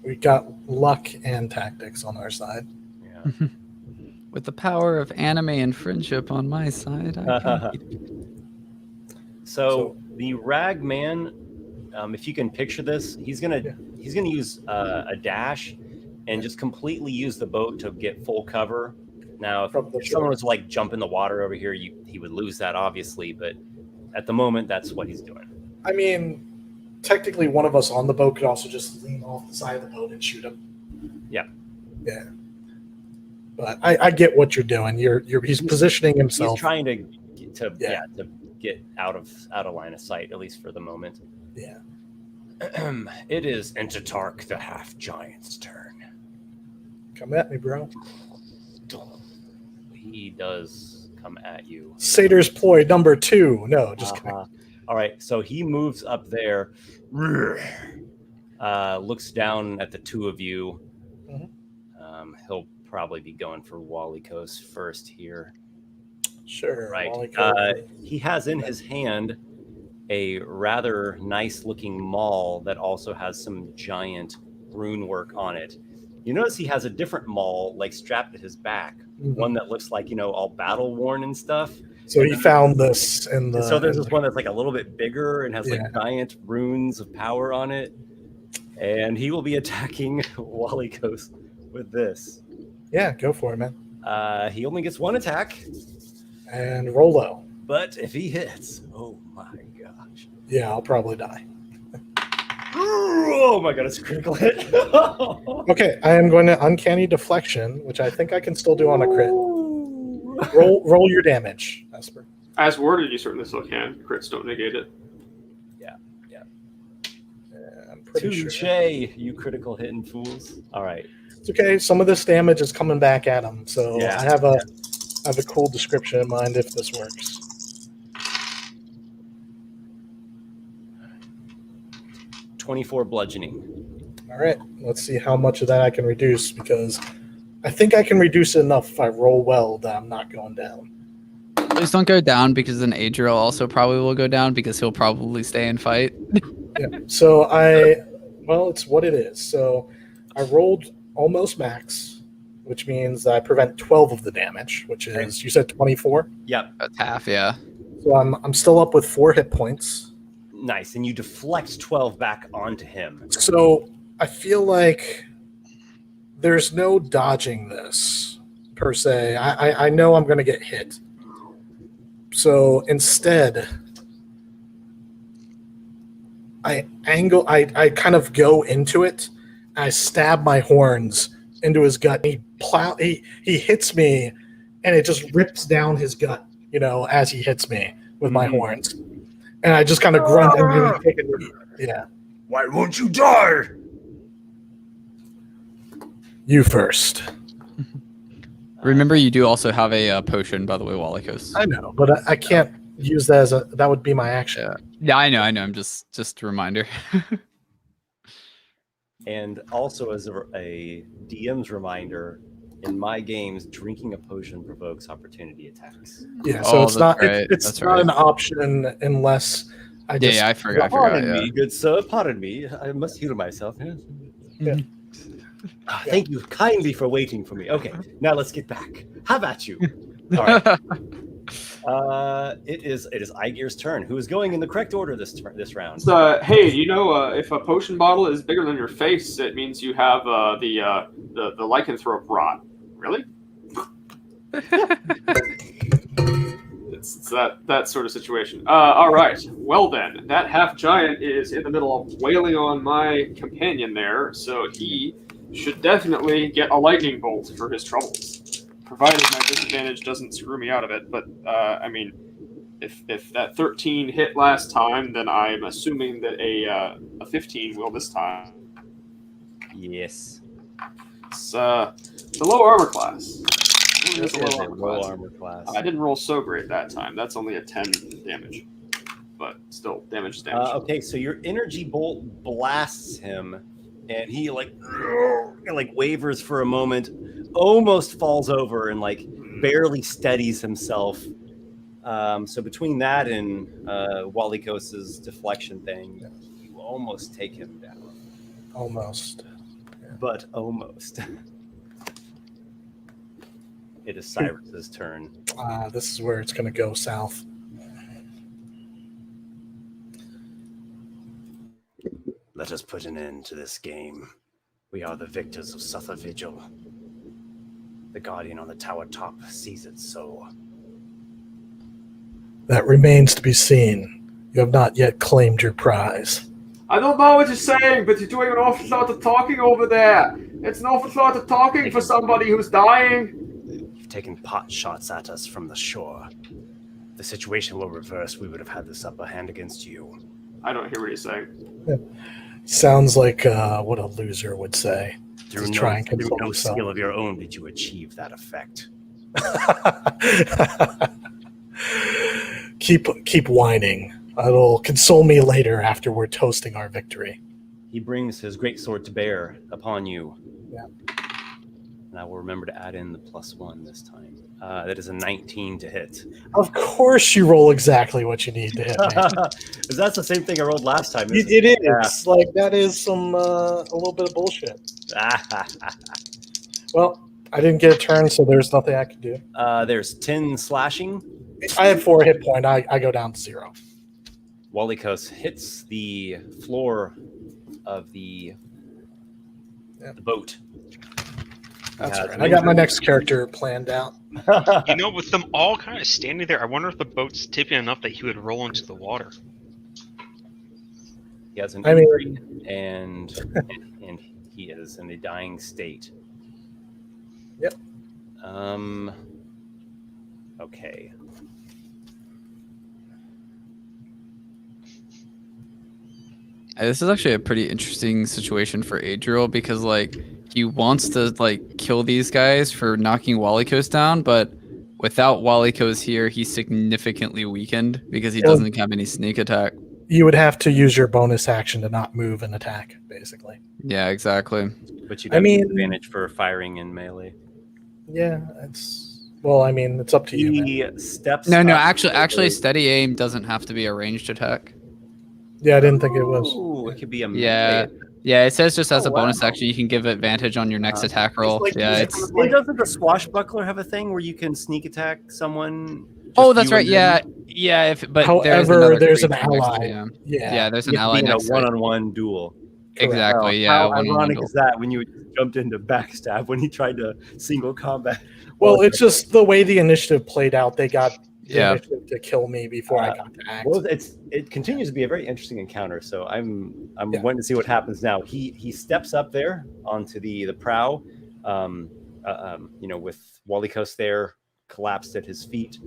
B: We got luck and tactics on our side.
A: yeah.
D: With the power of anime and friendship on my side, I can beat it.
A: So the Ragman, if you can picture this, he's gonna use a dash and just completely use the boat to get full cover. Now, if someone was to like jump in the water over here, he would lose that, obviously. But at the moment, that's what he's doing.
B: I mean, technically, one of us on the boat could also just lean off the side of the boat and shoot him.
A: Yeah.
B: Yeah. But I get what you're doing. He's positioning himself.
A: He's trying to get out of line of sight, at least for the moment.
B: Yeah.
A: It is Entatark the half giant's turn.
B: Come at me, bro.
A: He does come at you.
B: Satyr's ploy number 2. No, just kidding.
A: All right, so he moves up there, looks down at the two of you.
B: Mhm.
A: He'll probably be going for Walykos first here.
B: Sure.
A: Right. He has in his hand a rather nice looking maul that also has some giant rune work on it. You notice he has a different maul like strapped to his back, one that looks like, all battle worn and stuff.
B: So he found this in the.
A: So there's this one that's like a little bit bigger and has like giant runes of power on it. And he will be attacking Walykos with this.
B: Yeah, go for it, man.
A: He only gets one attack.
B: And roll low.
A: But if he hits, oh my gosh.
B: Yeah, I'll probably die.
A: Oh my god, it's a critical hit.
B: Okay, I am going to uncanny deflection, which I think I can still do on a crit. Roll your damage, Esper.
E: As worded, you certainly still can. Crits don't negate it.
B: I'm pretty
A: Touche,
B: sure.
A: you critical hitting fools. All right.
B: It's okay. Some of this damage is coming back at him, so
A: Yeah.
B: I have a cool description in mind if this works.
A: 24 bludgeoning.
B: All right, let's see how much of that I can reduce, because I think I can reduce it enough if I roll well that I'm not going down.
D: Please don't go down, because then Adriel also probably will go down because he'll probably stay and fight.
B: Yeah. So well, it's what it is. So I rolled almost max, which means that I prevent 12 of the damage, which is, you said 24?
A: Yep.
D: That's half, yeah.
B: So I'm still up with 4 hit points.
A: Nice. And you deflect 12 back onto him.
B: So I feel like there's no dodging this, per se. I know I'm going to get hit. So instead, I kind of go into it. I stab my horns into his gut. He hits me, and it just rips down his gut, as he hits me with my horns. And I just kind of grunt and really take a knee. Yeah.
A: Why won't you die?
B: You first.
D: Remember, you do also have a potion, by the way, Walykos.
B: I know, but I can't use that that would be my action.
D: Yeah, I know. I'm just a reminder.
A: And also as a DM's reminder, in my games, drinking a potion provokes opportunity attacks.
B: Yeah, so it's not
D: right.
B: it's not an option unless I just
D: I forgot.
A: Pardon me, good sir. Pardon me. I must heal myself.
B: Yeah.
A: Thank you kindly for waiting for me. Okay, now let's get back. How about you? All right. It is Aygir's turn, who is going in the correct order this round.
E: Hey, if a potion bottle is bigger than your face, it means you have the lycanthrope rot. Really? It's that sort of situation. All right. Well then, that half giant is in the middle of wailing on my companion there, so he should definitely get a lightning bolt for his troubles, provided my disadvantage doesn't screw me out of it. But if that 13 hit last time, then I'm assuming that a 15 will this time.
A: Yes.
E: It's the low armor class.
A: This is a low armor class.
E: I didn't roll so great that time. That's only a 10 damage, but still, damage is damage.
A: Okay, so your energy bolt blasts him, and he like wavers for a moment, almost falls over, and barely steadies himself. So between that and Walykos's deflection thing, you almost take him down.
B: Almost.
A: Yeah. But almost. It is Cyrus's turn.
B: This is where it's going to go south.
A: Let us put an end to this game. We are the victors of Satyr Vigil. The guardian on the tower top sees it so.
B: That remains to be seen. You have not yet claimed your prize.
E: I don't know what you're saying, but you're doing an awful lot of talking over there. It's an awful lot of talking for somebody who's dying.
A: You've taken pot shots at us from the shore. If the situation will reverse, we would have had this upper hand against you.
E: I don't hear what he's saying.
B: Sounds like what a loser would say.
A: Through no skill of your own did you achieve that effect.
B: Keep whining. It'll console me later after we're toasting our victory.
A: He brings his greatsword to bear upon you.
B: Yeah.
A: And I will remember to add in the +1 this time. That is a 19 to hit.
B: Of course you roll exactly what you need to hit me.
A: Because that's the same thing I rolled last time.
B: It is. Yeah. That is some a little bit of bullshit. Well, I didn't get a turn, so there's nothing I can do.
A: There's 10 slashing.
B: I had 4 hit point. I go down to 0.
A: Walykos hits the floor of the boat.
B: That's right. I got my next character planned out.
C: With them all kind of standing there, I wonder if the boat's tipping enough that he would roll into the water.
A: He has an injury, and he is in a dying state.
B: Yep.
A: Okay.
D: This is actually a pretty interesting situation for Adriel, because he wants to kill these guys for knocking Walykos down, but without Walykos here, he's significantly weakened because he doesn't have any sneak attack.
B: You would have to use your bonus action to not move and attack, basically.
D: Yeah, exactly.
A: But you'd
B: I
A: have
B: mean-
A: advantage for firing in melee.
B: Yeah, it's up to you, man.
A: He steps.
D: No,
A: up
D: actually, steady aim doesn't have to be a ranged attack.
B: Yeah, I didn't think it was.
A: Ooh, it could be a
D: Yeah,
A: melee.
D: yeah. It says just as
A: Oh,
D: a bonus
A: wow.
D: action, you can give advantage on your next
A: Uh,
D: attack roll.
B: like
D: Yeah,
B: using-
D: it's.
A: Hey, doesn't the swashbuckler have a thing where you can sneak attack someone?
D: Oh,
A: just
D: that's
A: you
D: right.
A: and
D: Yeah,
A: them?
D: yeah. But
B: However, there's an
D: creature next to
B: ally.
D: him.
B: Yeah.
D: Yeah, there's
A: You
D: an
A: have to
D: ally
A: be in a
D: next to it.
A: one-on-one duel.
D: Exactly. Yeah.
A: How
D: one-on-one
A: ironic
D: duel.
A: is that when you jumped into backstab when he tried to single combat?
B: Well, it's just the way the initiative played out. They got the
D: Yeah.
B: initiative to kill me before I got to act.
A: Well, it continues to be a very interesting encounter. So I'm
B: Yeah.
A: wanting to see what happens now. He steps up there onto the prow, with Walykos there collapsed at his feet,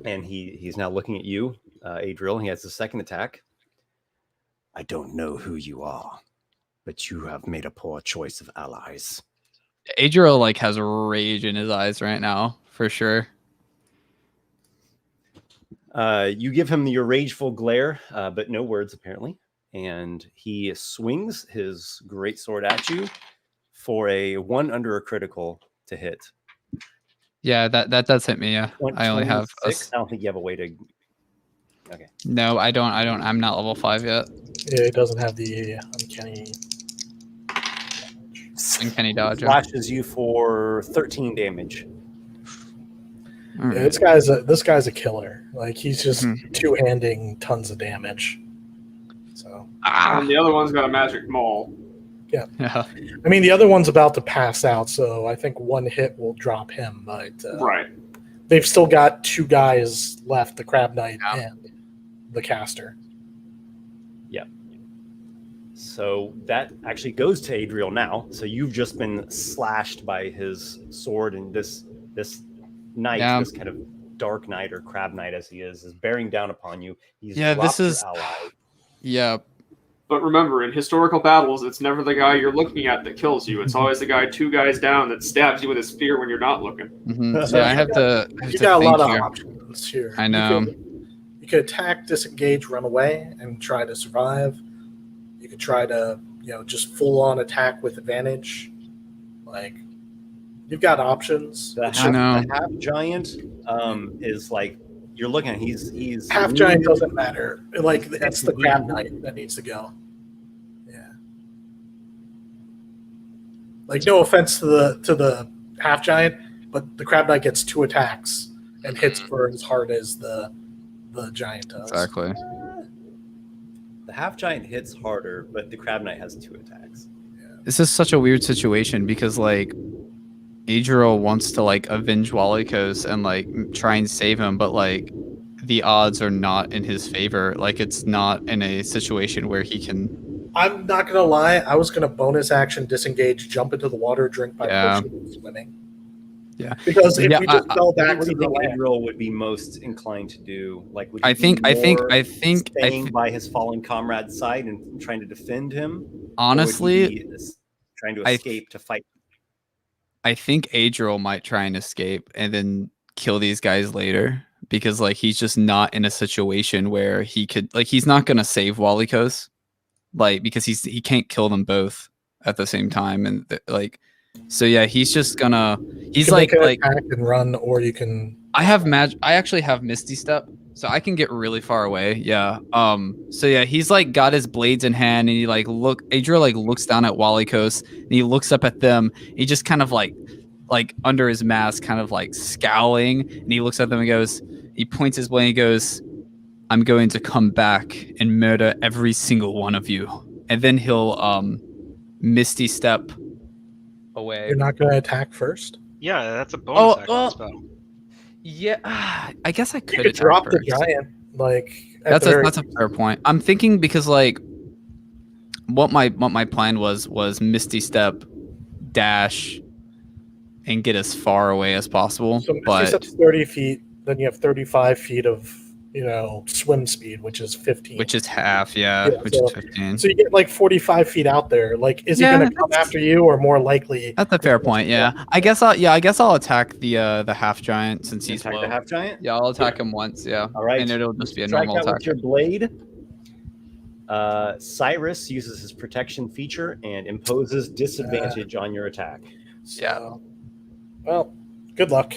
A: and he's now looking at you, Adriel. He has the second attack. I don't know who you are, but you have made a poor choice of allies.
D: Adriel has rage in his eyes right now, for sure.
A: You give him your rageful glare, but no words apparently, and he swings his greatsword at you for a 1 under a critical to hit.
D: Yeah, that does hit me. Yeah, I only have
A: 26. I don't think you have a way to. Okay.
D: No, I don't. I'm not level 5 yet.
B: Yeah, it doesn't have the uncanny.
D: Uncanny dodge. Yeah.
A: Flashes you for 13 damage.
D: All
B: Yeah,
D: right.
B: this guy's a killer. He's just
D: Mhm.
B: two-handing tons of damage. So
D: Ah,
E: And the other one's got a magic maul.
D: yeah.
B: I mean, the other one's about to pass out, so I think one hit will drop him. But
E: Right.
B: they've still got 2 guys left: the Crab Knight
D: Yeah.
B: and the caster.
A: So that actually goes to Adriel now. So you've just been slashed by his sword, and this knight,
D: Yeah.
A: this kind of dark knight or crab knight as he is bearing down upon you. He's
D: Yeah,
A: dropped
D: this
A: your
D: is-
A: ally.
D: Yeah.
E: But remember, in historical battles, it's never the guy you're looking at that kills you. It's always the guy 2 guys down that stabs you with his spear when you're not looking.
D: Mhm. So I have to.
B: You got a lot of
D: here.
B: options here.
D: I know.
B: You could attack, disengage, run away, and try to survive. You could try to, just full on attack with advantage. You've got options.
A: The
D: I know.
A: half giant is you're looking at. He's
B: Half giant doesn't matter. It's the Crab Knight that needs to go. Yeah. No offense to the half giant, but the Crab Knight gets 2 attacks and hits for as hard as the giant does.
D: Exactly.
A: The half giant hits harder, but the crab knight has 2 attacks.
D: This is such a weird situation because Adriel wants to avenge Walykos and try and save him, but the odds are not in his favor. It's not in a situation where he can.
B: I'm not gonna lie. I was gonna bonus action, disengage, jump into the water, drink my
D: Yeah.
B: potion, and swimming.
D: Yeah.
B: Because if
D: Yeah,
B: we just fell back
A: What do
B: to
A: you
B: the
A: think
B: land,
A: Adriel would be most inclined to do? Would he
D: I
A: be
D: think
A: more staying by his fallen comrade's side and trying to defend him? Or would
D: honestly,
A: he be trying to
D: I-
A: escape to fight.
D: I think Adriel might try and escape and then kill these guys later because he's just not in a situation where he could he's not gonna save Walykos because he can't kill them both at the same time and so yeah he's just gonna he's
B: you can make an
D: like
B: attack and run, or you can.
D: I actually have Misty Step, so I can get really far away. Yeah. So yeah, he's got his blades in hand, and he Adriel looks down at Walykos, and he looks up at them. He just kind of under his mask, kind of scowling, and he looks at them and goes. He points his blade and he goes, "I'm going to come back and murder every single one of you," and then he'll Misty Step away.
B: You're not gonna attack first.
C: Yeah, that's a bonus action
D: well,
C: spell.
D: Yeah, I guess I could.
B: You could
D: attack
B: drop the
D: first.
B: giant.
D: That's a fair point. I'm thinking because what my plan was Misty Step, dash, and get as far away as possible.
B: So Misty
D: but
B: Step's 30 feet. Then you have 35 feet of swim speed, which is 15.
D: Which is half, yeah,
B: Yeah,
D: which
B: so-
D: is 15.
B: So you get like 45 feet out there. Like, is he
D: Yeah,
B: going to come after you, or more likely?
D: That's a fair point. Yeah, I guess I'll attack the half giant since he's
A: Attack
D: low.
A: the half giant.
D: Yeah, I'll attack him once. Yeah.
A: All right.
D: And it'll just be a
A: Strike
D: normal
A: out
D: attack.
A: with your blade. Cyrus uses his protection feature and imposes disadvantage on your attack.
B: So, well, good luck.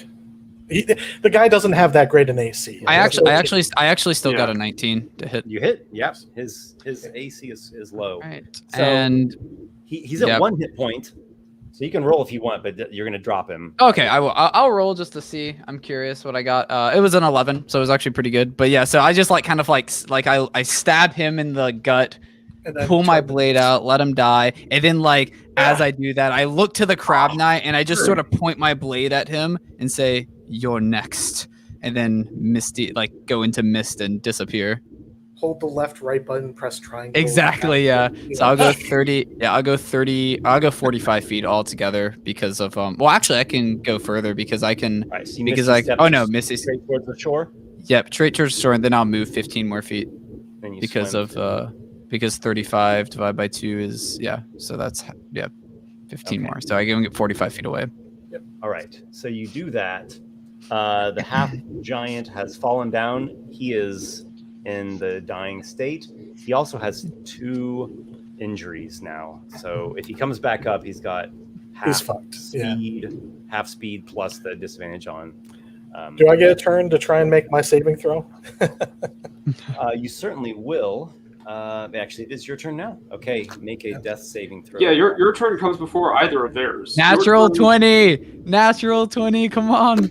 B: The guy doesn't have that great an AC.
D: I actually still got
E: Yeah.
D: a 19 to hit.
A: You hit. Yep. His AC is low.
D: Right.
A: So-
D: And
A: He's at
D: Yep.
A: 1 hit point, so you can roll if you want, but you're going to drop him.
D: okay, I'll roll just to see. I'm curious what I got. It was an 11, so it was actually pretty good. But yeah, so I just I stab him in the gut,
B: And then
D: pull my
B: turn-
D: blade out, let him die, and then as I do that, I look to the crab knight and I just sort of point my blade at him and say, "You're next," and then go into mist and disappear.
B: Hold the left, right button, press triangle.
D: Exactly, yeah. So I'll go 30. Yeah, I'll go 30. I'll go 45 feet altogether because of Well, actually, I can go further because I can.
A: All right, so you
D: Because
A: Misty step
D: oh no, Misty.
A: straight towards the shore.
D: Yep, straight towards the shore, and then I'll move 15 more feet
A: Then you
D: because
A: swim.
D: because 35 divided by 2 is so that's 15
A: Okay.
D: more. So I can get 45 feet away.
A: All right, so you do that. The half giant has fallen down. He is in the dying state. He also has 2 injuries now. So if he comes back up, he's got
B: He's
A: half
B: fucked. Yeah.
A: speed plus the disadvantage on.
B: Do I get a turn to try and make my saving throw?
A: You certainly will. Actually, it is your turn now. Okay, make a death saving throw.
E: Yeah, your turn comes before either of theirs. Your
D: Natural
E: turn-
D: 20. Natural 20. Come on.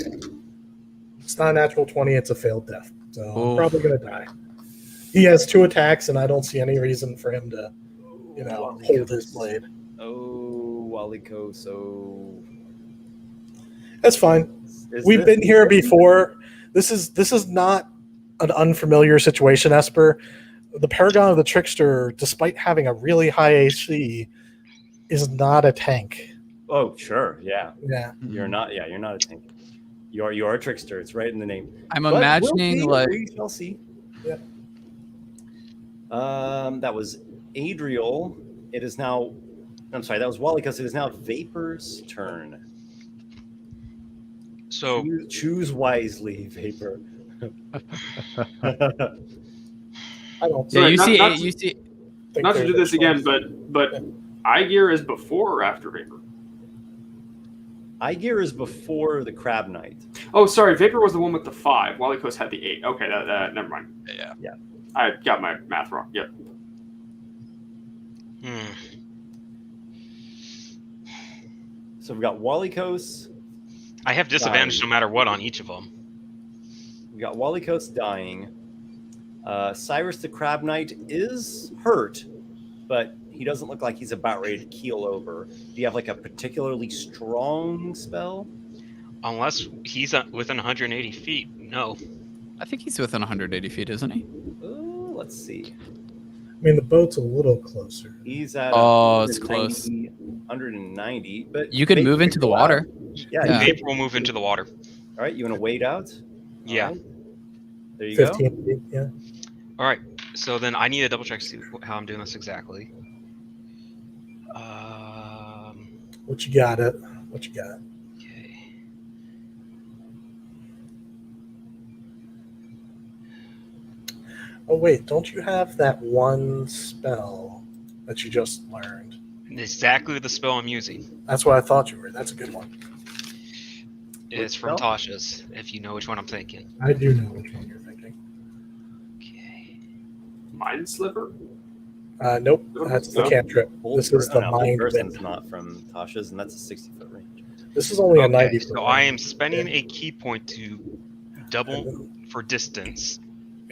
B: It's not a natural 20. It's a failed death. So I'm
D: Oof.
B: probably going to die. He has 2 attacks, and I don't see any reason for him to, hold his blade.
A: Oh, Walykos. Oh,
B: That's fine. We've been here before. This is not an unfamiliar situation, Esper. The Paragon of the Trickster, despite having a really high AC, is not a tank.
A: Oh, sure. Yeah,
B: Yeah.
A: you're not. Yeah, you're not a tank. You are a trickster. It's right in the name.
D: I'm
A: But we'll
D: imagining
A: see.
D: like
A: We shall see.
B: Yeah.
A: That was Adriel. It is now. I'm sorry. That was Walykos. It is now Vapor's turn.
C: So
A: Choose wisely, Vapor.
B: I don't
E: Sorry,
D: you
E: not-
D: see
E: not-
D: you see
B: think
E: Not to
B: there's
E: do
B: a
E: this again,
B: choice.
E: but Aygir is before or after Vapor?
A: Aygir is before the Crab Knight.
E: Oh, sorry, Vapor was the one with the 5. Walykos had the 8. Okay, that never mind.
A: Yeah.
E: I got my math wrong. Yep.
A: So we've got Walykos.
C: I have disadvantage
A: Dying.
C: no matter what on each of them.
A: We got Walykos dying. Cyrus the Crab Knight is hurt, but he doesn't look like he's about ready to keel over. Do you have like a particularly strong spell?
C: Unless he's within 180 feet. No.
D: I think he's within 180 feet, isn't he?
A: Oh, let's see.
B: I mean, the boat's a little closer.
A: He's at
D: Oh, it's close.
A: 190. But
D: You could
A: Vapor
D: move into
A: can
D: the
A: go out.
D: water.
A: Yeah.
D: Yeah.
C: Vapor will move into the water.
A: All right. You want to wade out?
C: Yeah.
A: All right. There you go.
B: 15 feet, yeah.
C: All right. So then I need to double check to see how I'm doing this exactly.
B: What you got? What you got?
C: Okay.
B: Oh, wait. Don't you have that one spell that you just learned?
C: Exactly the spell I'm using.
B: That's what I thought you were. That's a good one.
C: It's from
A: spell?
C: Tasha's, if you know which one I'm thinking.
B: I do know which one you're thinking.
C: Okay.
E: Mind Sliver?
B: Nope. That's the
E: No.
B: cantrip. This is the mind
A: person's
B: whip.
A: not from Tasha's, and that's a 60-foot range.
B: This is only a
C: Okay,
B: 90
C: so I am spending a key point to double for distance.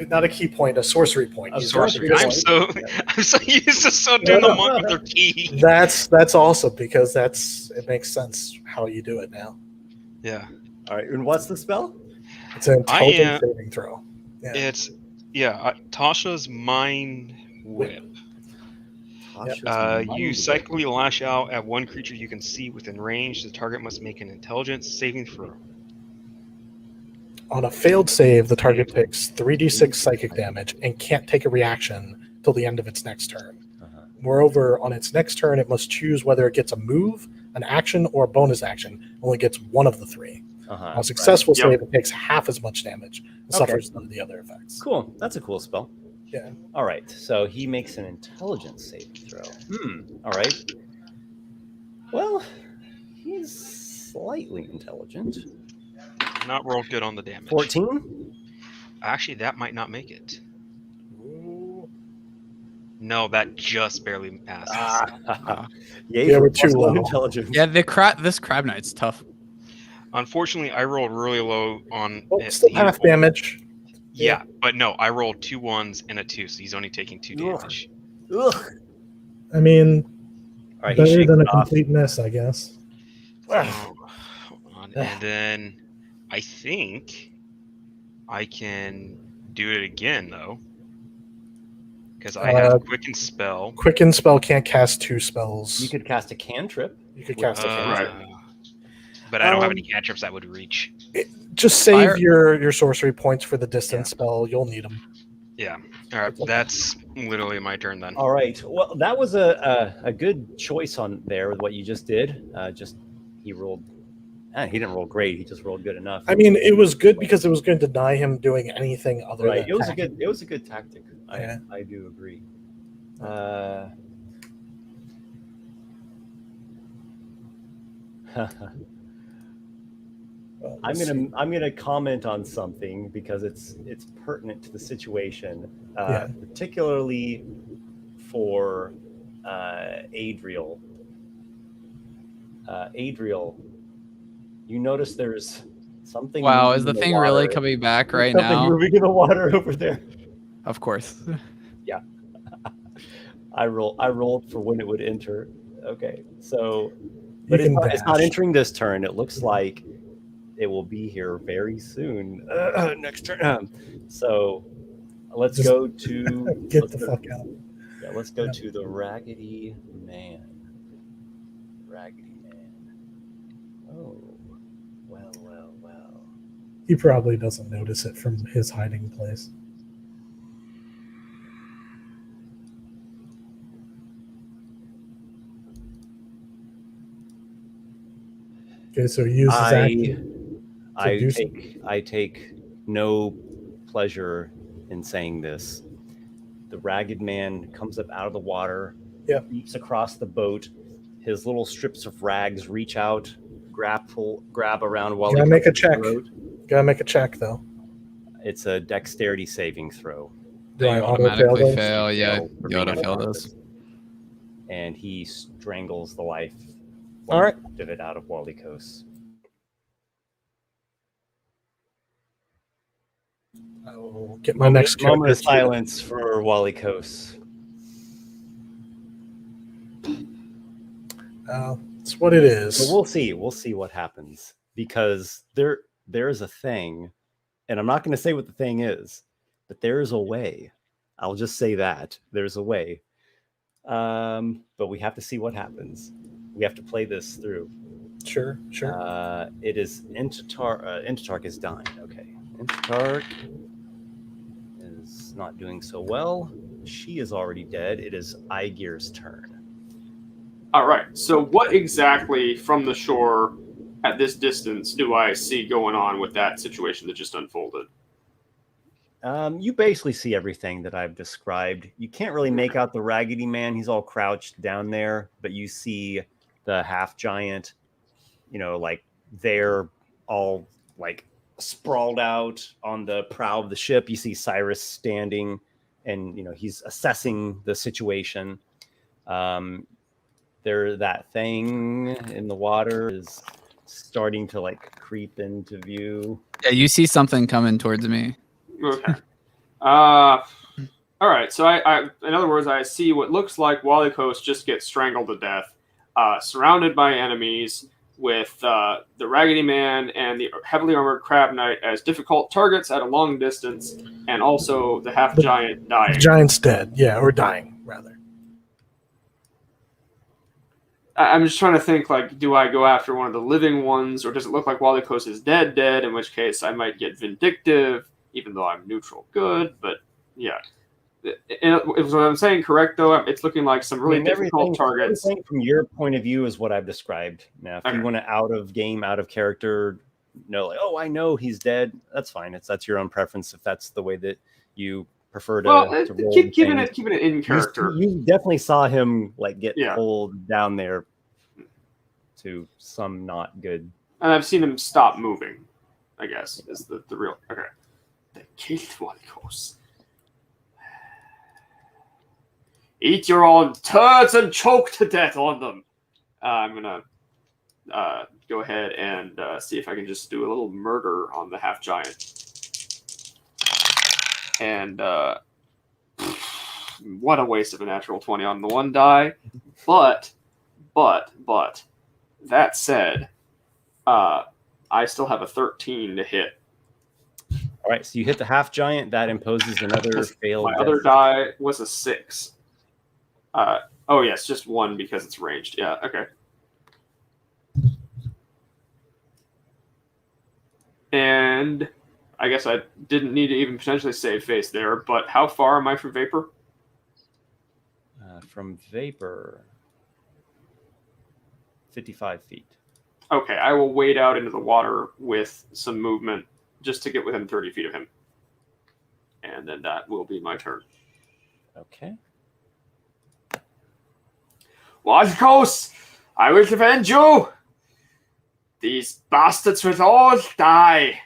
B: Not a key point, a sorcery point.
A: A
B: You
C: Sorcery.
B: don't-
C: I'm so used to still doing the monk with their key.
B: That's awesome because it makes sense how you do it now.
C: Yeah.
A: All right. And what's the spell?
B: It's an
C: I
B: intelligence
C: am-
B: saving throw. Yeah.
C: It's Tasha's mind whip.
A: Tasha's
C: You
A: mind
C: psychically lash out at one creature you can see within range. The target must make an intelligence saving throw.
B: On a failed save, the target takes 3d6 psychic damage and can't take a reaction till the end of its next turn. Moreover, on its next turn, it must choose whether it gets a move, an action, or a bonus action. Only gets one of the three. On a successful save, it takes half as much damage and suffers none of the other effects.
A: Cool. That's a cool spell.
B: Yeah.
A: All right. So he makes an intelligence saving throw. All right. Well, he's slightly intelligent.
C: Not rolled good on the damage.
A: 14?
C: Actually, that might not make it. No, that just barely passes.
A: Yeah,
B: we're too low.
A: Intelligence.
D: Yeah, this crab knight's tough.
C: Unfortunately, I rolled really low on it.
B: Still half damage.
C: Yeah, but no, I rolled 2 1s and a 2, so he's only taking 2 damage.
A: Ugh.
B: I mean,
A: All right,
B: better than a complete miss, I guess.
C: So, hold on. And then I think I can do it again, though. Because I have Quicken Spell.
B: Quicken Spell can't cast 2 spells.
A: You could cast a cantrip.
B: You could cast a cantrip.
C: But I don't have any cantrips that would reach.
B: Just save your sorcery points for the distance spell. You'll need them.
C: Yeah. All right. That's literally my turn then.
A: All right. Well, that was a good choice on there with what you just did. He rolled. He didn't roll great. He just rolled good enough.
B: I mean, it was good because it was going to deny him doing anything other than
A: it was attacking. It was a good tactic.
B: Yeah.
A: I do agree. I'm gonna comment on something because it's pertinent to the situation, particularly for Adriel. Adriel, you notice there's something.
D: Wow, is the thing really coming back right now?
A: Something moving in the water over there.
D: Of course.
A: Yeah. I rolled for when it would enter. Okay, so but it's not entering this turn. It looks like it will be here very soon. Next turn. So let's go to
B: fuck out.
A: Yeah, let's go to the Raggedy Man. Raggedy Man. Oh, well.
B: He probably doesn't notice it from his hiding place. Okay, so he uses action.
A: I take no pleasure in saying this. The Ragged Man comes up out of the water, leaps across the boat. His little strips of rags reach out, grab around Walykos.
B: Gotta make a check. Gotta make a check, though.
A: It's a dexterity saving throw.
B: Do I
D: automatically fail? Yeah, you auto-fail those.
A: And he strangles the life of it out of Walykos.
B: I will get my next
A: moment of silence for Walykos.
B: It's what it is.
A: So we'll see what happens, because there's a thing, and I'm not going to say what the thing is, but there's a way. I'll just say that there's a way. But we have to see what happens. We have to play this through.
B: Sure.
A: It is Intatark is dying. Okay. Intatark is not doing so well. She is already dead. It is Aygir's turn.
E: All right. So what exactly from the shore at this distance do I see going on with that situation that just unfolded?
A: You basically see everything that I've described. You can't really make out the Raggedy Man. He's all crouched down there, but you see the half giant, like they're all like sprawled out on the prow of the ship. You see Cyrus standing, and he's assessing the situation. That thing in the water is starting to like creep into view.
D: Yeah, you see something coming towards me.
E: Okay. All right. So I in other words, I see what looks like Walykos just gets strangled to death, surrounded by enemies, with the Raggedy Man and the heavily armored Crab Knight as difficult targets at a long distance, and also the half giant dying.
B: The giant's dead, or dying rather.
E: I'm just trying to think, like, do I go after one of the living ones, or does it look like Walykos is dead, in which case I might get vindictive, even though I'm neutral good, but yeah. Is what I'm saying correct, though? It's looking like some really difficult targets.
A: Everything from your point of view is what I've described. Now, if you want to out of game, out of character, like, oh, I know he's dead, that's fine. That's your own preference if that's the way that you prefer to, to roll.
E: Keeping it in character.
A: You definitely saw him like get pulled down there to some not good.
E: And I've seen him stop moving, I guess, is the real... Okay. They killed Walykos. Eat your own turds and choke to death on them. I'm going to go ahead and see if I can just do a little murder on the half-giant. And what a waste of a natural 20 on the one die. But, that said, I still have a 13 to hit.
A: All right, so you hit the half-giant. That imposes another failed.
E: My other die was a 6. Oh, yes, just 1 because it's ranged. Yeah, okay. And I guess I didn't need to even potentially save face there, but how far am I from Vapor?
A: From Vapor, 55 feet.
E: Okay, I will wade out into the water with some movement just to get within 30 feet of him. And then that will be my turn.
A: Okay.
E: Walykos, I will avenge you! These bastards will all die.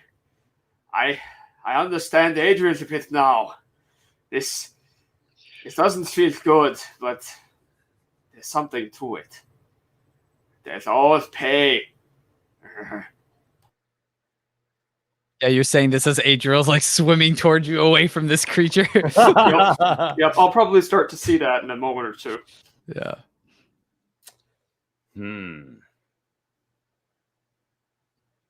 E: I understand Adriel a bit now. It doesn't feel good, but there's something to it. There's always pay.
D: Yeah, you're saying this as Adriel's like swimming towards you away from this creature.
E: Yep, I'll probably start to see that in a moment or two.
D: Yeah.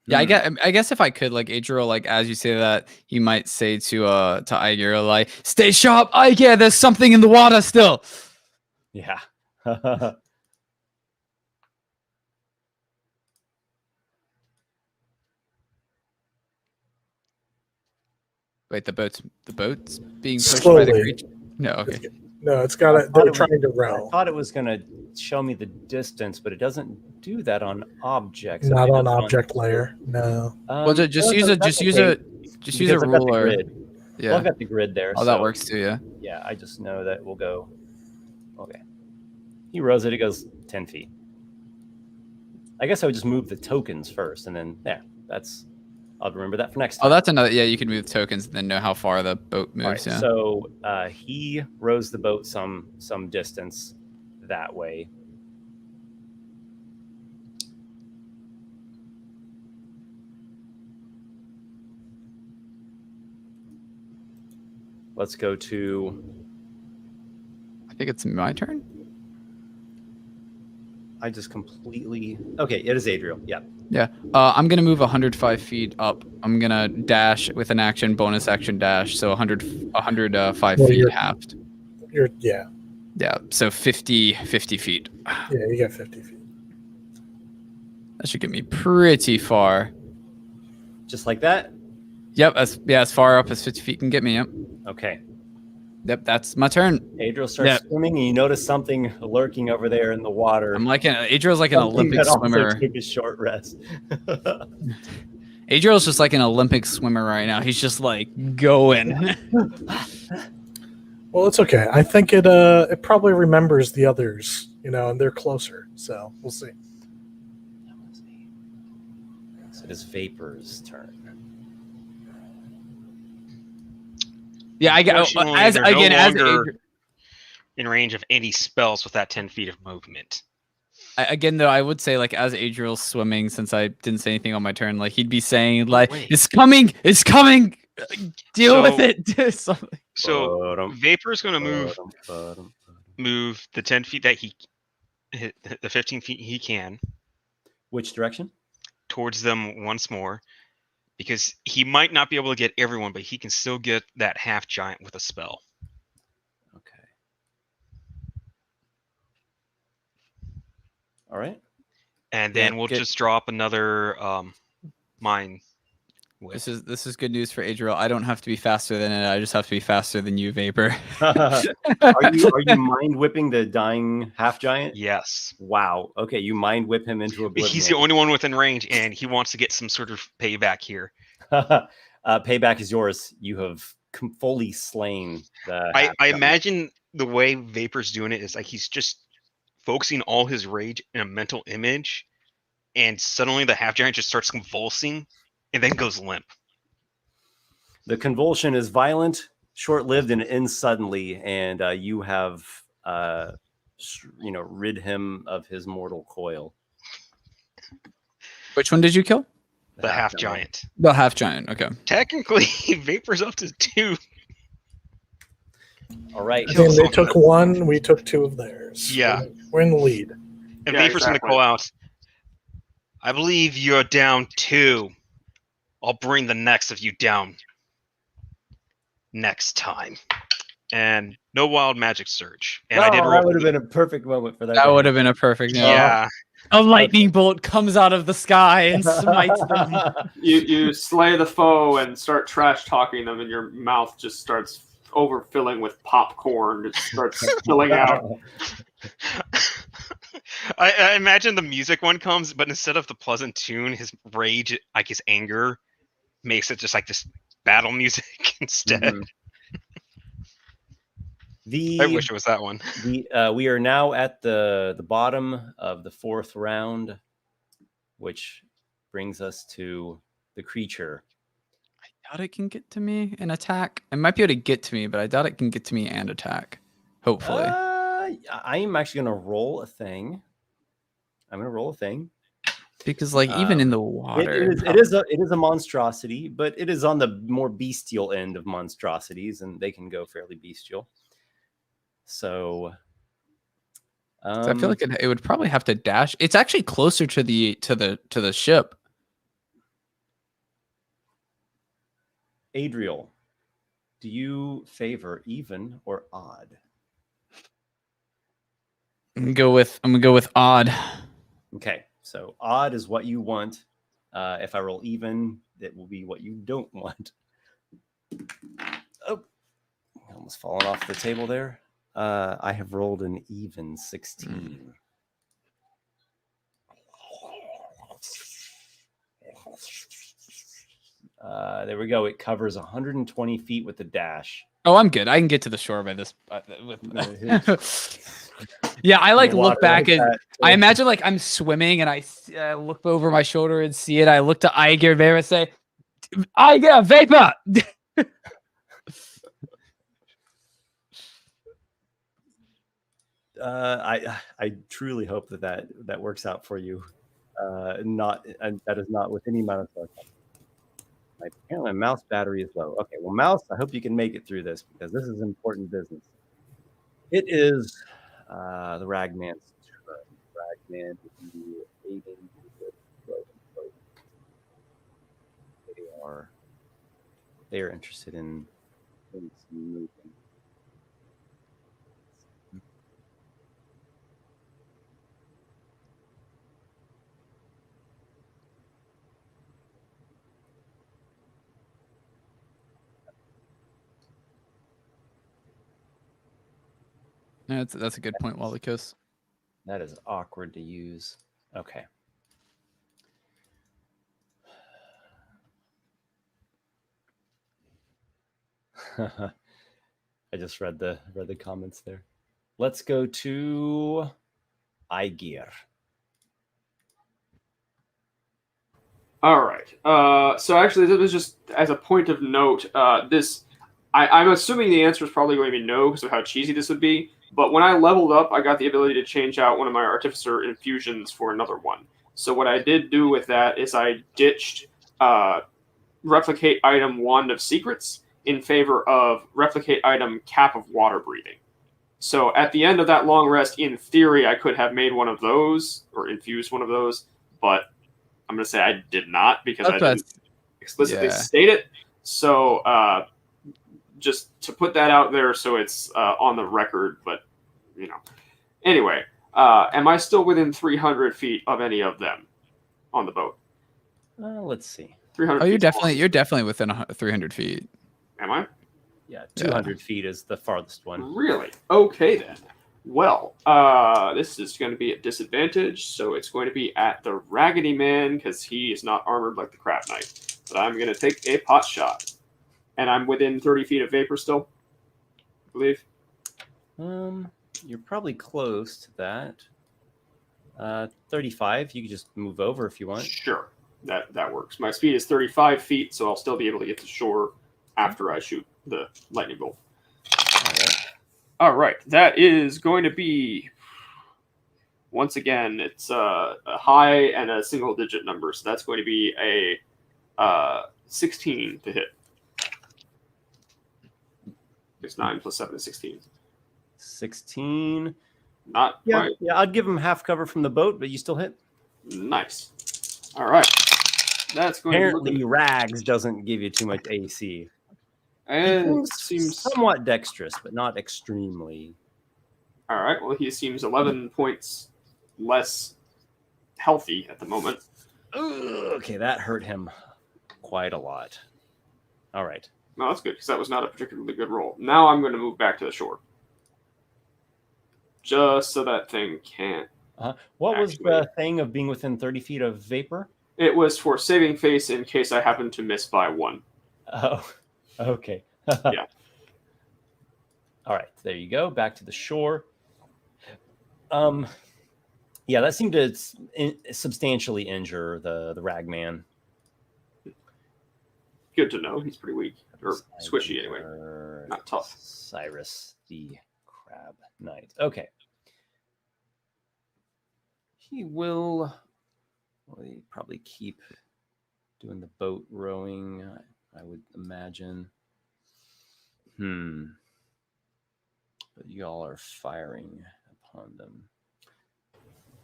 D: Yeah, I guess if I could, like, Adriel, like, as you say that, he might say to Aygir, like, stay sharp, Aygir, there's something in the water still.
A: Yeah.
D: Wait, the boat's being pushed
B: Slowly.
D: by the creature? No, okay.
B: No, it's got it. They're trying to row.
A: I thought it was going to show me the distance, but it doesn't do that on objects.
B: Not on object layer. No.
D: Well, just use a ruler.
A: Yeah, well, I've got the grid there.
D: Oh, that works too. Yeah.
A: Yeah, I just know that we'll go. Okay. He rows it. It goes 10 feet. I guess I would just move the tokens first, and then that's. I'll remember that for next time.
D: Oh, that's another. Yeah, you can move tokens and then know how far the boat moves.
A: Right,
D: yeah.
A: So he rows the boat some distance that way. Let's go to.
D: I think it's my turn.
A: I just completely. Okay, it is Adriel. Yeah.
D: Yeah. I'm gonna move 105 feet up. I'm gonna dash with an action, bonus action dash. So 105 feet halved.
B: Yeah.
D: Yeah. So 50 feet.
B: Yeah, you got 50 feet.
D: That should get me pretty far.
A: Just like that.
D: Yep. As far up as 50 feet can get me. Yep.
A: Okay.
D: Yep. That's my turn.
A: Adriel starts swimming, and you notice something lurking over there in the water.
D: Adriel's like an Olympic swimmer.
A: Took a short rest.
D: Adriel's just like an Olympic swimmer right now. He's just like going.
B: Well, it's okay. I think it probably remembers the others, and they're closer. So we'll see.
A: So it is Vapor's turn.
C: Yeah, as in range of any spells with that 10 feet of movement.
D: Again, though, I would say, like, as Adriel's swimming, since I didn't say anything on my turn, like, he'd be saying, like, it's coming, deal with it, do something.
C: So Vapor's going to move the 10 feet that he hit, the 15 feet he can.
A: Which direction? Towards
C: them once more. Because he might not be able to get everyone, but he can still get that half giant with a spell.
A: Okay. All right.
C: And then
D: Yeah,
C: we'll
D: good.
C: just drop another mine whip.
D: This is good news for Adriel. I don't have to be faster than it. I just have to be faster than you, Vapor.
A: Are you mind whipping the dying half giant?
C: Yes.
A: Wow. Okay, you mind whip him into oblivion.
C: He's the only one within range, and he wants to get some sort of payback here.
A: Payback is yours. You have fully slain the.
C: I imagine the way Vapor's doing it is like he's just focusing all his rage in a mental image, and suddenly the half giant just starts convulsing and then goes limp.
A: The convulsion is violent, short-lived, and ends suddenly, and you have, rid him of his mortal coil.
D: Which one did you kill?
C: The half giant.
D: The half giant. Okay.
C: Technically, Vapor's up to 2.
A: All right.
B: I think they took 1. We took 2 of theirs.
C: Yeah.
B: We're in the lead.
C: And
E: Yeah,
C: Vapor's going to
E: exactly.
C: call out, I believe you're down 2. I'll bring the next of you down next time. And no wild magic surge. And I did roll.
A: That would have been a perfect moment for that.
D: That would have been a perfect.
C: Yeah.
D: A lightning bolt comes out of the sky and smites them.
E: You slay the foe and start trash talking them, and your mouth just starts overfilling with popcorn. It starts spilling out.
C: I imagine the music one comes, but instead of the pleasant tune, his rage, like his anger, makes it just like this battle music instead.
A: Mhm.
C: I wish it was that one.
A: We are now at the bottom of the 4th round, which brings us to the creature.
D: I doubt it can get to me and attack. It might be able to get to me, but I doubt it can get to me and attack. Hopefully.
A: I am actually going to roll a thing. I'm going to roll a thing.
D: Because like even in the water.
A: It is a monstrosity, but it is on the more bestial end of monstrosities, and they can go fairly bestial. So
D: I feel like it would probably have to dash. It's actually closer to the ship.
A: Adriel, do you favor even or odd?
D: I'm gonna go with odd.
A: Okay, so odd is what you want. If I roll even, it will be what you don't want. Oh, almost fallen off the table there. I have rolled an even 16. There we go. It covers 120 feet with the dash.
D: Oh, I'm good. I can get to the shore by this. Yeah, I like look back and I imagine like I'm swimming and I look over my shoulder and see it. I look to Aygir there and say, "Aygir, Vapor."
A: I truly hope that works out for you. That is not with any amount of sarcasm. Apparently, my mouse battery is low. Okay, well, mouse, I hope you can make it through this because this is important business. It is the Ragman's turn. Ragman will be aiding with they are interested in some moving.
D: That's a good point, Walykos.
A: That is awkward to use. Okay. I just read the comments there. Let's go to Aygir.
E: All right. So actually, this was just as a point of note. I'm assuming the answer is probably going to be no because of how cheesy this would be. But when I leveled up, I got the ability to change out one of my Artificer infusions for another one. So what I did do with that is I ditched Replicate Item Wand of Secrets in favor of Replicate Item Cap of Water Breathing. So at the end of that long rest, in theory, I could have made one of those or infused one of those, but I'm going to say I did not because I didn't explicitly state it. So just to put that out there so it's on the record, but, anyway. Am I still within 300 feet of any of them on the boat?
A: Let's see.
E: 300
D: Oh,
E: feet's
D: you're definitely within 300 feet.
E: Am I?
A: Yeah, 200 feet is the farthest one.
E: Really? Okay, then. Well, this is going to be at disadvantage, so it's going to be at the Raggedy Man, because he is not armored like the Crab Knight. But I'm going to take a pot shot. And I'm within 30 feet of vapor still, I believe.
A: You're probably close to that. 35, you can just move over if you want.
E: Sure, that works. My speed is 35 feet, so I'll still be able to get to shore after I shoot the lightning bolt. All right, that is going to be, once again, it's a high and a single-digit number, so that's going to be a 16 to hit. It's 9 plus 7 is 16.
A: 16.
E: Not quite.
A: Yeah, I'd give him half cover from the boat, but you still hit.
E: Nice. All right. That's going
A: Apparently,
E: to
A: Rags doesn't give you too much AC.
E: and seems
A: somewhat dexterous, but not extremely.
E: all right. Well, he seems 11 points less healthy at the moment.
A: Okay, that hurt him quite a lot. All right.
E: No, that's good because that was not a particularly good roll. Now I'm going to move back to the shore, just so that thing can't.
A: What was the thing of being within 30 feet of vapor?
E: It was for saving face in case I happen to miss by 1.
A: Oh, okay.
E: Yeah.
A: All right, there you go. Back to the shore. Yeah, that seemed to substantially injure the ragman.
E: Good to know. He's pretty weak. Or squishy, anyway. Not tough.
A: Cyrus, the Crab Knight. Okay. He will probably keep doing the boat rowing, I would imagine. But y'all are firing upon them.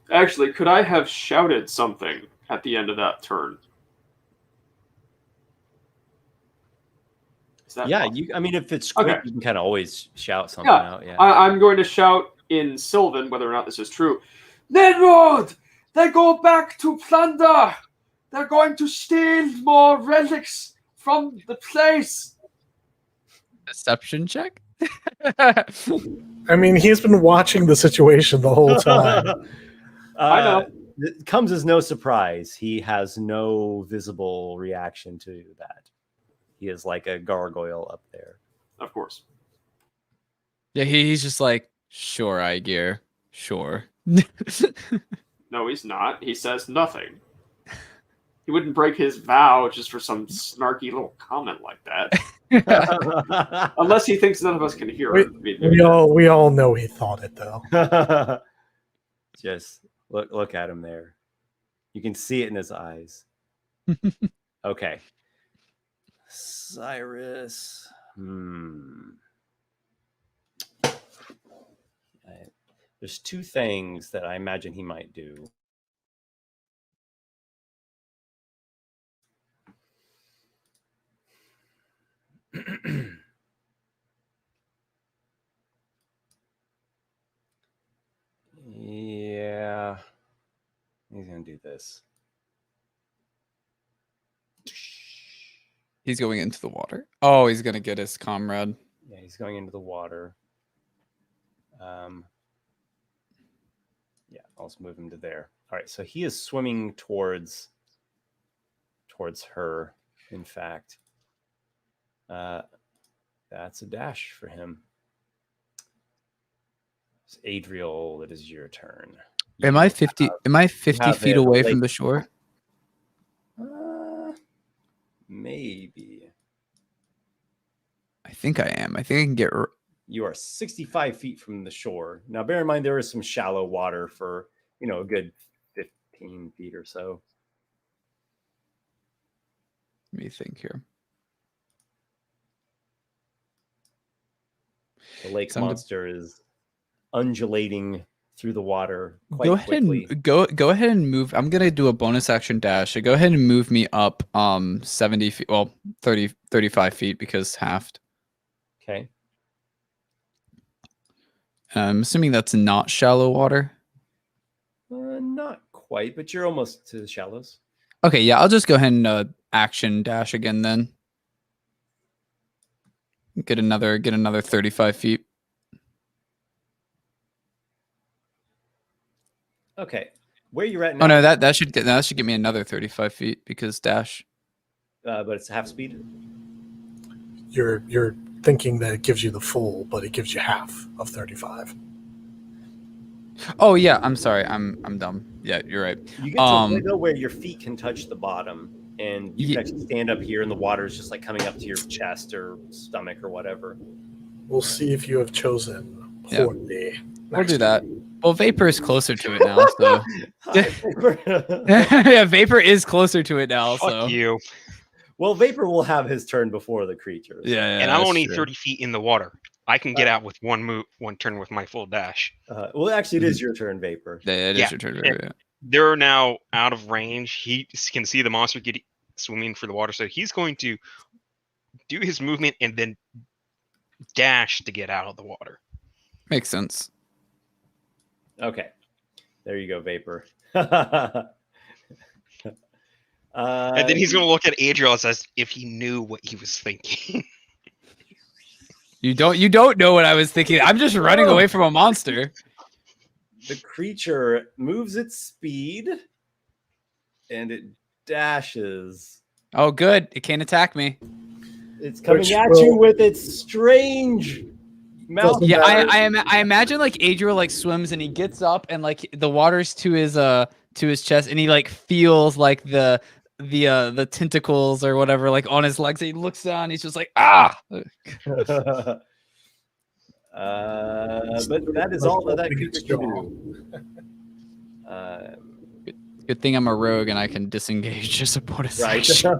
E: Actually, could I have shouted something at the end of that turn?
A: Yeah, I mean, if it's quick, you can kind of always shout something out. Yeah,
E: I'm going to shout in Sylvan, whether or not this is true. Nimrod! They go back to plunder! They're going to steal more relics from the place!
D: Deception check?
B: I mean, he's been watching the situation the whole time.
E: I know.
A: It comes as no surprise. He has no visible reaction to that. He is like a gargoyle up there.
E: Of course.
D: Yeah, he's just like, sure, Aygir, sure.
E: No, he's not. He says nothing. He wouldn't break his vow just for some snarky little comment like that. Unless he thinks none of us can hear it.
B: We all know he thought it, though.
A: Just look at him there. You can see it in his eyes. Okay. Cyrus. There's two things that I imagine he might do. Yeah. He's going to do this.
D: He's going into the water. Oh, he's going to get his comrade.
A: Yeah, he's going into the water. Yeah, I'll just move him to there. All right, so he is swimming towards her, in fact. That's a dash for him. It's Adriel, it is your turn.
D: Am I 50 feet away from the shore?
A: Maybe.
D: I think I am. I think I can get...
A: You are 65 feet from the shore. Now, bear in mind, there is some shallow water for, a good 15 feet or so.
D: Let me think here.
A: The lake monster is undulating through the water quite
D: quickly.
A: quickly.
D: Go ahead and move. I'm gonna do a bonus action dash. So go ahead and move me up 70 feet, well 35 feet because halved.
A: Okay.
D: I'm assuming that's not shallow water.
A: Not quite, but you're almost to the shallows.
D: Okay, yeah, I'll just go ahead and action dash again then. Get another 35 feet.
A: Okay, where you're at now?
D: Oh no, that should give me another 35 feet because dash.
A: But it's half speed.
B: You're thinking that it gives you the full, but it gives you half of 35.
D: Oh yeah, I'm sorry, I'm dumb. Yeah, you're right.
A: You get to a point though where your feet can touch the bottom, and you can actually stand up here, and the water is just like coming up to your chest or stomach or whatever.
B: We'll see if you have chosen poorly.
D: We'll do that. Well, Vapor is closer to it now, so yeah, Vapor is closer to it now.
C: Fuck
D: So
C: you.
A: Well, Vapor will have his turn before the creatures.
D: Yeah,
C: And I'm only 30 feet in the water. I can get out with one turn with my full dash.
A: Well, actually, it is your turn, Vapor.
D: Yeah, it is your turn. Vapor, yeah.
C: They're now out of range. He can see the monster swimming for the water, so he's going to do his movement and then dash to get out of the water.
D: Makes sense.
A: Okay, there you go, Vapor.
C: And then he's going to look at Adriel as if he knew what he was thinking.
D: You don't know what I was thinking. I'm just running away from a monster.
A: The creature moves its speed, and it dashes.
D: Oh, good. It can't attack me.
A: It's coming at you with its strange mouth.
D: Yeah, I imagine like Adriel like swims and he gets up and like the water's to his chest and he like feels like the tentacles or whatever like on his legs. And he looks down. And he's just like
A: But that is all that creature can do.
D: Good thing I'm a rogue and I can disengage as a bonus
A: Right.
D: action.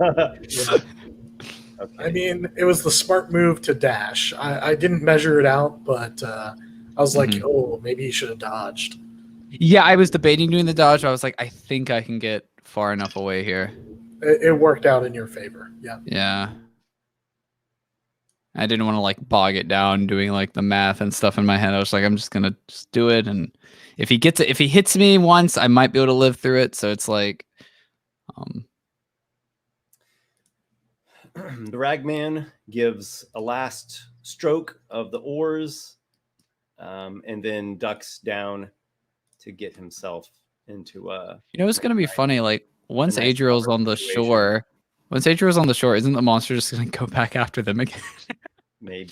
A: Okay.
B: I mean, it was the smart move to dash. I didn't measure it out, but I was like, oh, maybe he should have dodged.
D: Yeah, I was debating doing the dodge. I was like, I think I can get far enough away here.
B: It worked out in your favor. Yeah.
D: Yeah. I didn't want to like bog it down doing like the math and stuff in my head. I was like, I'm just gonna just do it, and if he hits me once, I might be able to live through it. So it's like,
A: the Ragman gives a last stroke of the oars, and then ducks down to get himself into
D: it's gonna be funny. Like once
A: nice
D: Adriel's on the
A: situation.
D: shore, isn't the monster just gonna go back after them again?
A: Maybe.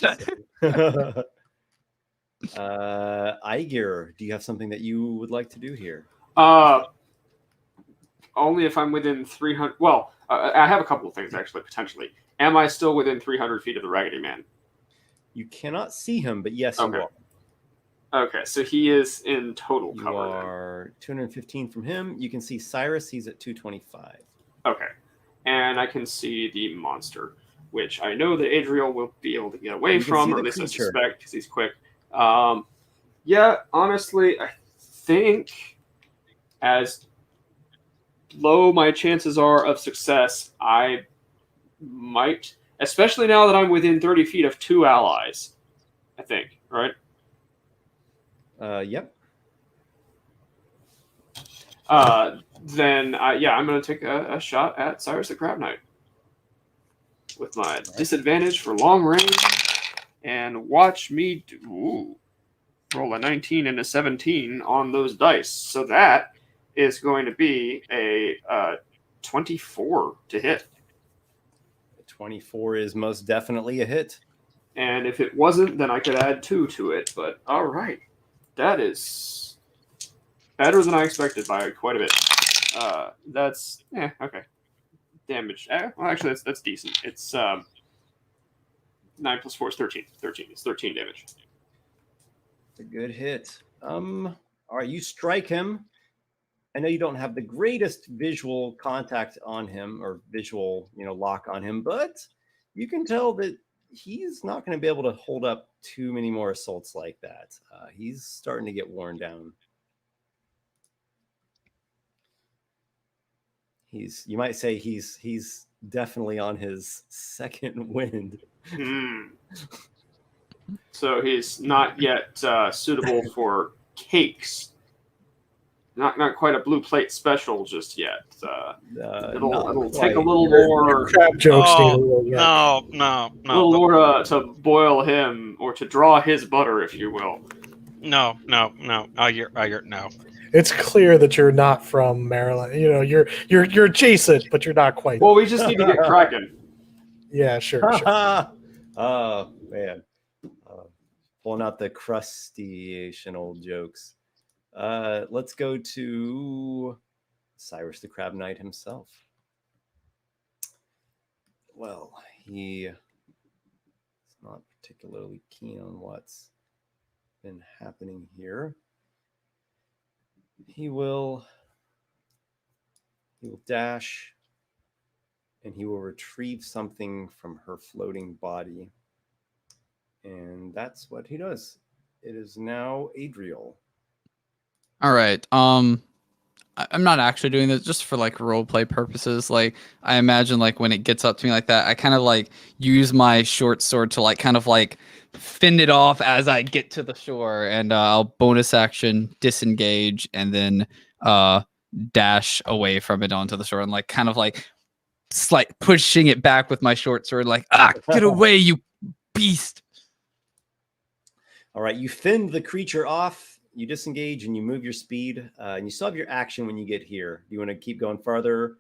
A: Aygir, do you have something that you would like to do here?
E: Only if I'm within 300. Well, I have a couple of things actually, potentially. Am I still within 300 feet of the Raggedy Man?
A: You cannot see him, but yes,
E: Okay.
A: you are.
E: Okay, so he is in total
A: You
E: cover.
A: are 215 from him. You can see Cyrus. He's at 225.
E: Okay, and I can see the monster, which I know that Adriel will be able to get away
A: You can
E: from,
A: see
E: or
A: the
E: at least I
A: creature.
E: suspect, because he's quick. Yeah, honestly, I think as low my chances are of success, I might, especially now that I'm within 30 feet of two allies, I think, right?
A: Yep.
E: Then, I'm going to take a shot at Cyrus the Crab Knight with my disadvantage for long range, and watch me roll a 19 and a 17 on those dice. So that is going to be a 24 to hit.
A: 24 is most definitely a hit.
E: And if it wasn't, then I could add 2 to it. But all right, that is better than I expected by quite a bit. That's okay. Damage. Well, actually, that's decent. It's 9 plus 4 is 13. 13. It's 13 damage.
A: It's a good hit. All right, you strike him. I know you don't have the greatest visual contact on him or visual, lock on him, but you can tell that he's not going to be able to hold up too many more assaults like that. He's starting to get worn down. You might say he's definitely on his second wind.
E: So he's not yet suitable for cakes. not quite a blue plate special just yet. It'll take a
A: quite.
E: little more.
B: Crab jokes need a
C: Oh,
B: little work.
C: no.
E: Little more to boil him or to draw his butter, if you will.
C: No. Aygir, no.
B: It's clear that you're not from Maryland. You know, you're adjacent, but you're not quite.
E: Well, we just need to get cracking.
B: Yeah, sure.
A: Oh man, pulling out the crustiation old jokes. Let's go to Cyrus the Crab Knight himself. Well, he is not particularly keen on what's been happening here. He will dash, and he will retrieve something from her floating body. And that's what he does. It is now Adriel.
D: All right. I'm not actually doing this, just for like role play purposes. Like, I imagine like when it gets up to me like that, I kind of like use my short sword to like kind of like fend it off as I get to the shore, and I'll bonus action disengage and then dash away from it onto the shore, and like kind of like pushing it back with my short sword, like, get away, you beast.
A: All right, you fend the creature off. You disengage and you move your speed, and you still have your action when you get here. Do you want to keep going farther?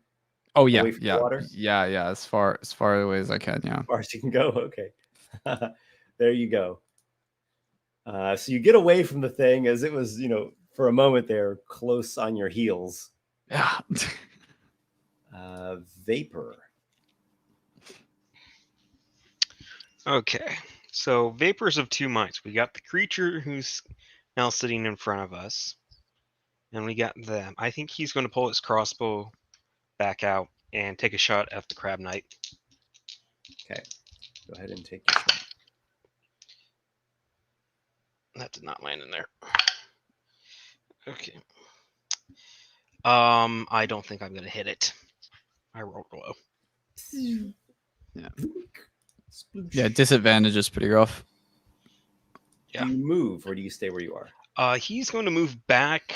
D: Oh yeah,
A: away from the water?
D: yeah. As far away as I can. Yeah.
A: As far as you can go. Okay, there you go. So you get away from the thing as it was, for a moment there, close on your heels.
D: Yeah.
A: Vapor.
C: Okay, so Vapor's of two minds. We got the creature who's now sitting in front of us, and we got them. I think he's going to pull his crossbow back out and take a shot at the Crab Knight.
A: Okay, go ahead and take your shot.
C: That did not land in there. Okay. I don't think I'm going to hit it. I rolled low.
D: Yeah. Yeah, disadvantage is pretty rough.
C: Yeah.
A: Do you move or do you stay where you are?
C: He's going to move back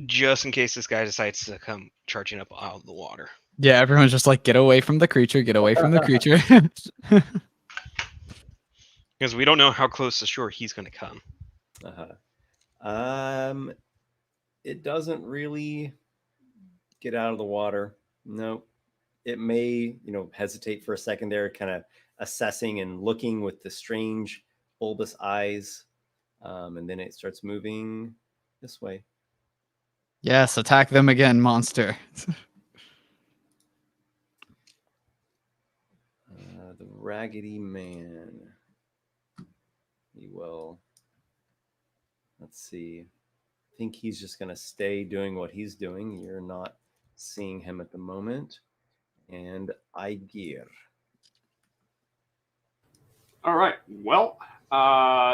C: just in case this guy decides to come charging up out of the water.
D: Yeah, everyone's just like, get away from the creature, get away from the creature.
C: Because we don't know how close to shore he's going to come.
A: It doesn't really get out of the water. No. It may, hesitate for a second there, kind of assessing and looking with the strange bulbous eyes. And then it starts moving this way.
D: Yes, attack them again, monster.
A: The Raggedy Man. He will. Let's see. I think he's just going to stay doing what he's doing. You're not seeing him at the moment. And Aygir.
E: All right. Well,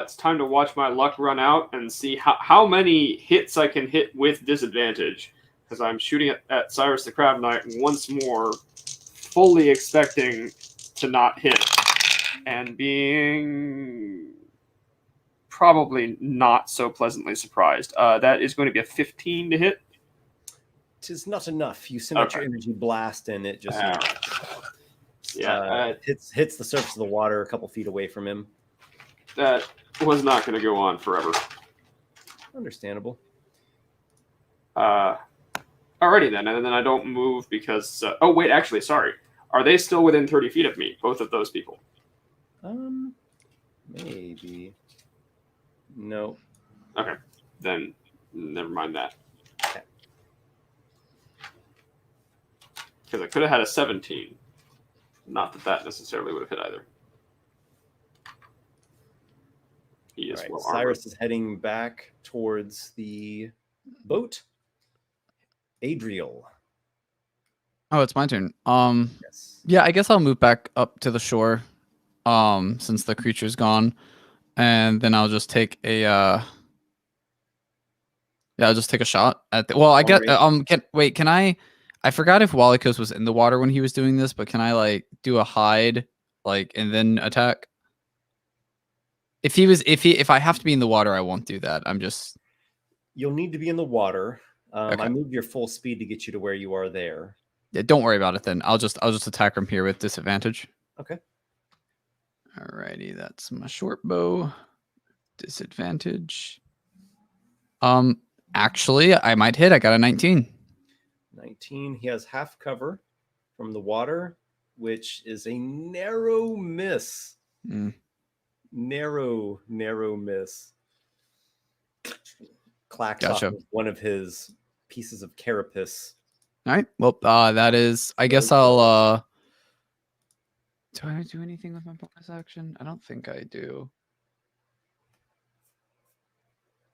E: it's time to watch my luck run out and see how many hits I can hit with disadvantage. Because I'm shooting at Cyrus the Crab Knight once more, fully expecting to not hit. And being probably not so pleasantly surprised. That is going to be a 15 to hit.
A: Tis not enough. You send out your energy blast and it just hits the surface of the water a couple feet away from him.
E: That was not going to go on forever.
A: Understandable.
E: Alrighty then, and then I don't move because... oh, wait, actually, sorry. Are they still within 30 feet of me, both of those people?
A: Maybe. No.
E: Okay, then never mind that.
A: Okay.
E: Because I could have had a 17. Not that necessarily would have hit either. He is
A: right.
E: well armored.
A: Cyrus is heading back towards the boat. Adriel.
D: Oh, it's my turn.
A: Yes.
D: Yeah, I guess I'll move back up to the shore, since the creature's gone, and then I'll just take a I'll just take a shot at the, well, I get can I forgot if Walykos was in the water when he was doing this, but can I like do a hide and then attack? If I have to be in the water, I won't do that. I'm just
A: You'll need to be in the water.
D: Okay.
A: I moved your full speed to get you to where you are there.
D: Yeah, don't worry about it then. I'll just attack from here with disadvantage.
A: Okay.
D: Alrighty, that's my short bow. Disadvantage. Actually, I might hit. I got a 19.
A: 19. He has half cover from the water, which is a narrow miss. Narrow miss. Clacks off of one of his pieces of carapace.
D: All right. Well, that is. I guess I'll. Do I do anything with my bonus action? I don't think I do.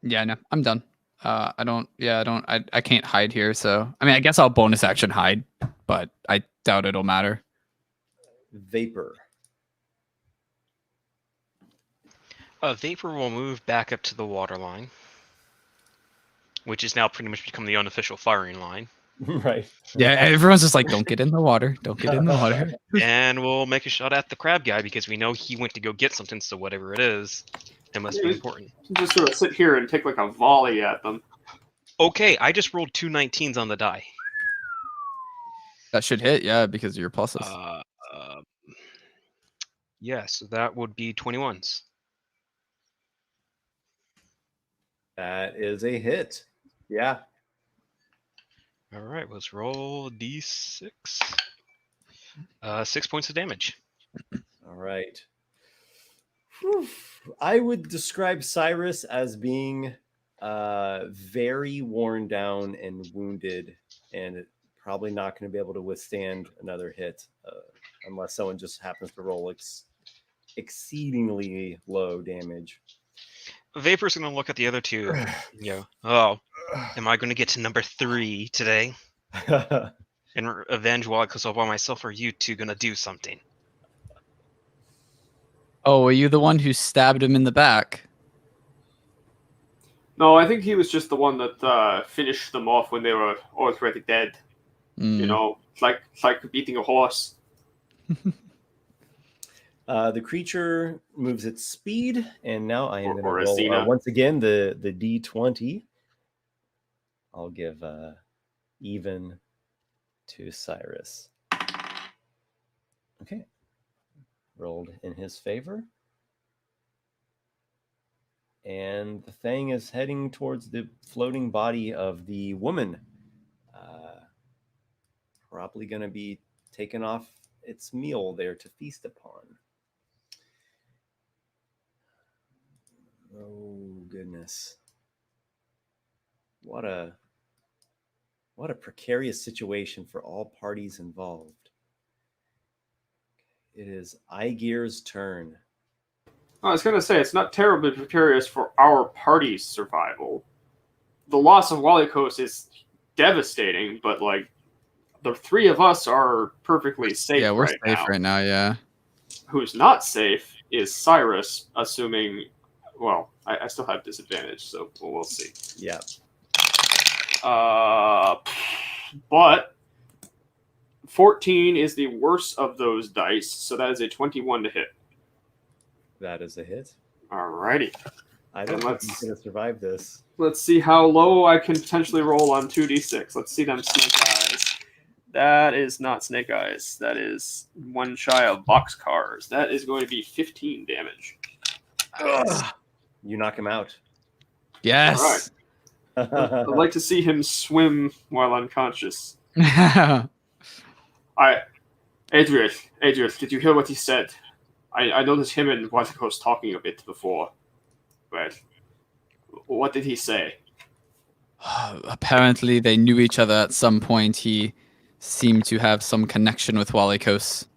D: Yeah, no, I'm done. I don't. Yeah, I don't. I can't hide here. So I mean, I guess I'll bonus action hide, but I doubt it'll matter.
A: Vapor.
C: Vapor will move back up to the water line, which is now pretty much become the unofficial firing line.
A: Right.
D: Yeah, everyone's just like, don't get in the water. Don't get in the water.
C: And we'll make a shot at the crab guy because we know he went to go get something, so whatever it is, it must be important.
E: Just sort of sit here and take like a volley at them.
C: Okay, I just rolled 2 19s on the die.
D: That should hit, yeah, because of your pluses.
C: Yes, that would be 21s.
A: That is a hit. Yeah.
C: All right, let's roll d6. 6 points of damage.
A: All right. Whew. I would describe Cyrus as being very worn down and wounded, and probably not going to be able to withstand another hit unless someone just happens to roll exceedingly low damage.
C: Vapor's going to look at the other two. Oh, am I going to get to number 3 today and avenge Walykos all by myself, or are you two going to do something?
D: Oh, are you the one who stabbed him in the back?
E: No, I think he was just the one that finished them off when they were already dead. You know, it's like beating a horse.
A: The creature moves its speed, and now I am going to roll
E: Racina.
A: once again the D20. I'll give even to Cyrus. Okay. Rolled in his favor. And the thing is heading towards the floating body of the woman. Probably going to be taken off its meal there to feast upon. Oh, goodness. What a precarious situation for all parties involved. It is Aygir's turn.
E: I was going to say, it's not terribly precarious for our party's survival. The loss of Walykos is devastating, but, like, the 3 of us are perfectly safe.
D: Yeah, we're safe right now, yeah. Who's
E: not safe is Cyrus, assuming... Well, I still have disadvantage, so we'll see.
A: Yeah.
E: But 14 is the worst of those dice, so that is a 21 to hit.
A: That is a hit.
E: Alrighty.
A: I don't think he's going to survive this.
E: Let's see how low I can potentially roll on 2d6. Let's see them snake eyes. That is not snake eyes. That is one shy of boxcars. That is going to be 15 damage.
A: You knock him out.
D: Yes.
E: All right. I'd like to see him swim while unconscious. Adriel, did you hear what he said? I noticed him and Walykos talking a bit before. But what did he say?
D: Apparently they knew each other at some point. He seemed to have some connection with Walykos.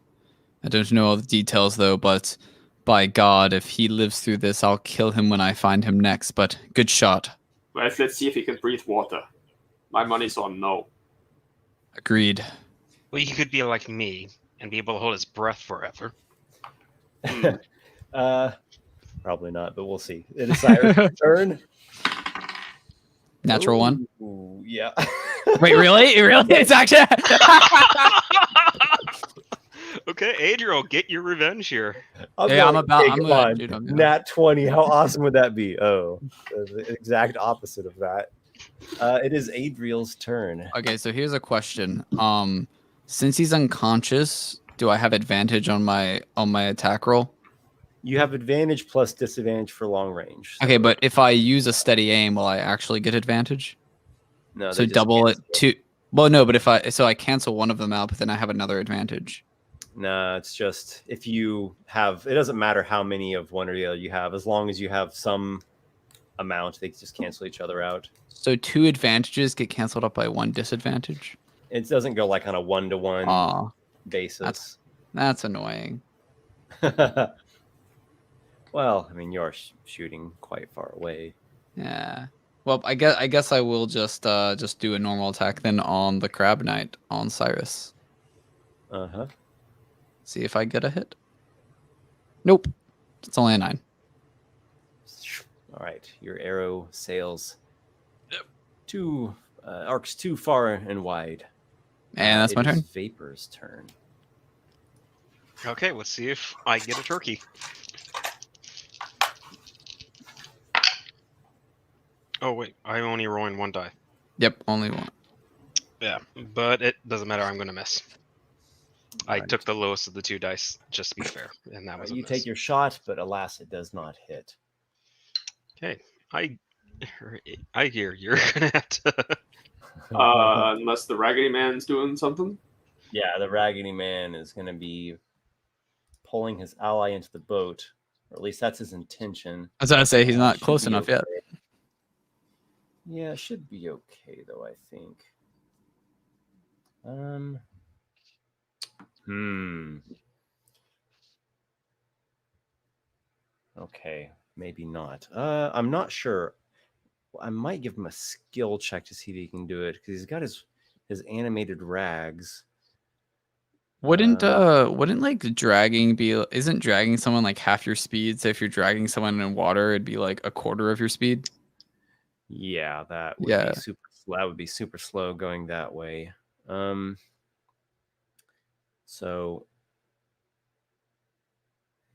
D: I don't know all the details though, but by God, if he lives through this, I'll kill him when I find him next, but good shot.
E: Well, let's see if he can breathe water. My money's on no.
D: Agreed.
C: Well, he could be like me and be able to hold his breath forever.
A: Probably not, but we'll see. It is Cyrus' turn.
D: Natural one.
A: Ooh, yeah.
D: Wait, really? Really? It's actually...
C: Okay, Adriel, get your revenge here.
D: Hey, I'm about. I'm
A: come
D: gonna,
A: on.
D: dude, I'm gonna-
A: Nat 20. How awesome would that be? Oh, the exact opposite of that. It is Adriel's turn.
D: Okay, so here's a question. Since he's unconscious, do I have advantage on my attack roll?
A: You have advantage plus disadvantage for long range. So
D: Okay, but if I use a steady aim, will I actually get advantage?
A: no,
D: So
A: they just
D: double it
A: cancel.
D: to. Well, no, but if I cancel one of them out, but then I have another advantage.
A: Nah, it's just if you have. It doesn't matter how many of one or the other you have, as long as you have some amount, they just cancel each other out.
D: So 2 advantages get canceled out by 1 disadvantage.
A: It doesn't go like on a 1-to-1
D: Aw,
A: basis.
D: that's annoying.
A: Well, I mean, you're shooting quite far away.
D: Yeah. Well, I guess I will just do a normal attack then on the Crab Knight on Cyrus.
A: Uh-huh.
D: See if I get a hit. Nope. It's only a 9.
A: All right, your arrow sails arcs too far and wide.
D: And that's my
A: It is
D: turn.
A: Vapor's turn.
C: Okay, let's see if I get a turkey. Oh wait, I'm only rolling 1 die.
D: Yep, only 1.
C: Yeah, but it doesn't matter. I'm gonna miss. I
A: Right.
C: took the lowest of the 2 dice, just to be fair, and that was a
A: You
C: miss.
A: take your shot, but alas, it does not hit.
C: Okay, I hear you're gonna have to.
E: Unless the Raggedy Man's doing something.
A: Yeah, the Raggedy Man is going to be pulling his ally into the boat, or at least that's his intention.
D: I was gonna say he's not
A: Should
D: close
A: be
D: enough yet.
A: okay. Yeah, it should be okay though, I think. Okay, maybe not. I'm not sure. I might give him a skill check to see if he can do it because he's got his animated rags.
D: Wouldn't like dragging be? Isn't dragging someone like half your speed? So if you're dragging someone in water, it'd be like a quarter of your speed.
A: Yeah, that would
D: Yeah.
A: be super. That would be super slow going that way. So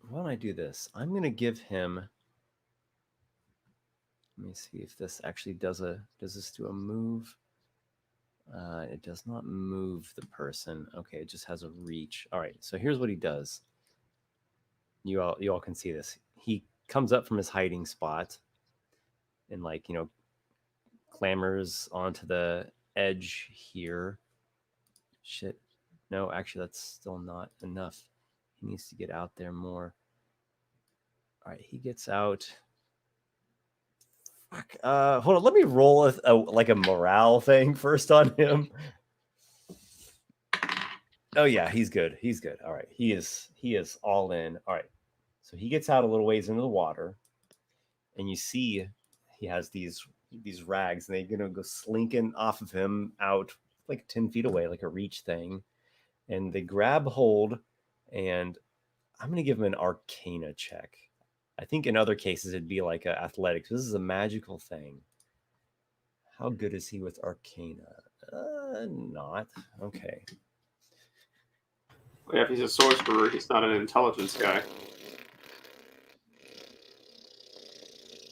A: why don't I do this? I'm gonna give him. Let me see if this actually does this do a move? It does not move the person. Okay, it just has a reach. All right, so here's what he does. You all can see this. He comes up from his hiding spot and clambers onto the edge here. Shit. No, actually that's still not enough. He needs to get out there more. All right, he gets out. Fuck. Hold on. Let me roll a morale thing first on him. Oh yeah, he's good. He's good. All right, he is all in. All right, so he gets out a little ways into the water, and you see he has these rags, and they're gonna go slinking off of him out like 10 feet away, like a reach thing, and they grab hold, and I'm gonna give him an Arcana check. I think in other cases it'd be like a athletics. This is a magical thing. How good is he with Arcana? Not. Okay.
E: Yeah, if he's a sorcerer, he's not an intelligence guy.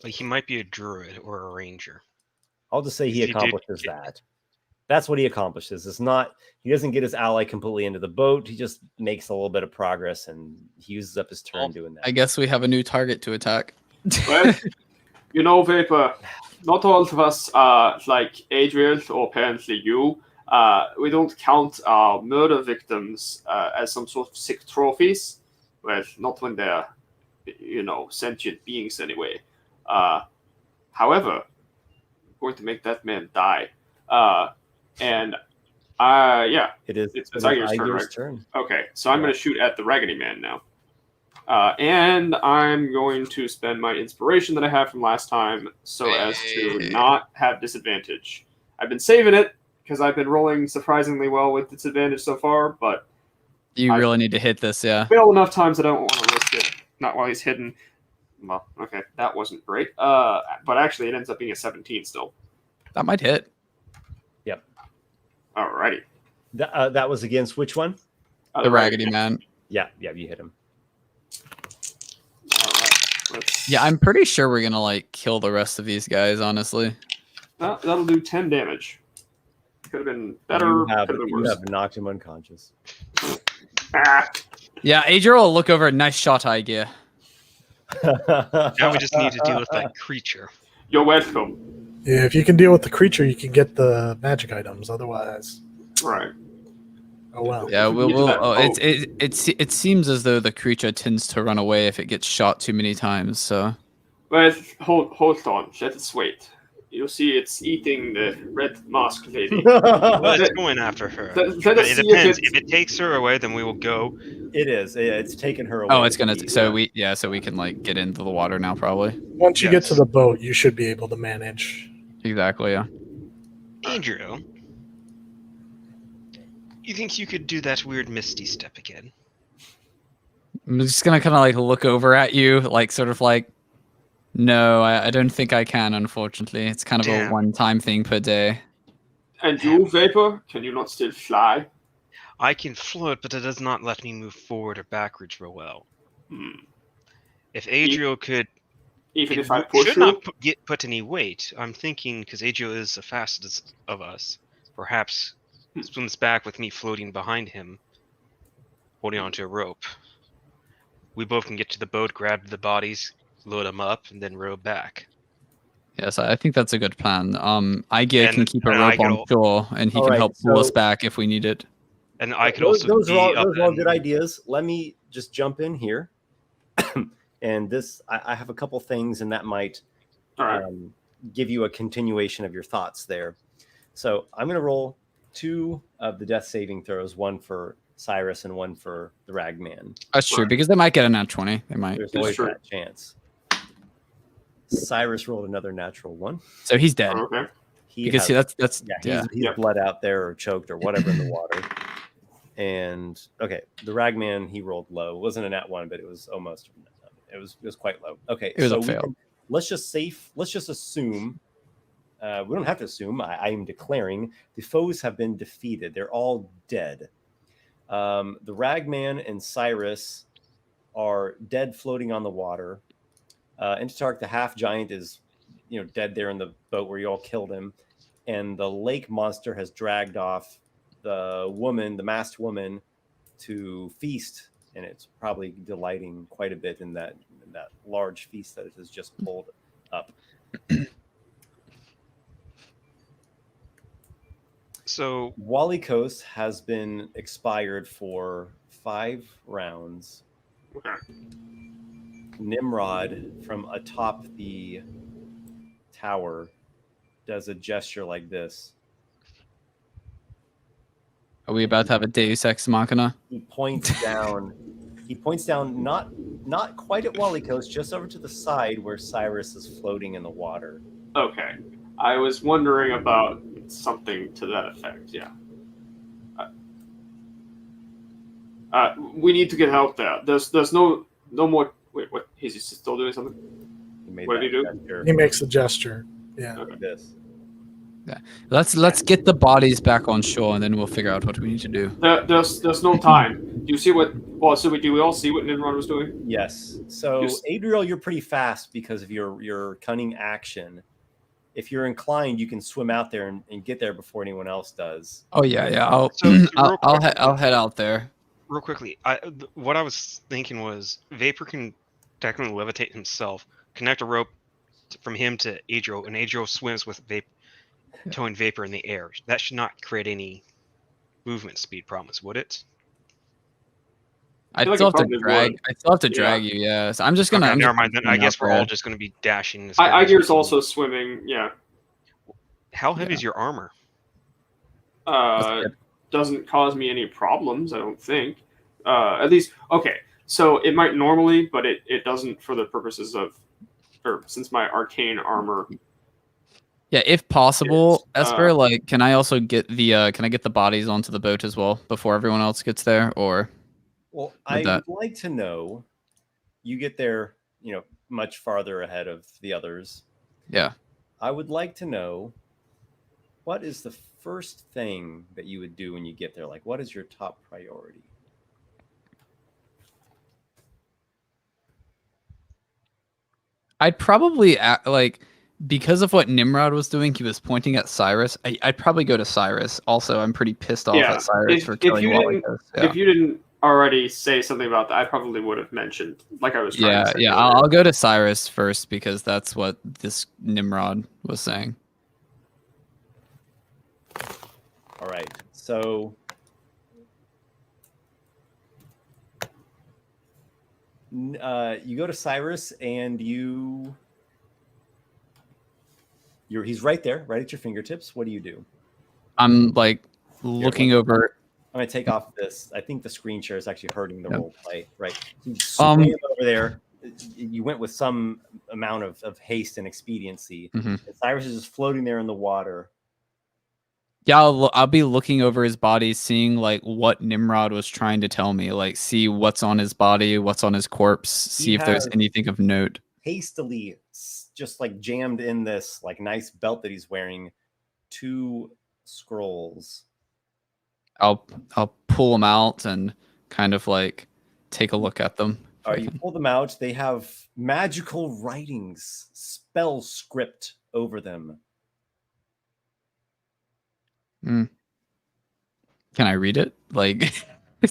C: Like he might be a druid or a ranger.
A: I'll just say he
C: If you did-
A: accomplishes that. That's what he accomplishes. It's not, he doesn't get his ally completely into the boat. He just makes a little bit of progress and he uses up his turn
D: Well,
A: doing that.
D: I guess we have a new target to attack.
E: Well, you know, Vapor, not all of us are like Adriel or apparently you. We don't count our murder victims as some sort of sick trophies. Well, not when they're, sentient beings anyway. However, I'm going to make that man die. Yeah.
A: It's
E: Aygir's turn, right? Okay, so I'm going to shoot at the Raggedy Man now. And I'm going to spend my inspiration that I have from last time so as to not have disadvantage. I've been saving it because I've been rolling surprisingly well with disadvantage so far, but
D: You really need to hit this, yeah.
E: failed enough times that I don't want to risk it. Not while he's hidden. Well, okay, that wasn't great. But actually, it ends up being a 17 still.
D: That might hit.
A: Yep.
E: Alrighty.
A: That was against which one?
D: The Raggedy Man.
A: Yeah, you hit him.
D: Yeah, I'm pretty sure we're gonna like kill the rest of these guys, honestly.
E: That'll do 10 damage. Could have been better.
A: You
E: Could have been worse.
A: have knocked him unconscious.
E: Ah.
D: Yeah, Adriel will look over. Nice shot, Aygir.
C: Now we just need to deal with that creature.
E: You're welcome.
B: Yeah, if you can deal with the creature, you can get the magic items. Otherwise,
E: Right.
B: oh well.
D: Yeah,
E: If we can get to that boat.
D: it seems as though the creature tends to run away if it gets shot too many times. So.
E: But hold on. Let us wait. You see, it's eating the red mask lady.
C: Let's go in after her.
E: Let
C: But
E: us
C: it
E: see
C: depends. If it takes her away, then we will go.
A: It is. It's taken her away.
D: Oh, it's gonna. So we can like get into the water now, probably.
B: Once you get to
C: Yes.
B: the boat, you should be able to manage.
D: Exactly. Yeah.
C: Adriel, you think you could do that weird misty step again?
D: I'm just gonna kind of like look over at you, like sort of like, no, I don't think I can. Unfortunately, it's kind of
C: Damn.
D: a one-time thing per day.
E: And you, Vapor, can you not still fly?
C: I can float, but it does not let me move forward or backwards real well. If Adriel could,
E: Even
C: it
E: if I push
C: should
E: you?
C: not put any weight. I'm thinking because Adriel is the fastest of us. Perhaps swims back with me floating behind him, holding onto a rope. We both can get to the boat, grab the bodies, load them up, and then row back.
D: Yes, I think that's a good plan. Aygir can
C: And-
D: keep a
C: and
D: rope
C: I can
D: on
C: al-
D: shore, and he
A: All
D: can
A: right,
D: help pull us
A: so-
D: back if we need it.
C: And I could
A: those,
C: also
A: those
C: be
A: are all,
C: up
A: those are all
C: and-
A: good ideas. Let me just jump in here. And this, I have a couple things, and that might
E: All right.
A: give you a continuation of your thoughts there. So I'm going to roll 2 of the death saving throws, one for Cyrus and one for the Ragman.
D: That's true, because they might get a nat 20. They might.
A: There's
E: It's
A: always
E: true.
A: that chance. Cyrus rolled another natural 1.
D: So he's dead.
E: Okay.
D: Because
A: has-
D: see, that's
A: he's
E: Yeah.
A: bled out there or choked or whatever in the water. And okay, the Ragman, he rolled low. It wasn't a nat 1, but it was almost. It was quite low. Okay,
D: It was a
A: we
D: fail.
A: let's just assume. We don't have to assume. I am declaring the foes have been defeated. They're all dead. The Ragman and Cyrus are dead, floating on the water. Intertark, the half giant, is dead there in the boat where you all killed him, and the lake monster has dragged off the woman, the masked woman, to feast, and it's probably delighting quite a bit in that large feast that it has just pulled up.
C: So
A: Walykos has been expired for 5 rounds.
E: Okay.
A: Nimrod from atop the tower does a gesture like this.
D: Are we about to have a Deus Ex Machina?
A: He points down. He points down, not quite at Walykos, just over to the side where Cyrus is floating in the water.
E: Okay. I was wondering about something to that effect. Yeah. We need to get help there. There's no more. Wait, what? He's still doing something?
A: He made
E: What
A: that
E: did he do?
A: gesture
B: He makes a gesture. Yeah.
A: like this.
D: Let's get the bodies back on shore, and then we'll figure out what we need to do.
E: There's no time. Do you see what? Well, so do we all see what Nimrod was doing?
A: Yes. So,
E: Yes.
A: Adriel, you're pretty fast because of your cunning action. If you're inclined, you can swim out there and get there before anyone else does.
D: Oh yeah. I'll
C: So, real
D: I'll
C: quick-
D: I'll head out there.
C: real quickly, what I was thinking was Vapor can technically levitate himself, connect a rope from him to Adriel, and Adriel swims with towing Vapor in the air. That should not create any movement speed problems, would it?
D: I
E: feel like
D: still
E: it
D: have to
E: probably
D: drag.
E: would.
D: I still have to
E: Yeah.
D: drag you. Yeah. So I'm just gonna.
C: Okay,
D: I'm
C: never
D: just
C: mind. Then I
D: swimming
C: guess
D: out
C: we're all
D: there.
C: just going to be dashing.
E: Aygir's also swimming. Yeah.
C: How heavy is your armor?
D: good.
E: Doesn't cause me any problems, I don't think. At least, okay. So it might normally, but it doesn't for the purposes of, or since my arcane armor.
D: Yeah, if possible,
E: It's,
D: Esper, like, can I also get the can I get the bodies onto the boat as well before everyone else gets there? Or
A: Well,
D: With
A: I
D: that.
A: would like to know. You get there, much farther ahead of the others.
D: yeah,
A: I would like to know what is the first thing that you would do when you get there? Like, what is your top priority?
D: I'd probably like, because of what Nimrod was doing, he was pointing at Cyrus. I'd probably go to Cyrus. Also, I'm pretty pissed off at Cyrus for killing Walykos.
E: If you didn't already say something about that, I probably would have mentioned, like I was trying to say.
D: Yeah, I'll go to Cyrus first because that's what this Nimrod was saying.
A: All right, so you go to Cyrus and he's right there, right at your fingertips. What do you do?
D: I'm like looking over.
A: I'm gonna take off this. I think the screen share is actually hurting the role play, right? You
D: Um,
A: swam over there. You went with some amount of haste and expediency.
D: Mhm.
A: And Cyrus is just floating there in the water.
D: Yeah, I'll be looking over his body, seeing like what Nimrod was trying to tell me, like see what's on his body, what's on his corpse, see if there's anything of note.
A: Hastily, just like jammed in this like nice belt that he's wearing, 2 scrolls.
D: I'll pull them out and kind of like take a look at them.
A: All right, you pull them out. They have magical writings, spell script over them.
D: Can I read it? Like,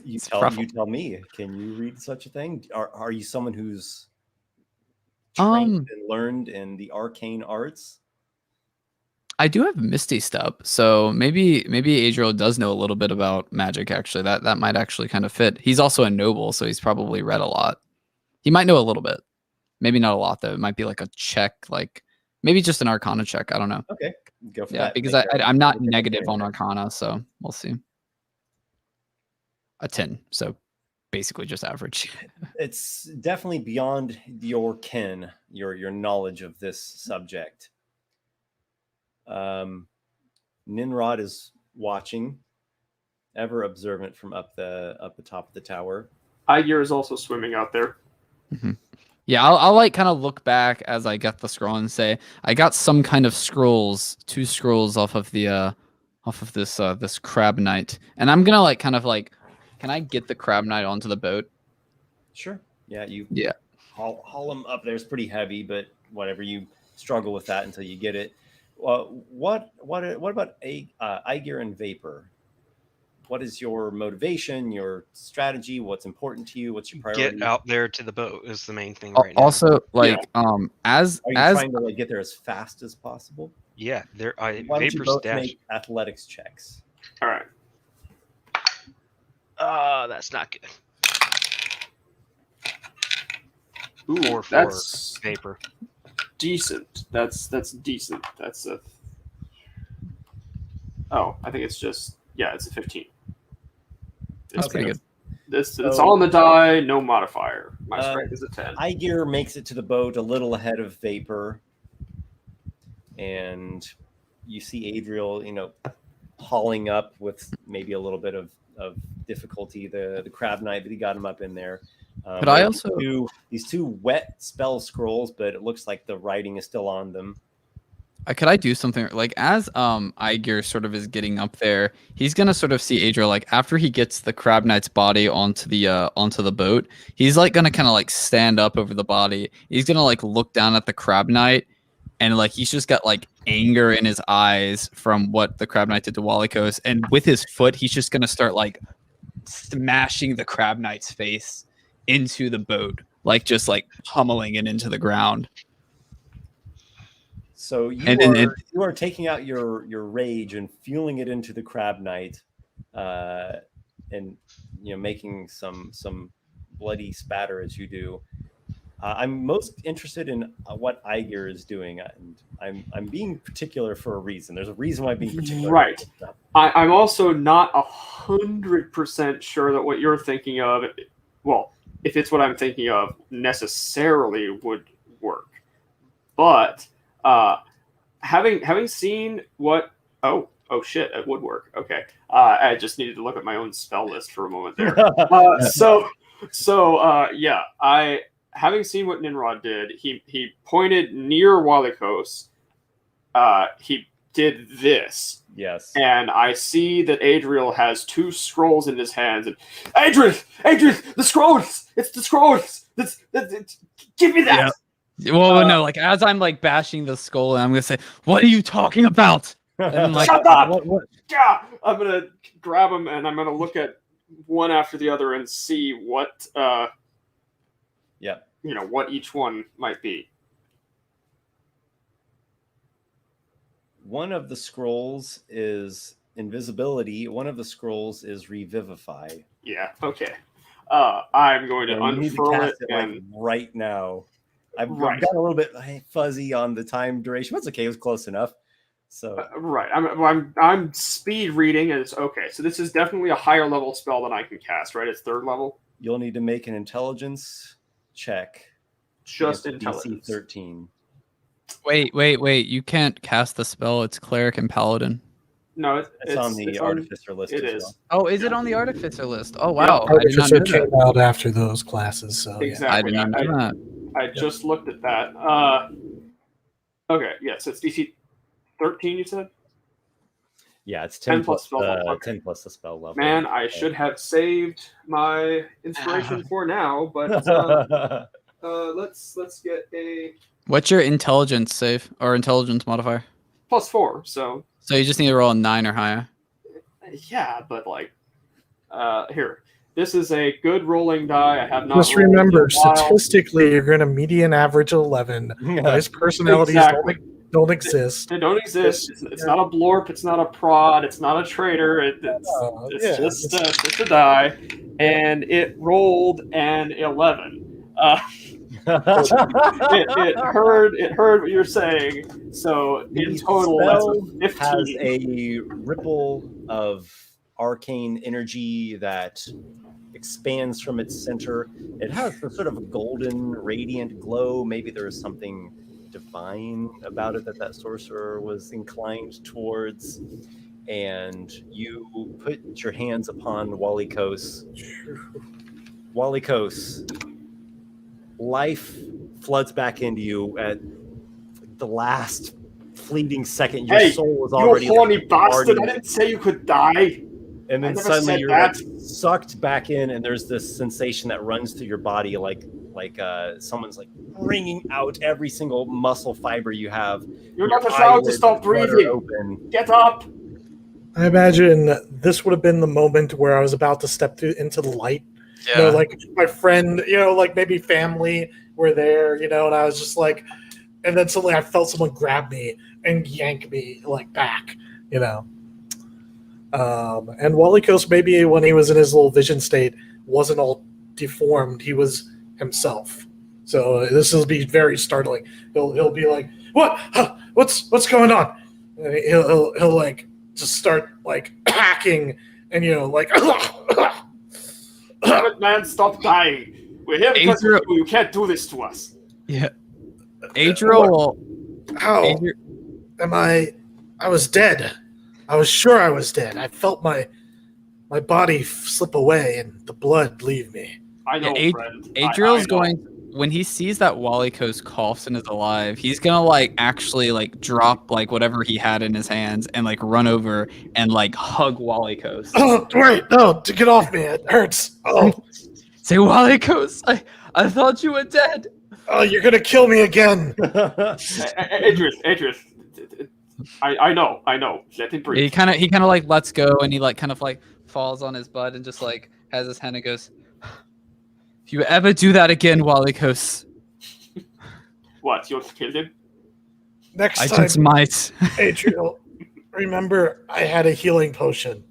A: You tell me. Can you read such a thing? Are you someone who's trained and learned in the arcane arts?
D: I do have Misty Step, so maybe Adriel does know a little bit about magic. Actually, that might actually kind of fit. He's also a noble, so he's probably read a lot. He might know a little bit, maybe not a lot though. It might be like a check, like maybe just an Arcana check. I don't know.
A: Okay, go for that.
D: Yeah, because I'm not negative on Arcana, so we'll see. A 10, so basically just average.
A: It's definitely beyond your ken, your knowledge of this subject. Nimrod is watching, ever observant from up the top of the tower.
E: Aygir is also swimming out there.
D: Mm-hmm. Yeah, I'll like kind of look back as I get the scroll and say I got some kind of scrolls, 2 scrolls off of the this crab knight, and I'm gonna like kind of like, can I get the crab knight onto the boat?
A: Sure. Yeah,
D: yeah.
A: Haul him up there. It's pretty heavy, but whatever. You struggle with that until you get it. What about Aygir and Vapor? What is your motivation, your strategy? What's important to you? What's your priority?
C: Get out there to the boat is the main thing right now.
D: Also, like, as
A: are you trying to like get there as fast as possible?
C: Yeah,
A: Why don't you both make athletics checks?
E: All right.
C: That's not good.
E: Ooh,
C: 4 for
E: that's
C: Vapor.
E: Decent. That's decent. That's a. Oh, I think it's just it's a 15.
D: That's pretty good.
E: It's all on the die, no modifier. My strength is a 10.
A: Aygir makes it to the boat a little ahead of Vapor, and you see Adriel, hauling up with maybe a little bit of difficulty the crab knight, but he got him up in there.
D: But I also
A: these 2 wet spell scrolls, but it looks like the writing is still on them.
D: Could I do something like as Aygir sort of is getting up there, he's gonna sort of see Adriel like after he gets the crab knight's body onto the boat, he's like gonna kind of like stand up over the body. He's gonna like look down at the crab knight, and like he's just got like anger in his eyes from what the crab knight did to Walykos, and with his foot he's just gonna start like smashing the crab knight's face into the boat, like just like pummeling it into the ground.
A: So you are taking out your rage and fueling it into the crab knight, and making some bloody spatter as you do. I'm most interested in what Aygir is doing, and I'm being particular for a reason. There's a reason why I'm being particular.
E: Right. I'm also not 100% sure that what you're thinking of, well, if it's what I'm thinking of, necessarily would work. But having seen what oh shit, it would work. Okay. I just needed to look at my own spell list for a moment there. I having seen what Nimrod did, he pointed near Walykos. He did this.
A: Yes.
E: And I see that Adriel has 2 scrolls in his hands. And Adriel, the scrolls! It's the scrolls! Give me that!
D: Well, no, like as I'm like bashing the skull, and I'm gonna say, "What are you talking about?" And like,
E: Shut up!
D: What?
E: Yeah, I'm gonna grab them and I'm gonna look at one after the other and see what
A: Yep.
E: what each one might be.
A: One of the scrolls is invisibility. One of the scrolls is revivify.
E: Yeah. Okay. I'm going to
A: And you need to
E: unfurl
A: cast
E: it
A: it like
E: and
A: right now. I've
E: Right.
A: got a little bit fuzzy on the time duration. That's okay. It was close enough. So
E: right. I'm speed reading and it's okay. So this is definitely a higher level spell than I can cast. Right. It's 3rd level.
A: you'll need to make an intelligence check.
E: Just
A: against DC
E: intelligence.
A: 13.
D: Wait! You can't cast the spell. It's cleric and paladin.
E: No,
A: It's on the Artificer list
E: It
A: as
E: is.
A: well.
D: Oh, is it on the Artificer list? Oh wow!
E: Yeah,
D: I did not
B: Artificer
D: know that.
B: came out after those classes, so
E: Exactly.
D: I did not know that.
E: I just looked at that. Okay, yes, it's DC 13. You said.
A: Yeah, it's 10 plus
E: spell level. Okay.
A: 10 plus the spell level.
E: Man, I should have saved my inspiration for now, but let's get a
D: What's your intelligence save or intelligence modifier?
E: +4. So
D: So you just need to roll a 9 or higher.
E: yeah, but like here. This is a good rolling die. I have not.
B: just
E: rolled
B: remember,
E: in a while.
B: statistically, you're going to median average 11. Those personalities
E: Exactly.
B: don't exist.
E: They don't exist. It's not a blorp. It's not a prod. It's not a traitor. It's just a die, and it rolled an 11. It heard what you're saying. So in total, that's a 15.
A: Has a ripple of arcane energy that expands from its center. It has a sort of a golden, radiant glow. Maybe there's something divine about it that sorcerer was inclined towards. And you put your hands upon Walykos. Walykos, life floods back into you at the last fleeting second. Your soul was already
E: you horny bastard! I didn't say you could die.
A: And then suddenly you're like sucked back in, and there's this sensation that runs through your body, like someone's like wringing out every single muscle fiber you have.
E: You're not allowed to stop breathing.
A: Open.
E: Get up.
B: I imagine this would have been the moment where I was about to step into the light.
D: Yeah.
B: You know, like my friend, like maybe family were there, and I was just like, and then suddenly I felt someone grab me and yank me like back, And Walykos, maybe when he was in his little vision state, wasn't all deformed. He was himself. So this will be very startling. He'll be like, "What? Huh, what's going on?" And he'll like just start like hacking, and like.
E: Damn it, man! Stop dying. We're here because of you. You can't do this to us.
D: Yeah. Adriel.
B: How am I? I was dead. I was sure I was dead. I felt my body slip away and the blood leave me.
E: I know, friend.
D: Adriel's going, when he sees that Walykos coughs and is alive, he's gonna like actually like drop like whatever he had in his hands and like run over and like hug Walykos.
B: Oh wait, no, to get off me, it hurts. Oh,
D: say Walykos, I thought you were dead.
B: Oh, you're gonna kill me again.
E: Adriel. I know. Let him breathe.
D: He kind of like lets go and he like kind of like falls on his butt and just like has his hand and goes, "If you ever do that again, Walykos."
E: What? You'll kill him?
B: Next
D: I
B: time,
D: just might.
B: Adriel, remember I had a healing potion.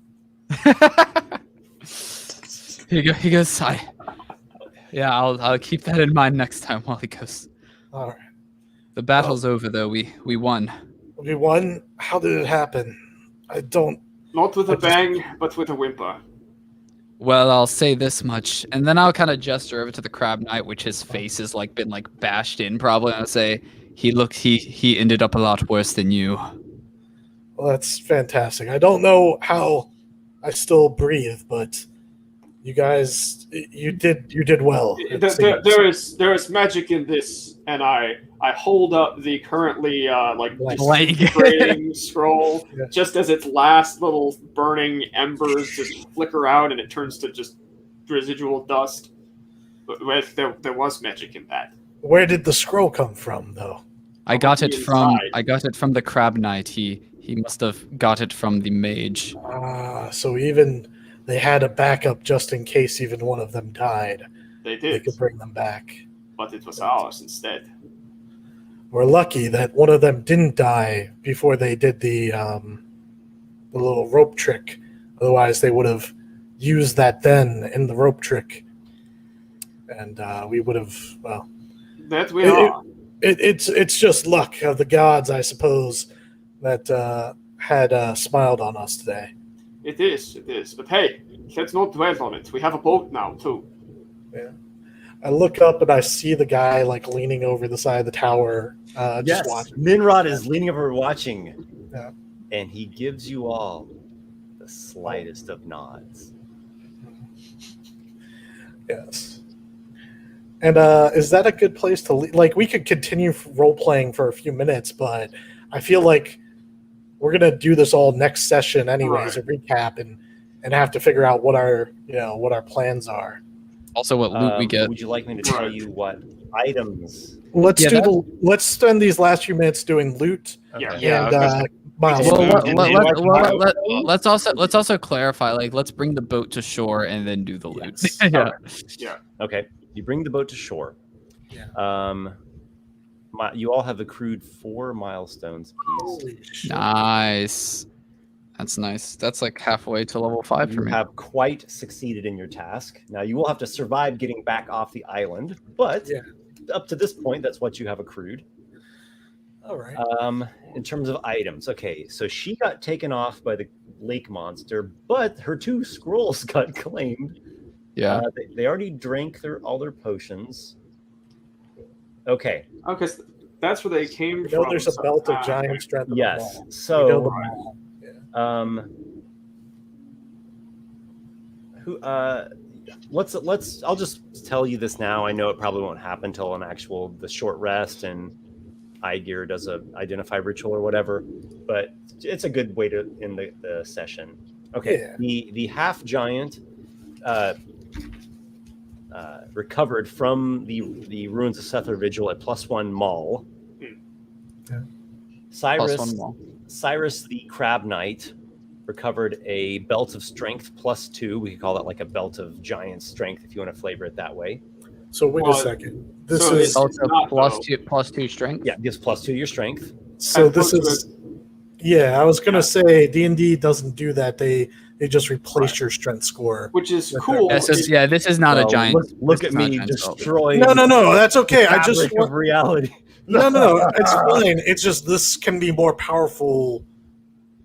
D: He goes, I'll keep that in mind next time, Walykos.
B: All right.
D: The battle's over though. We won.
B: We won? How did it happen? I don't...
E: Not with a bang, but with a whimper.
D: Well, I'll say this much, and then I'll kind of gesture over to the Crab Knight, which his face has like been like bashed in probably, and I'll say, he ended up a lot worse than you.
B: Well, that's fantastic. I don't know how I still breathe, but you guys, you did well.
E: There is magic in this, and I hold up the currently disintegrating scroll just as its last little burning embers just flicker out, and it turns to just residual dust. But there was magic in that.
B: Where did the scroll come from, though?
D: I got it from
E: inside.
D: the Crab Knight. He must have got it from the mage.
B: So even they had a backup just in case even one of them died.
E: They
B: They
E: did,
B: could bring them back.
E: but it was ours instead.
B: We're lucky that one of them didn't die before they did the little rope trick. Otherwise, they would have used that then in the rope trick, and we would have. Well,
E: That we are.
B: it's just luck of the gods, I suppose, that had smiled on us today.
E: It is. But hey, let's not dwell on it. We have a boat now too.
B: Yeah. I look up and I see the guy like leaning over the side of the tower,
A: Yes,
B: just watching.
A: Minrod is leaning over watching.
B: Yeah.
A: And he gives you all the slightest of nods.
B: Yes. And is that a good place to leave? Like, we could continue role playing for a few minutes, but I feel like we're gonna do this all next session anyways, a recap, and have to figure out what our plans are.
D: Also, what loot we get.
A: Would you like me to tell you what items?
B: Let's
D: Yeah,
B: let's spend these last few minutes doing loot
E: Yeah.
C: Yeah,
B: and miles.
D: Well, let's also clarify. Like, let's bring the boat to shore and then do the loot.
A: Yes.
E: Yeah.
A: Okay. You bring the boat to shore.
B: Yeah.
A: You all have accrued 4 milestones apiece.
B: Holy shit.
D: Nice. That's nice. That's like halfway to level 5 for
A: You
D: me.
A: have quite succeeded in your task. Now you will have to survive getting back off the island, but
B: Yeah.
A: up to this point, that's what you have accrued.
B: All right.
A: In terms of items, okay, so she got taken off by the lake monster, but her 2 scrolls got claimed.
D: Yeah.
A: They already drank all their potions. Okay.
E: Okay, so that's where they came
B: You know,
E: from.
B: there's a
E: so-
B: belt of giant strength. in the
A: Yes.
B: wall. We know
A: So,
B: the wall.
A: I'll just tell you this now. I know it probably won't happen until the short rest and Aygir does a identify ritual or whatever, but it's a good way to end the session. Okay.
B: Yeah.
A: The half giant recovered from the ruins of Satyr Vigil at +1 maul.
B: Yeah.
A: Cyrus the Crab Knight recovered a belt of strength +2. We could call that like a belt of giant strength if you want to flavor it that way.
B: So wait a second. This is
D: Also
E: not,
D: plus two strength.
A: Yeah, it gives +2 to your strength.
B: so.
E: As
B: This
E: opposed
B: is. Yeah, I was gonna say D&D doesn't do that. They just replace your strength score.
E: which is
B: With
E: cool.
D: This is not a
A: Well,
D: giant.
A: Look
D: this
A: at
D: is not a
A: me
D: giant spell.
A: destroying.
B: No, that's okay. I just
A: fabric of reality.
B: no, it's fine. It's just this can be more powerful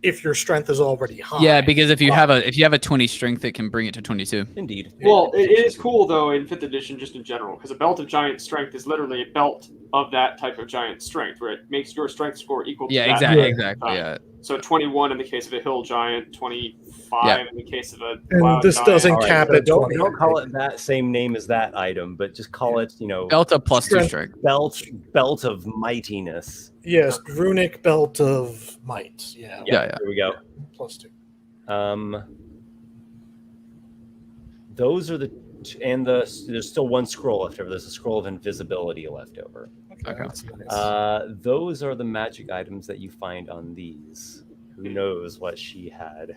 B: if your strength is already high.
D: Yeah, because if you have a 20 strength, it can bring it to 22.
A: Indeed.
E: Well, it is cool though in 5th edition, just in general, because a belt of giant strength is literally a belt of that type of giant strength, where it makes your strength score equal to
D: Yeah,
E: that.
D: exactly. Yeah.
E: So 21 in the case of a hill giant, 25
D: Yeah.
E: in the case of a
B: And
E: cloud
B: this
E: giant.
B: doesn't
A: All right,
B: cap
A: so
B: at
A: don't
B: 20.
A: call it that same name as that item, but just call it,
D: Belt of +2
B: Strength.
D: strength.
A: belt of mightiness.
B: Yes, runic belt of might. Yeah.
D: Yeah.
A: There we go.
B: +2.
A: Those are there's still 1 scroll left over. There's a scroll of invisibility left over.
D: Okay.
B: That's nice.
A: Those are the magic items that you find on these. Who knows what she had?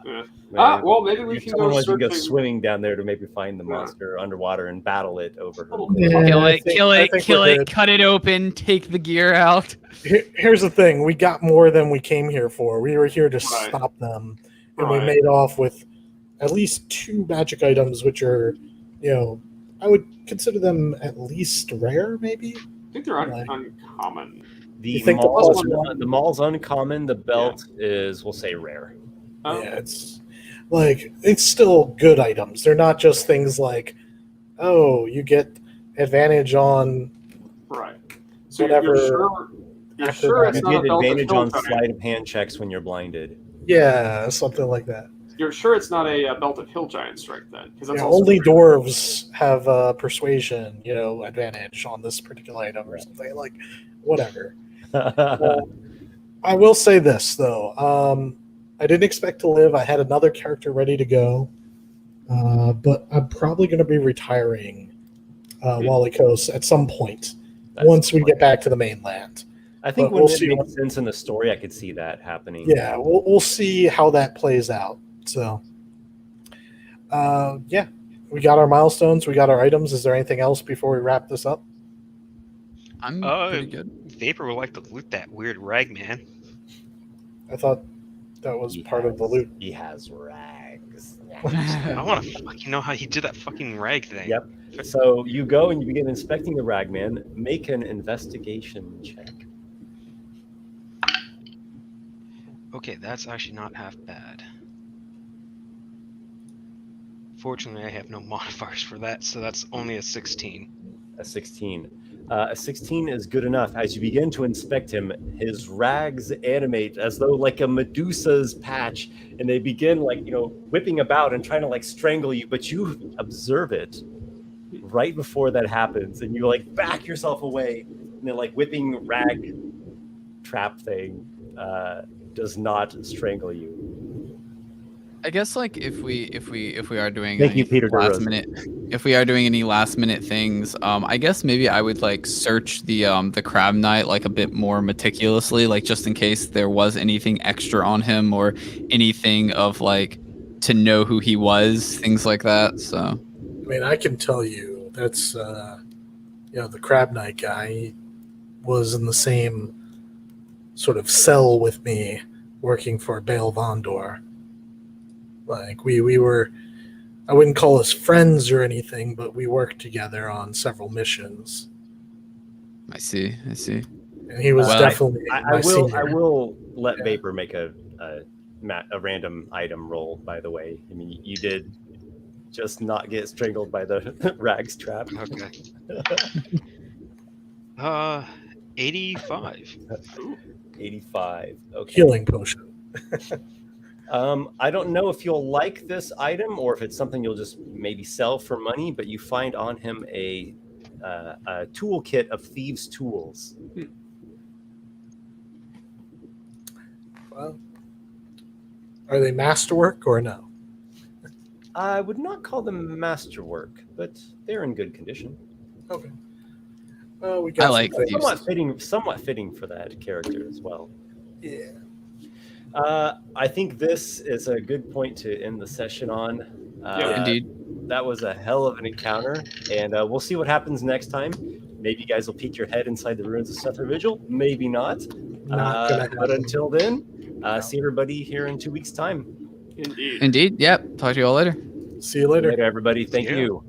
E: Yeah.
A: Man,
E: Well, maybe we can
A: someone
E: go
A: wants to go
E: searching.
A: swimming down there to maybe find the
E: Yeah.
A: monster underwater and battle it over her.
B: Yeah,
D: Kill
B: I
D: it,
B: think-
D: kill
B: I
D: it,
B: think
D: kill
B: we're
D: it,
B: good.
D: cut it open, take the gear out.
B: Here's the thing: we got more than we came here for. We were here to stop them, and we
E: Right.
B: made off with at least 2 magic items, which are, I would consider them at least rare, maybe.
E: I think they're uncommon.
A: The
B: You think the
A: mall's uncommon. The belt is, we'll say, rare.
E: Oh,
B: Yeah, it's still good items. They're not just things like, oh, you get advantage on
E: right. So
B: whatever.
E: you're
B: after
E: sure
B: that.
E: it's
A: You
E: not a
A: get
E: belt of
A: advantage
E: hill
A: on
E: giant.
A: sleight of hand checks when you're blinded.
B: Yeah, something like that.
E: You're sure it's not a belt of hill giant strength then? Because that's
B: Yeah,
E: also
B: only
E: pretty-
B: dwarves have persuasion, advantage on this particular item or something like, whatever. I will say this though, I didn't expect to live. I had another character ready to go, but I'm probably going to be retiring Walykos at some point
A: That's
B: once we
A: fine.
B: get back to the mainland.
A: I think
B: but
A: when
B: we'll
A: it
B: see
A: makes
B: what-
A: sense in the story, I could see that happening.
B: Yeah, we'll see how that plays out. So, yeah, we got our milestones, we got our items. Is there anything else before we wrap this up?
D: I'm pretty good.
C: Vapor would like to loot that weird rag man.
B: I thought that was
A: He
B: part of the
A: has-
B: loot.
A: He has rags.
C: I want to fucking know how he did that fucking rag thing.
A: Yep. So you go and you begin inspecting the ragman. Make an investigation check.
C: Okay, that's actually not half bad. Fortunately, I have no modifiers for that, so that's only a 16.
A: A 16. A 16 is good enough. As you begin to inspect him, his rags animate as though like a Medusa's patch, and they begin whipping about and trying to strangle you, but you observe it right before that happens, and you back yourself away, and then whipping rag trap thing does not strangle you.
D: I guess if we are doing
A: Thank
D: any
A: you, Peter
D: last
A: DeRosa.
D: minute, if we are doing any last minute things, I guess maybe I would search the crab knight a bit more meticulously, just in case there was anything extra on him or anything of to know who he was, things like that. So
B: I mean, I can tell you that's the crab knight guy. He was in the same sort of cell with me, working for Baal Vondor. We were, I wouldn't call us friends or anything, but we worked together on several missions.
D: I see.
B: And he was
D: Well,
B: definitely
A: I
B: my senior.
A: will let
B: Yeah.
A: Vapor make a random item roll. By the way, I mean you did just not get strangled by the rags trap.
C: Okay. 85.
A: 85. Okay.
B: Healing potion.
A: I don't know if you'll like this item or if it's something you'll just maybe sell for money, but you find on him a toolkit of thieves' tools.
B: Well, are they masterwork or no?
A: I would not call them masterwork, but they're in good condition.
B: Okay. Well, we got
D: I like
B: some
D: thieves.
A: Somewhat fitting for that character as well.
B: Yeah.
A: I think this is a good point to end the session on.
D: Indeed.
A: That was a hell of an encounter, and we'll see what happens next time. Maybe you guys will peek your head inside the ruins of Satyr Vigil. Maybe not.
B: Not gonna happen.
A: But until then, see everybody here in 2 weeks' time.
E: Indeed.
D: Indeed. Yep. Talk to you all later.
B: See you later.
A: Later, everybody. Thank
C: Yeah.
A: you.